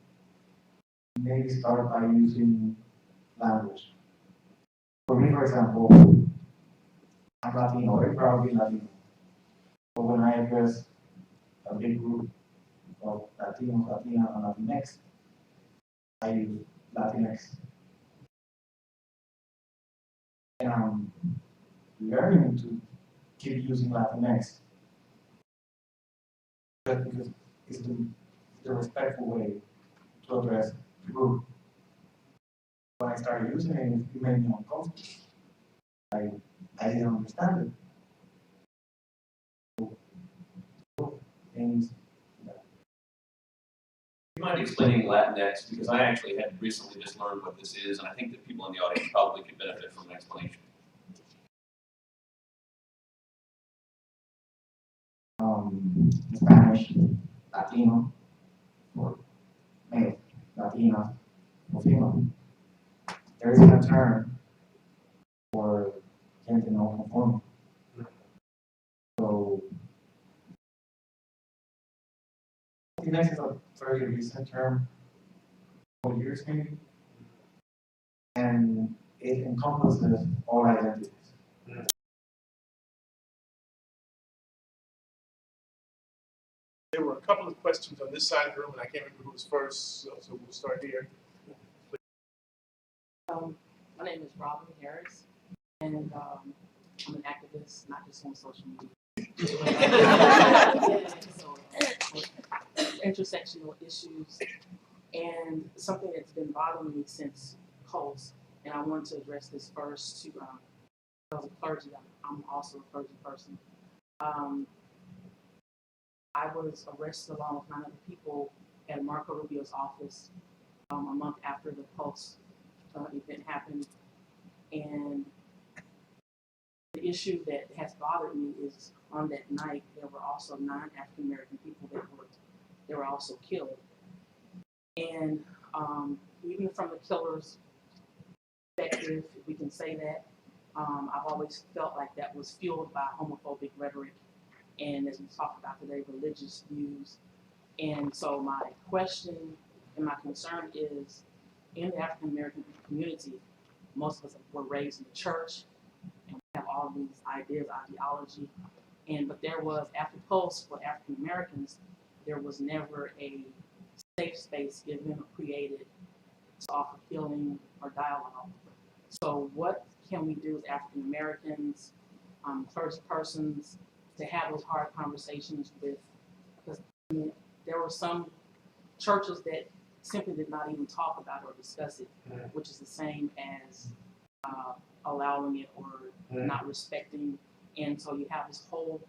maybe start by using language. For me, for example, I'm Latino, very proudly Latino. But when I address a big group of Latinos, Latina, and Latinx, I use Latinx. And I'm learning to keep using Latinx. Because it's the respectful way to address the group. When I started using it, it made me uncomfortable. I didn't understand it. And You mind explaining Latinx, because I actually had recently just learned what this is, and I think that people in the audience probably could benefit from an explanation. Spanish, Latino, or male, Latina, or female. There isn't a term for gender non-conforming. So, Latinx is a very recent term, 4 years maybe, and it encompasses all identities. There were a couple of questions on this side of the room, and I can't remember who was first, so we'll start here. My name is Robin Harris, and I'm an activist, not just on social media. So, intersectional issues, and something that's been bothering me since Pulse, and I wanted to address this first to, as a clergy, I'm also a clergy person. I was arrested along with 9 other people at Marco Rubio's office a month after the Pulse event happened. And the issue that has bothered me is on that night, there were also 9 African American people that were also killed. And even from the killer's perspective, if we can say that, I've always felt like that was fueled by homophobic rhetoric, and as we talked about today, religious views. And so my question and my concern is, in the African American community, most of us were raised in the church, and we have all these ideas, ideology, but there was, after Pulse for African Americans, there was never a safe space given or created to offer healing or dialogue. So what can we do as African Americans, first persons, to have those hard conversations with, because I mean, there were some churches that simply did not even talk about or discuss it, which is the same as allowing it or not respecting. And so you have this whole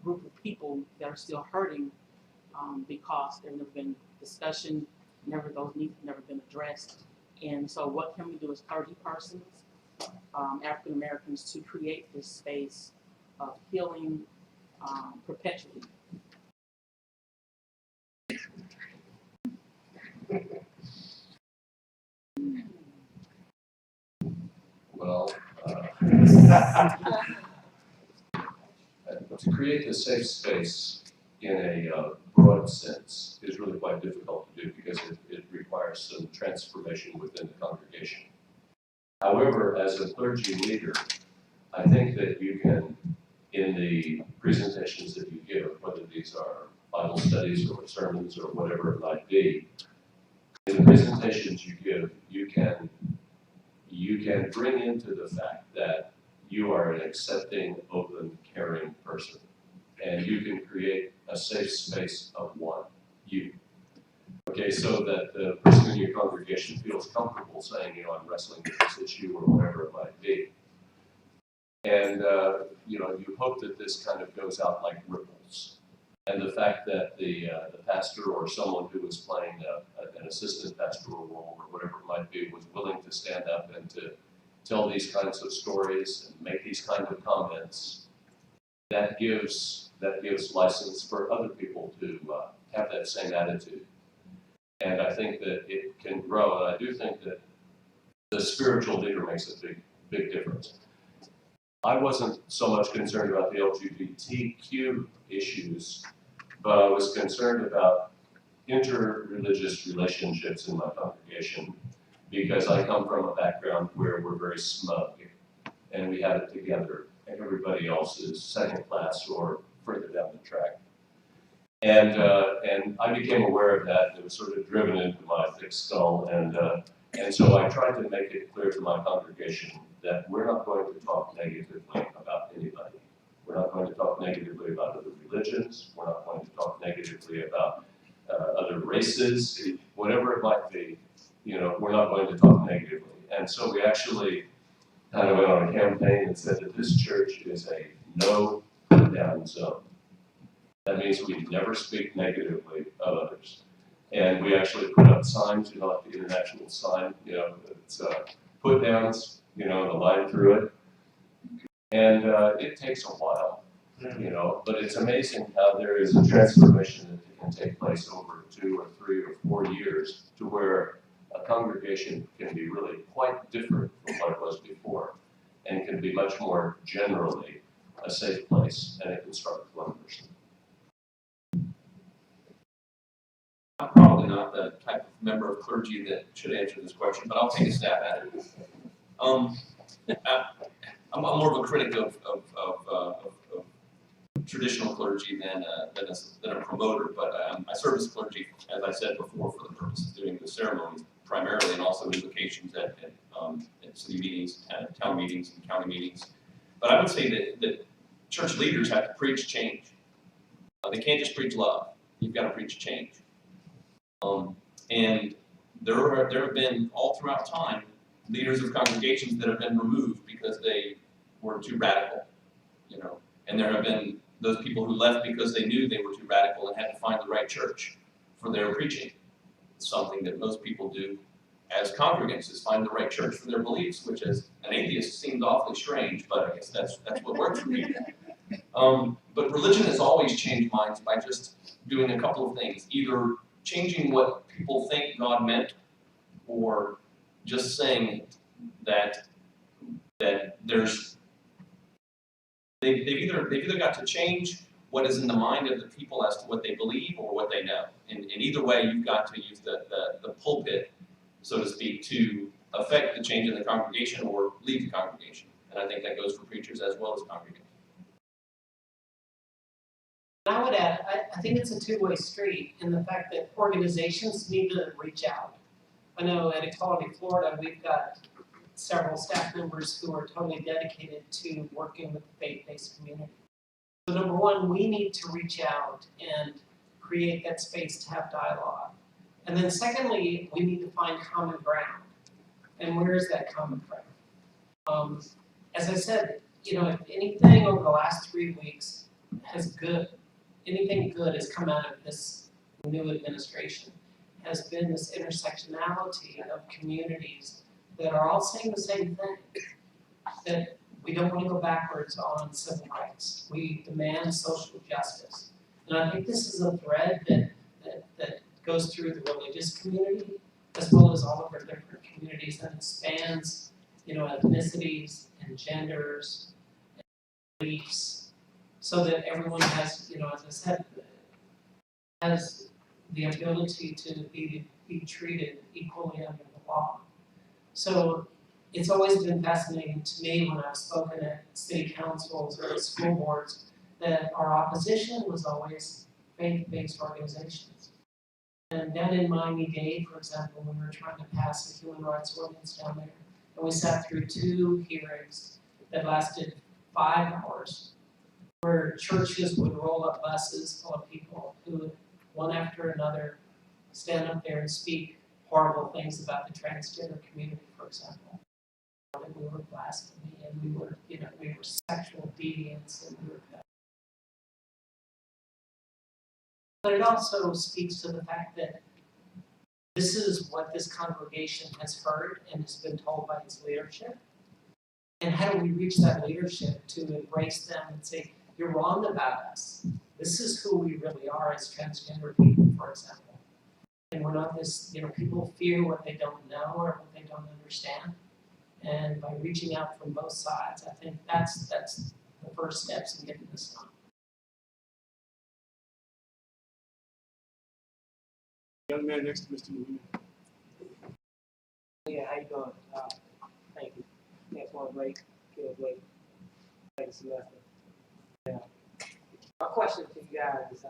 group of people that are still hurting because there's never been discussion, those needs have never been addressed. And so what can we do as clergy persons, African Americans, to create this space of healing perpetually? Well, to create a safe space in a broad sense is really quite difficult to do because it requires some transformation within the congregation. However, as a clergy leader, I think that you can, in the presentations that you give, whether these are Bible studies or sermons or whatever it might be, in the presentations you give, you can bring into the fact that you are an accepting, open, caring person. And you can create a safe space of you. Okay, so that the person in your congregation feels comfortable saying, I'm wrestling with this issue or whatever it might be. And, you hope that this kind of goes out like ripples. And the fact that the pastor or someone who was playing an assistant pastoral role or whatever it might be was willing to stand up and to tell these kinds of stories and make these kinds of comments, that gives license for other people to have that same attitude. And I think that it can grow, and I do think that the spiritual leader makes a big difference. I wasn't so much concerned about the LGBTQ issues, but I was concerned about inter-religious relationships in my congregation because I come from a background where we're very smug and we have it together and everybody else is second class or further down the track. And I became aware of that. It was sort of driven into my thick skull, and so I tried to make it clear to my congregation that we're not going to talk negatively about anybody. We're not going to talk negatively about other religions. We're not going to talk negatively about other races, whatever it might be. We're not going to talk negatively. And so we actually kind of went on a campaign and said that this church is a no put-down zone. That means we never speak negatively of others. And we actually put up signs, like the international sign, it's put-downs, the line through it. And it takes a while, but it's amazing how there is a transformation that can take place over 2 or 3 or 4 years to where a congregation can be really quite different from what it was before and can be much more generally a safe place, and it can start with one person. I'm probably not the type of member of clergy that should answer this question, but I'll take a stab at it. I'm more of a critic of traditional clergy than a promoter, but I serve as clergy, as I said before, for the purpose of doing the ceremonies primarily, and also invocations at city meetings, town meetings, and county meetings. But I would say that church leaders have to preach change. They can't just preach love. You've got to preach change. And there have been, all throughout time, leaders of congregations that have been removed because they were too radical, you know. And there have been those people who left because they knew they were too radical and had to find the right church for their preaching. It's something that most people do as congregants, is find the right church for their beliefs, which as an atheist seems awfully strange, but I guess that's what works for me. But religion has always changed minds by just doing a couple of things, either changing what people think God meant, or just saying that there's they've either got to change what is in the mind of the people as to what they believe or what they know. And either way, you've got to use the pulpit, so to speak, to affect the change in the congregation or lead the congregation. And I think that goes for preachers as well as congregants. I would add, I think it's a two-way street in the fact that organizations need to reach out. I know at Equality Florida, we've got several staff members who are totally dedicated to working with the faith-based community. So number one, we need to reach out and create that space to have dialogue. And then secondly, we need to find common ground. And where is that common ground? As I said, you know, if anything over the last 3 weeks anything good has come out of this new administration, has been this intersectionality of communities that are all saying the same thing, that we don't want to go backwards on civil rights. We demand social justice. And I think this is a thread that goes through the religious community as well as all of our different communities, and it spans, you know, ethnicities and genders and beliefs, so that everyone has, you know, as I said, has the ability to be treated equally under the law. So it's always been fascinating to me when I've spoken at city councils or school boards that our opposition was always faith-based organizations. And down in Miami-Dade, for example, when we were trying to pass a human rights ordinance down there, and we sat through 2 hearings that lasted 5 hours, where churches would roll up buses full of people who would, one after another, stand up there and speak horrible things about the transgender community, for example. That we were blasphemy, and we were sexual deviants, and we were. But it also speaks to the fact that this is what this congregation has heard and has been told by its leadership. And how do we reach that leadership to embrace them and say, you're wrong about us. This is who we really are as transgender people, for example. And we're not this, you know, people fear what they don't know or what they don't understand. And by reaching out from both sides, I think that's the first steps in getting this done. Young man next to Mr. Molina. Yeah, how you doing? Thank you. Next one, Blake. Kill Blake. Thanks, semester. Yeah. My question to you guys is,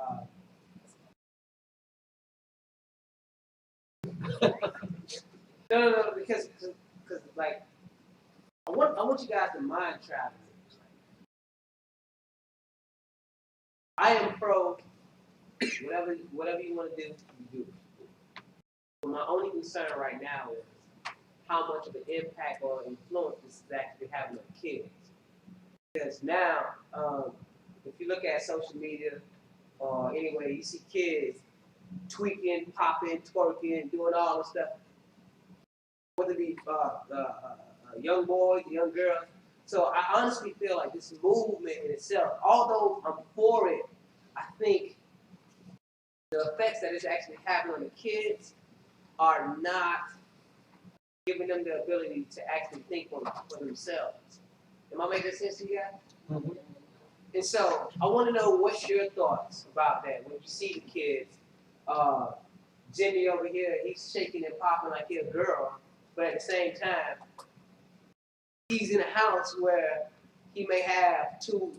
no, because like, I want you guys to mind travel. I am pro whatever you want to do, you do. But my only concern right now is how much of an impact or influence this is actually having on kids. Because now, if you look at social media or anyway, you see kids tweaking, popping, twerking, doing all this stuff. Whether it be young boys, young girls. So I honestly feel like this movement in itself, although I'm for it, I think the effects that it's actually having on the kids are not giving them the ability to actually think for themselves. Am I making sense to you guys? Mm-hmm. And so I want to know what's your thoughts about that when you see the kids. Jimmy over here, he's shaking and popping like he's a girl, but at the same time, he's in a house where he may have two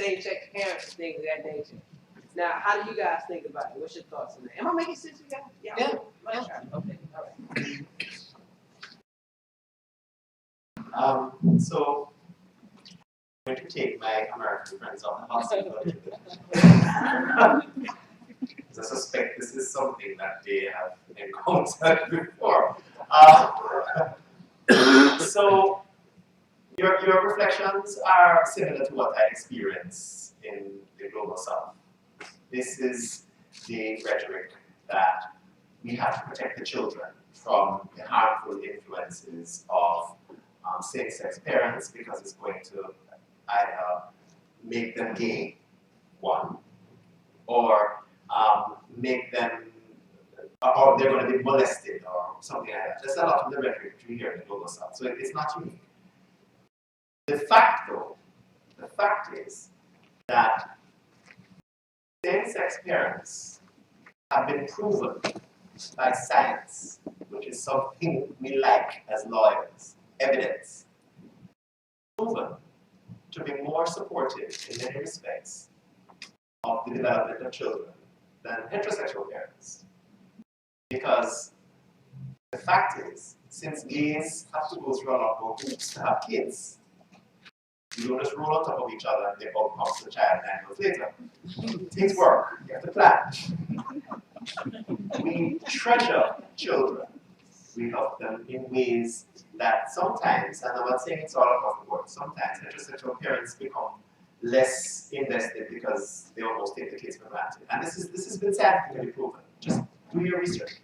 same-sex parents and things of that nature. Now, how do you guys think about it? What's your thoughts on that? Am I making sense to you guys? Yeah. Okay, all right. So I'm going to take my American friends off the hospital a little bit. Because I suspect this is something that they have encountered before. So your reflections are similar to what I experienced in the Global South. This is the rhetoric that we have to protect the children from the harmful influences of same-sex parents because it's going to either make them gay, one, or make them, or they're going to be molested or something like that. There's a lot of the rhetoric we hear in the Global South, so it's not unique. The fact though, the fact is that same-sex parents have been proven by science, which is something we like as lawyers, evidence, proven to be more supportive in many respects of the development of children than heterosexual parents. Because the fact is, since gays have to go through a lot more hoops to have kids, you don't just roll on top of each other and they all comes the child 9 months later. Things work, you have to plan. We treasure children. We love them in ways that sometimes, and I'm not saying it's all across the board, sometimes heterosexual parents become less invested because they almost take the kids for granted. And this has been scientifically proven. Just do your research.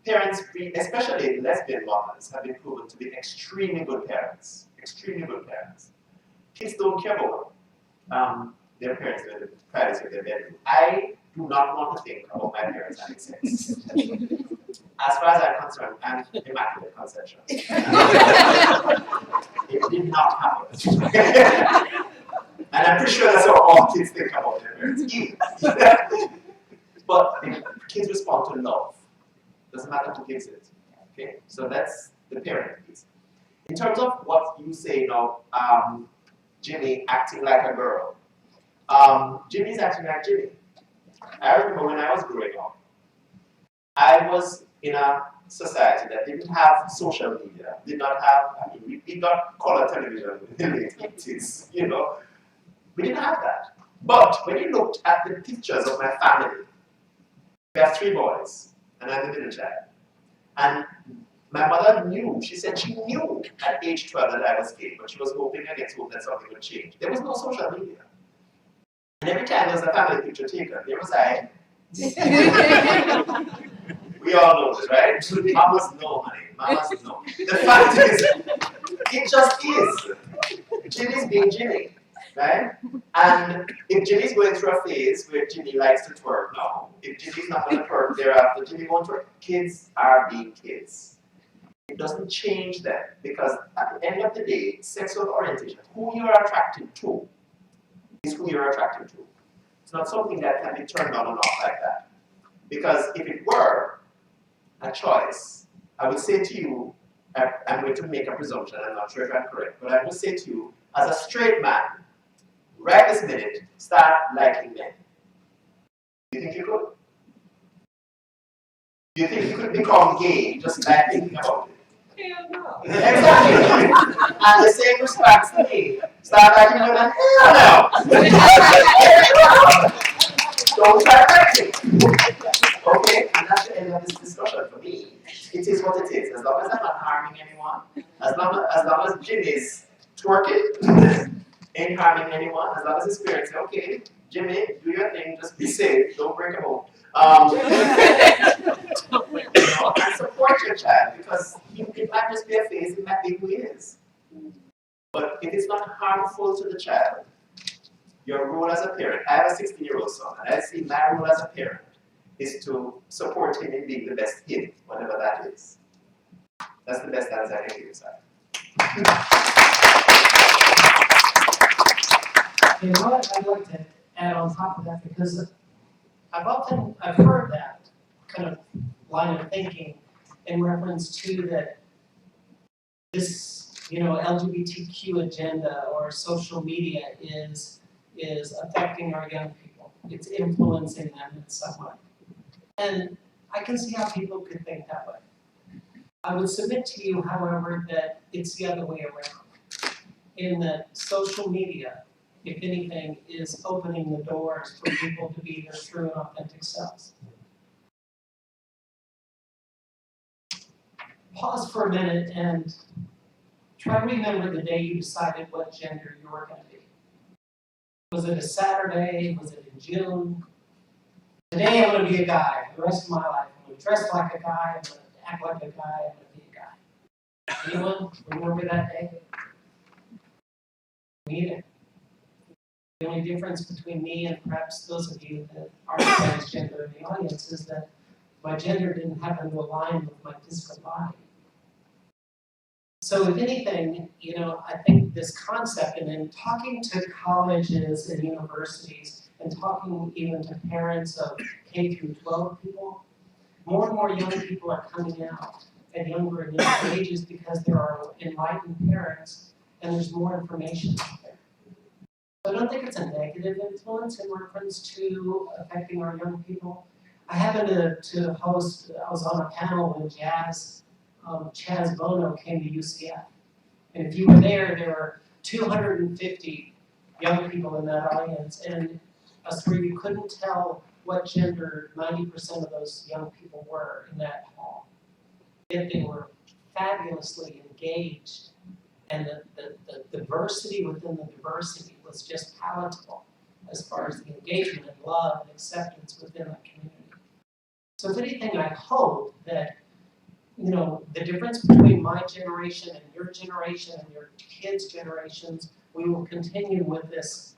Parents, especially lesbian mothers, have been proven to be extremely good parents. Extremely good parents. Kids don't care about their parents in the privacy of their bedroom. I do not want to think about my parents having sex. As far as I'm concerned, I'm immaculate conception. It did not happen. And I'm pretty sure that's how all kids think about their parents. But kids respond to love. Doesn't matter who gives it. Okay? So that's the parent piece. In terms of what you say now, Jimmy acting like a girl. Jimmy's acting like Jimmy. I remember when I was growing up, I was in a society that didn't have social media, did not have, I mean, we got color television in the late 80s, you know. We didn't have that. But when you looked at the pictures of my family, we have 3 boys, and I'm the middle child. And my mother knew, she said she knew at age 12 that I was gay, but she was hoping against hope that something would change. There was no social media. And every time there was a family picture taken, there was I. We all know this, right? Mamas know, honey. Mamas know. The fact is, it just is. Jimmy's being Jimmy, right? And if Jimmy's going through a phase where Jimmy likes to twerk now, if Jimmy's not going to twerk thereafter, Jimmy won't twerk. Kids are being kids. It doesn't change them because at the end of the day, sexual orientation, who you are attracted to, is who you're attracted to. It's not something that can be turned on and off like that. Because if it were a choice, I would say to you, I'm going to make a presumption, I'm not sure if I'm correct, but I would say to you, as a straight man, right this minute, start liking men. Do you think you could? Do you think you could become gay just by thinking about it? Hell no. Exactly. And the same response to me. Start liking women? Hell no. Don't try correcting. Okay, and that's the end of this discussion for me. It is what it is. As long as I'm not harming anyone, as long as Jimmy's twerking ain't harming anyone, as long as his parents say, okay, Jimmy, do your thing, just be safe, don't break a bone. And support your child because it might just be a phase, it might be who he is. But if it's not harmful to the child, your role as a parent, I have a 16-year-old son, and I see my role as a parent is to support him in being the best him, whatever that is. That's the best answer I can give you, sir. You know what I'd like to add on top of that, because I've heard that kind of line of thinking in reference to that this, LGBTQ agenda or social media is affecting our young people. It's influencing them in some way. And I can see how people could think that way. I would submit to you, however, that it's the other way around. In that social media, if anything, is opening the doors for people to be their true and authentic selves. Pause for a minute and try to remember the day you decided what gender you were going to be. Was it a Saturday? Was it in June? Today I'm going to be a guy for the rest of my life. I'm going to dress like a guy, I'm going to act like a guy, I'm going to be a guy. Anyone remember that day? Me either. The only difference between me and perhaps those of you that aren't transgender in the audience is that my gender didn't happen to align with my physical body. So if anything, you know, I think this concept, and in talking to colleges and universities, and talking even to parents of K through 12 people, more and more young people are coming out at younger and younger ages because there are enlightened parents and there's more information out there. So I don't think it's a negative influence in reference to affecting our young people. I happened to host, I was on a panel when Chaz Bono came to UCF. And if you were there, there were 250 young people in that audience, and us three, you couldn't tell what gender 90% of those young people were in that hall. Yet they were fabulously engaged, and the diversity within the diversity was just palatable as far as the engagement and love and acceptance within that community. So if anything, I hope that, you know, the difference between my generation and your kids' generations, we will continue with this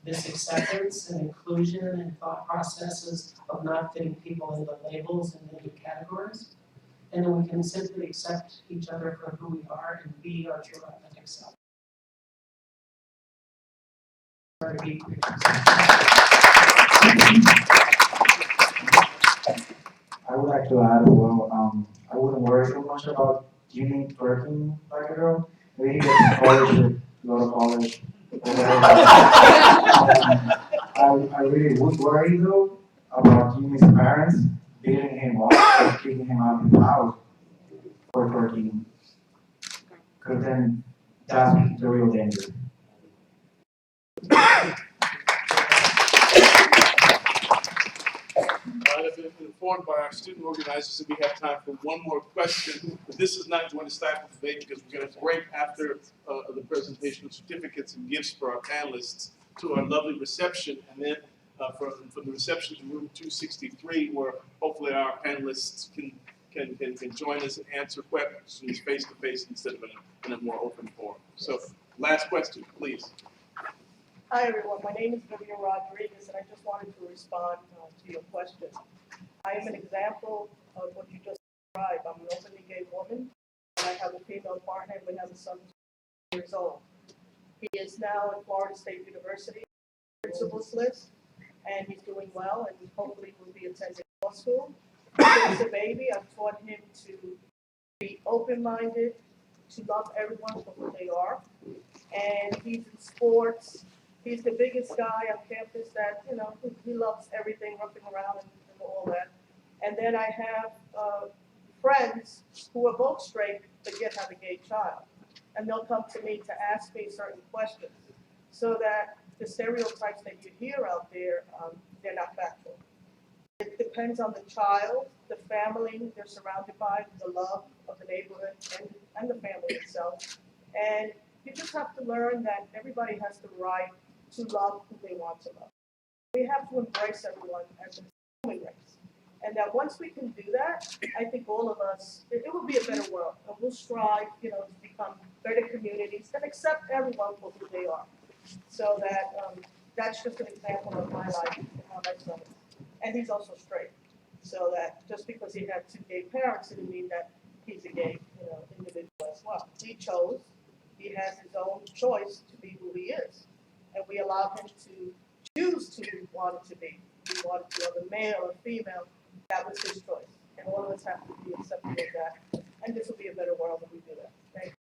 acceptance and inclusion and thought processes of not fitting people into labels and into categories. And then we can simply accept each other for who we are and be our true authentic self. I would like to add as well, I wouldn't worry so much about Jimmy twerking like a girl. Maybe he gets to college or go to college. I really would worry though about Jimmy's parents beating him up or kicking him out of the house for twerking. Because then that's the real danger. I've been informed by our student organizers that we have time for one more question. But this is not going to stifle the debate because we're going to break after the presentation of certificates and gifts for our panelists to our lovely reception, and then from the reception to room 263, where hopefully our panelists can join us and answer questions face to face instead of in a more open forum. So, last question, please. Hi everyone, my name is Vivian Rodriguez and I just wanted to respond to your question. I am an example of what you just described. I'm an openly gay woman and I have a female partner and we have a son 2 years old. He is now at Florida State University, principal's list, and he's doing well and hopefully will be attending law school. Since a baby, I've taught him to be open-minded, to love everyone for who they are, and he's in sports. He's the biggest guy on campus that, you know, he loves everything, roughing around and all that. And then I have friends who are both straight, but yet have a gay child. And they'll come to me to ask me certain questions so that the stereotypes that you hear out there, they're not factual. It depends on the child, the family they're surrounded by, the love of the neighborhood and the family itself. And you just have to learn that everybody has the right to love who they want to love. We have to embrace everyone as a human race. And that once we can do that, I think all of us, it will be a better world. And we'll strive, you know, to become better communities and accept everyone for who they are. So that that's just an example of my life and how my son is. And he's also straight. So that just because he had 2 gay parents didn't mean that he's a gay, you know, individual as well. He chose, he has his own choice to be who he is. And we allow him to choose to want it to be. He wanted to be a male or female. That was his choice. And all of us have to be accepting of that. And this will be a better world if we do that. Thank you.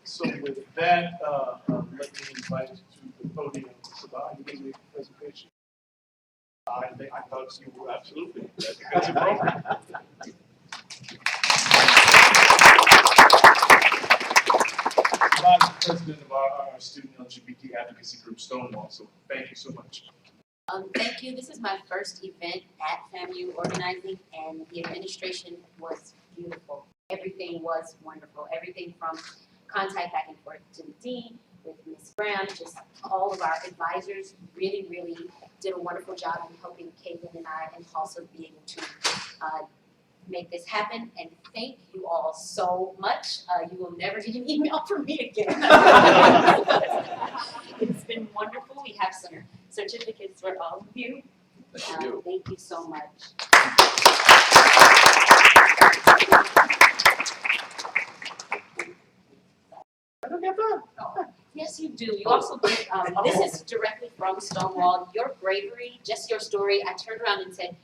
So with that, let me invite you to the podium. Sabah, you can make the presentation. I thought you were absolutely. I think that's appropriate. I'm the president of our student LGBT advocacy group, Stonewall, so thank you so much. Thank you. This is my first event at Famu organizing, and the administration was beautiful. Everything was wonderful. Everything from contact back and forth to the dean with Ms. Brown, just all of our advisors really, really did a wonderful job in helping Caitlin and I and also be able to make this happen. And thank you all so much. You will never get an email from me again. It's been wonderful. We have some certificates for all of you. Thank you so much. I don't get that. Yes, you do. You also did, this is directly from Stonewall. Your bravery, just your story. I turned around and said,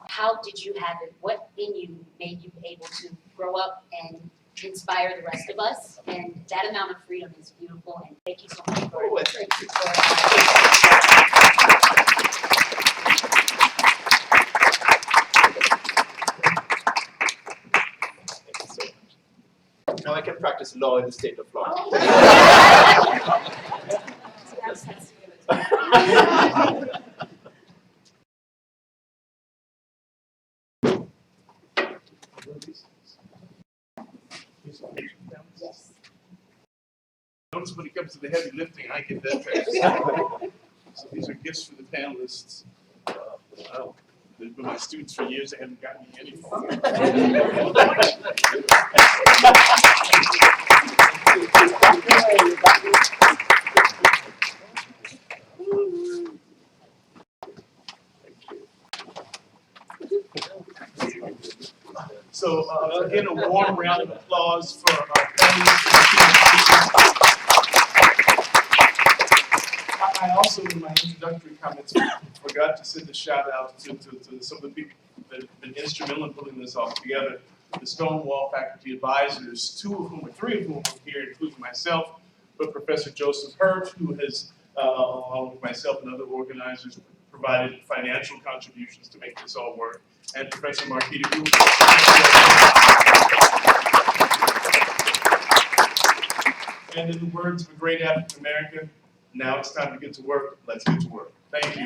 how did you have it? What in you made you able to grow up and inspire the rest of us? And that amount of freedom is beautiful. And thank you so much for it. Thank you. Now I can practice law in the state of Florida. Yes. Notice when it comes to the heavy lifting, I get that task. So these are gifts for the panelists. Well, they've been my students for years. They haven't gotten me anything. So again, a warm round of applause for our panelists. I also, in my introductory comments, forgot to send a shout out to some of the people that have been instrumental in putting this all together. The Stonewall faculty advisors, three of whom are here, including myself, but Professor Joseph Hurt, who has, along with myself and other organizers, provided financial contributions to make this all work, and Professor Marquita Group. And in the words of a great African American, now it's time to get to work. Let's get to work. Thank you.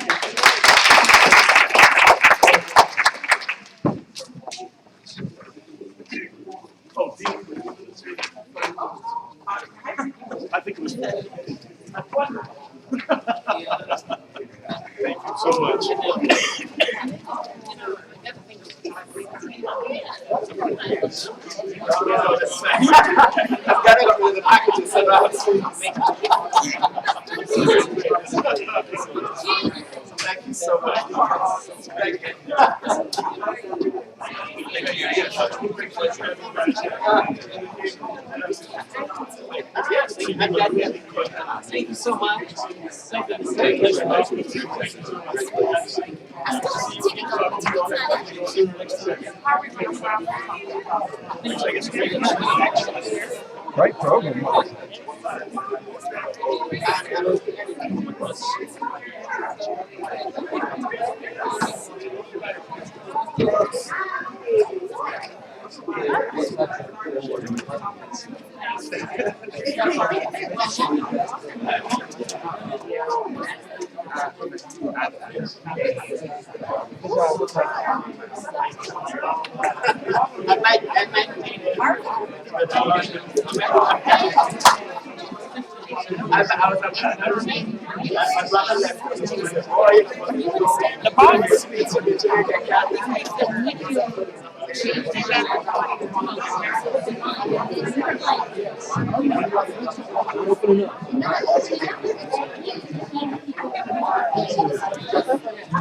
Oh, Dean, I think it was. Thank you so much. Thank you so much. Thank you. Thank you so much. Great program.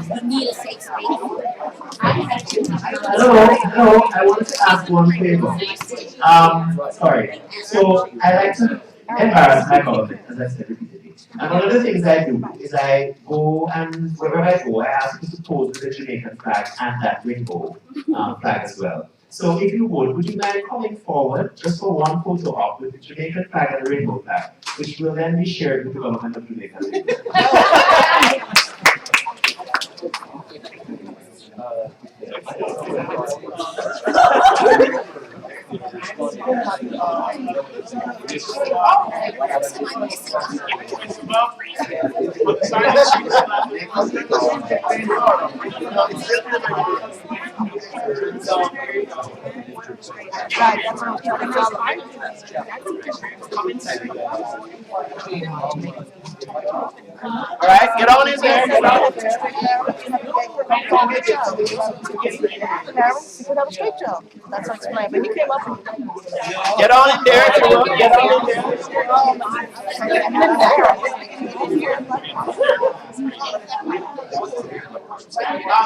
You need a safe space. Hello, I wanted to ask one favor. Sorry. So I like to embarrass my government, as I said repeatedly. And one of the things I do is I go and wherever I go, I ask people to pose with the Jamaican flag and that rainbow flag as well. So if you would you mind coming forward just for one photo op with the Jamaican flag and the rainbow flag, which will then be shared with the government of Jamaica. All right, get on in there. Get on in there. That's what's playing. But he came up and Get on in there. Everyone. Get on in there.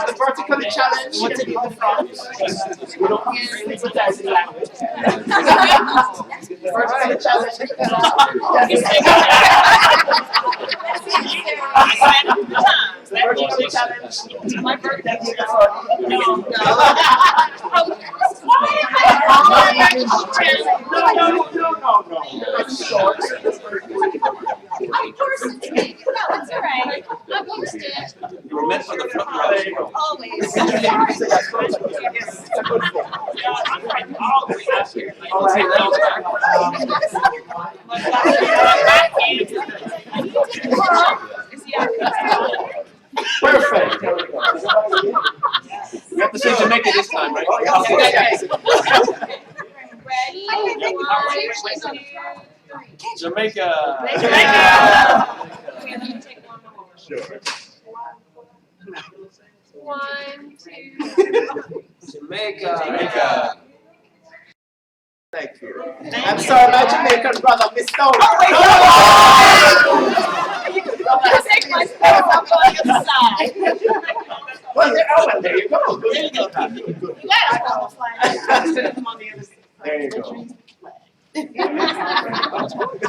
The vertical challenge. What's it in the front? We don't sympathize in language. The vertical challenge. The vertical challenge. My birthday. No. It's short. I'm forced to make it. No, it's all right. I'm used to it. You were meant for the front row. There you go. Always. All perfect. You have to say Jamaica this time, right? Ready? Jamaica. Sure. 1, 2. Jamaica. Thank you. I'm sorry, my Jamaican brother missed out. Take my space up on the other side. Well, there you go. There you go. You got it. There you go. I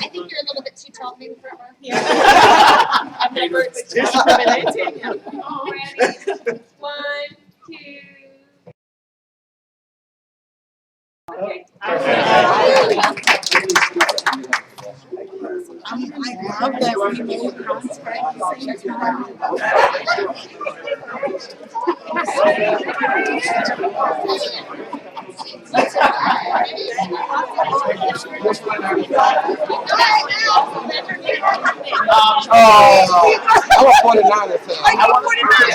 think you're a little bit too tall, maybe for a I'm never discriminating. Ready? 1, 2. Okay. I love that we made contact at the same time. I'm a 49er fan. I want 49.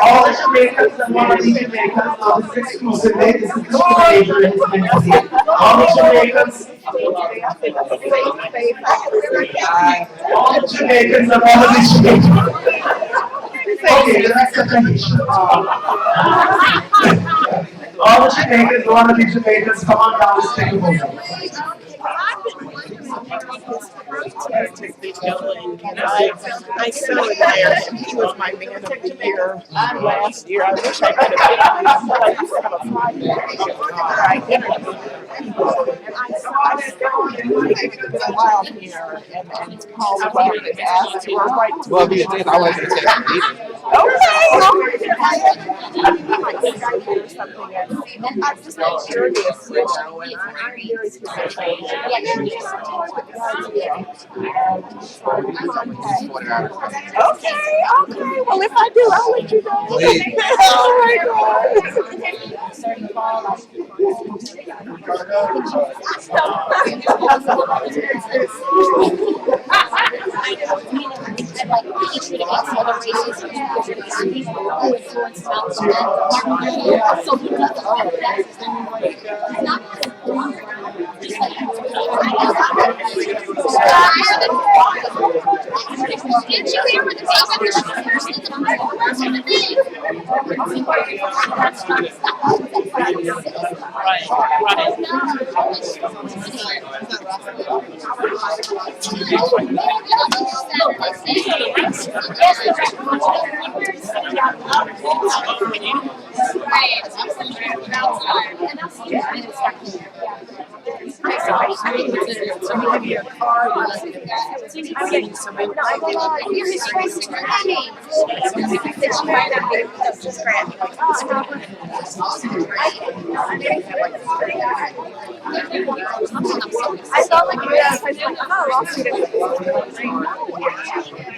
All the Jamaicans and one of the Jamaicans are this exclusively. This is discrimination. All the Jamaicans. All the Jamaicans and one of the Jamaicans. Okay, the next explanation. All the Jamaicans, one of the Jamaicans, come on down, let's take a photo. I so admire him. He was my man of the year last year. I wish I could have been. I used to have a Friday where I interviewed people, and I saw him while here, and Paul Weller asked to right to. Well, because I wasn't taking it either. Okay. I'm just not curious, you know, and I'm very curious. Okay. Well, if I do, I'll let you know. Oh my Did you hear what the I felt like I lost it.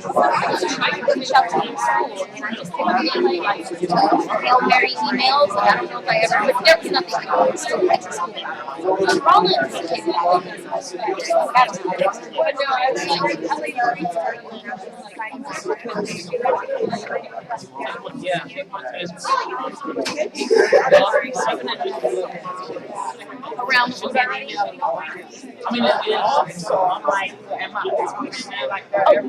reach out to each school, and I just typically like Hail Mary emails, and I don't know if I ever, but there was nothing wrong. So I just Rollins came out. Yeah. Around the community. I mean, it is, so I'm like, am I? Oh,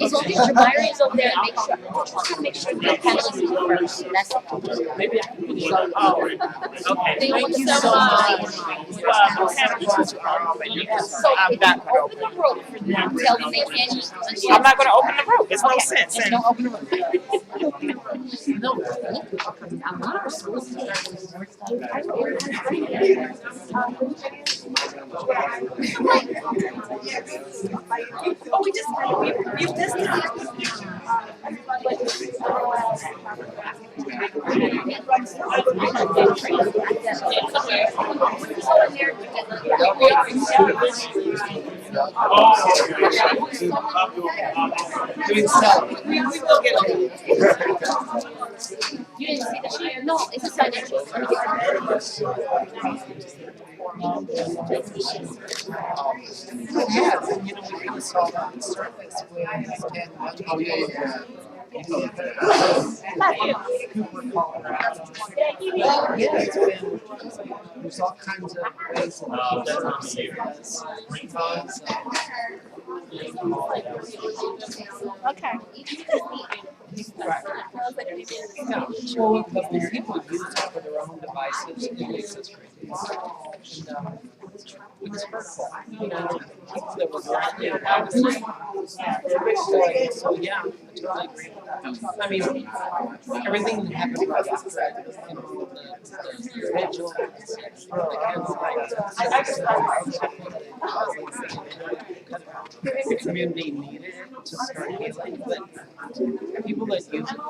as long as Jamira is over there to make sure, just to make sure the panelists do first, so that's it. Maybe I can finish up. Oh, okay. Thank you so much. So if you open the room for them, tell them they can't use it. I'm not gonna open the room, it's no sense. There's no open room. No, a lot of schools Oh, we just this time. We will get you didn't see the sheet? No, it's a financial. Oh, yeah. Yeah, it's been, there's all kinds of ways Okay. Well, but when people use it for their own devices, it makes us crazy. And, it's hurtful. You know, people that were blindly so yeah, I totally agree with that. I mean, everything that happened right after it, you know, the vigil, the candlelight, the community needed it to start healing, but people that use it for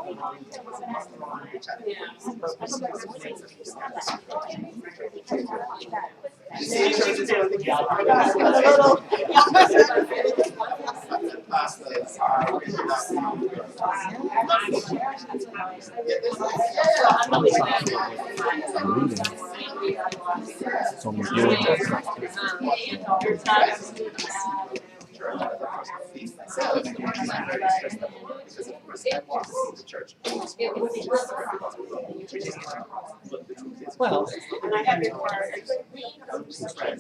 well, And I have your card.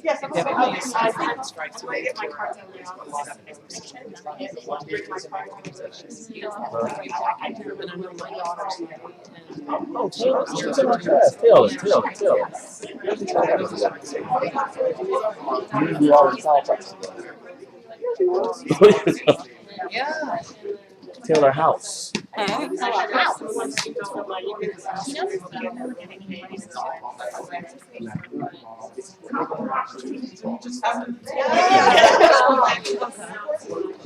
Yes, I'm definitely strikes me. Get my card down there. Oh, Tell you do all the topics. yeah. Taylor House. You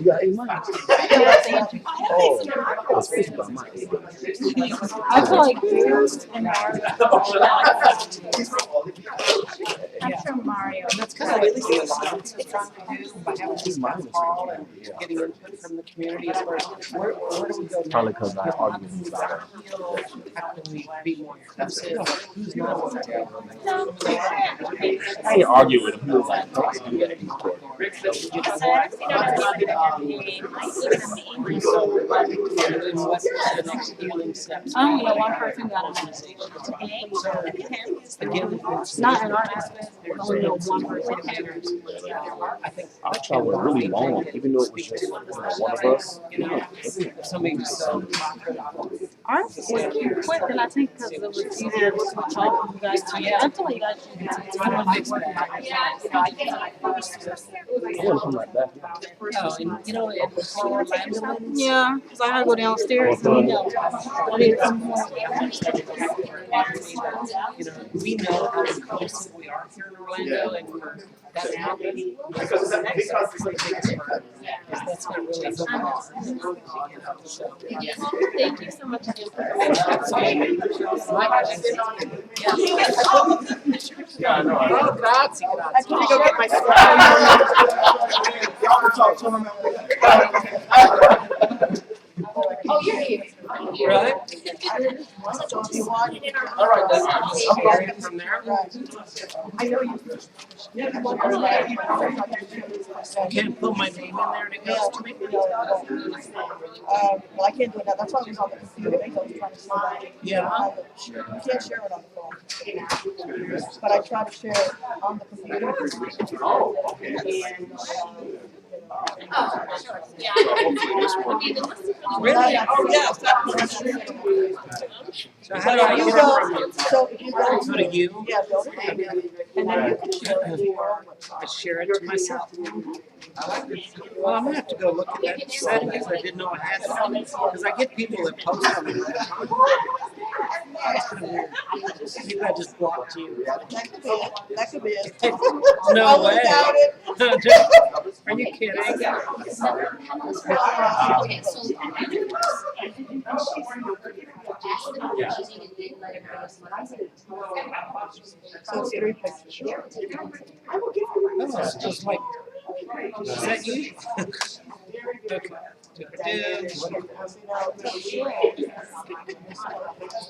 got 8 months. Oh, that's Facebook. I feel like I'm from Mario. That's kind of what the Alliance is trying to do by having this call and getting input from the community as far as where do we go next? Probably because I argued about it. How can we be more inclusive? Who's not? I ain't argue with him. He was like, don't do that anymore. The next healing steps. I don't know one person got an Again, it's not in our aspect. I only know one person cares. I think I traveled really long, even though it was just one of us. if somebody just Ours was quick, and I think because it was easier to switch off you guys. I feel like you guys should I don't like working by yourself. I want to come right back. Oh, and you know, and for Orlando, Yeah, because I had to go downstairs. Well, And, I need some more. you know, we know how inclusive we are here in Orlando, and for that to happen, Because that's not really so, yeah. Thank you so much again for Oh, grazie. I need to go get my stuff. it in our. All right, then, Okay. from there. I know you. Can't put my name in there and it goes to me? Well, I can't do it now, that's why I was on the computer, I was trying to slide. Yeah. You can't share it on the phone. But I try to share it on the computer. Oh, okay. Oh, sure, yeah. Really? Oh, yes. So how do I You get go, it from you? so if you go Go to you? Yeah, go to you, and then you can share it to your. I share it to myself. Well, I'm gonna have to go look at that settings. I didn't know I had that. Because I get people that post on it all the time. That's kind of weird. Maybe I just blocked you. That could be it, that could be it. No I way. wouldn't doubt it. Are you kidding? Okay, so. Ask them what they're using and then let everybody else know what I'm saying. So it's 3 pictures. Oh, it's just like, is that you? Okay.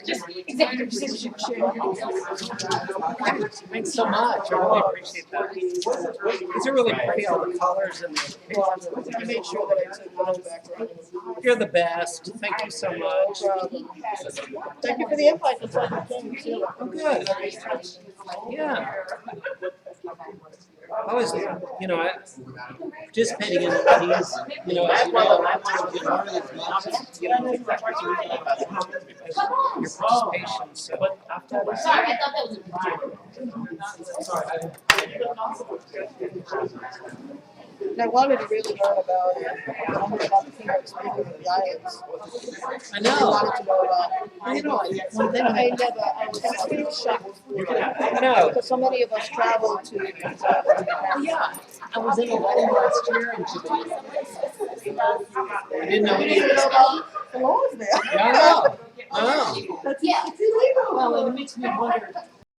Just executive decision. Thanks so much. I really appreciate that. These are really pretty, all the colors and the pictures. I made sure that I took those background. You're the best. Thank you so much. Thank you for the invite, that's all you came to. Oh, good. Yeah. I was, participating in these, as you know, I want to get more of these, your participation, so. Sorry, I thought that was And I wanted to really learn about the keynote speaking of the islands. I know. I wanted to know about. One thing I was really shocked. I know. Because so many of us travel to. Yeah, I was in a wedding last year in Japan. I didn't know any of this. The laws there. I know. Oh. It's illegal. Well, it makes me wonder,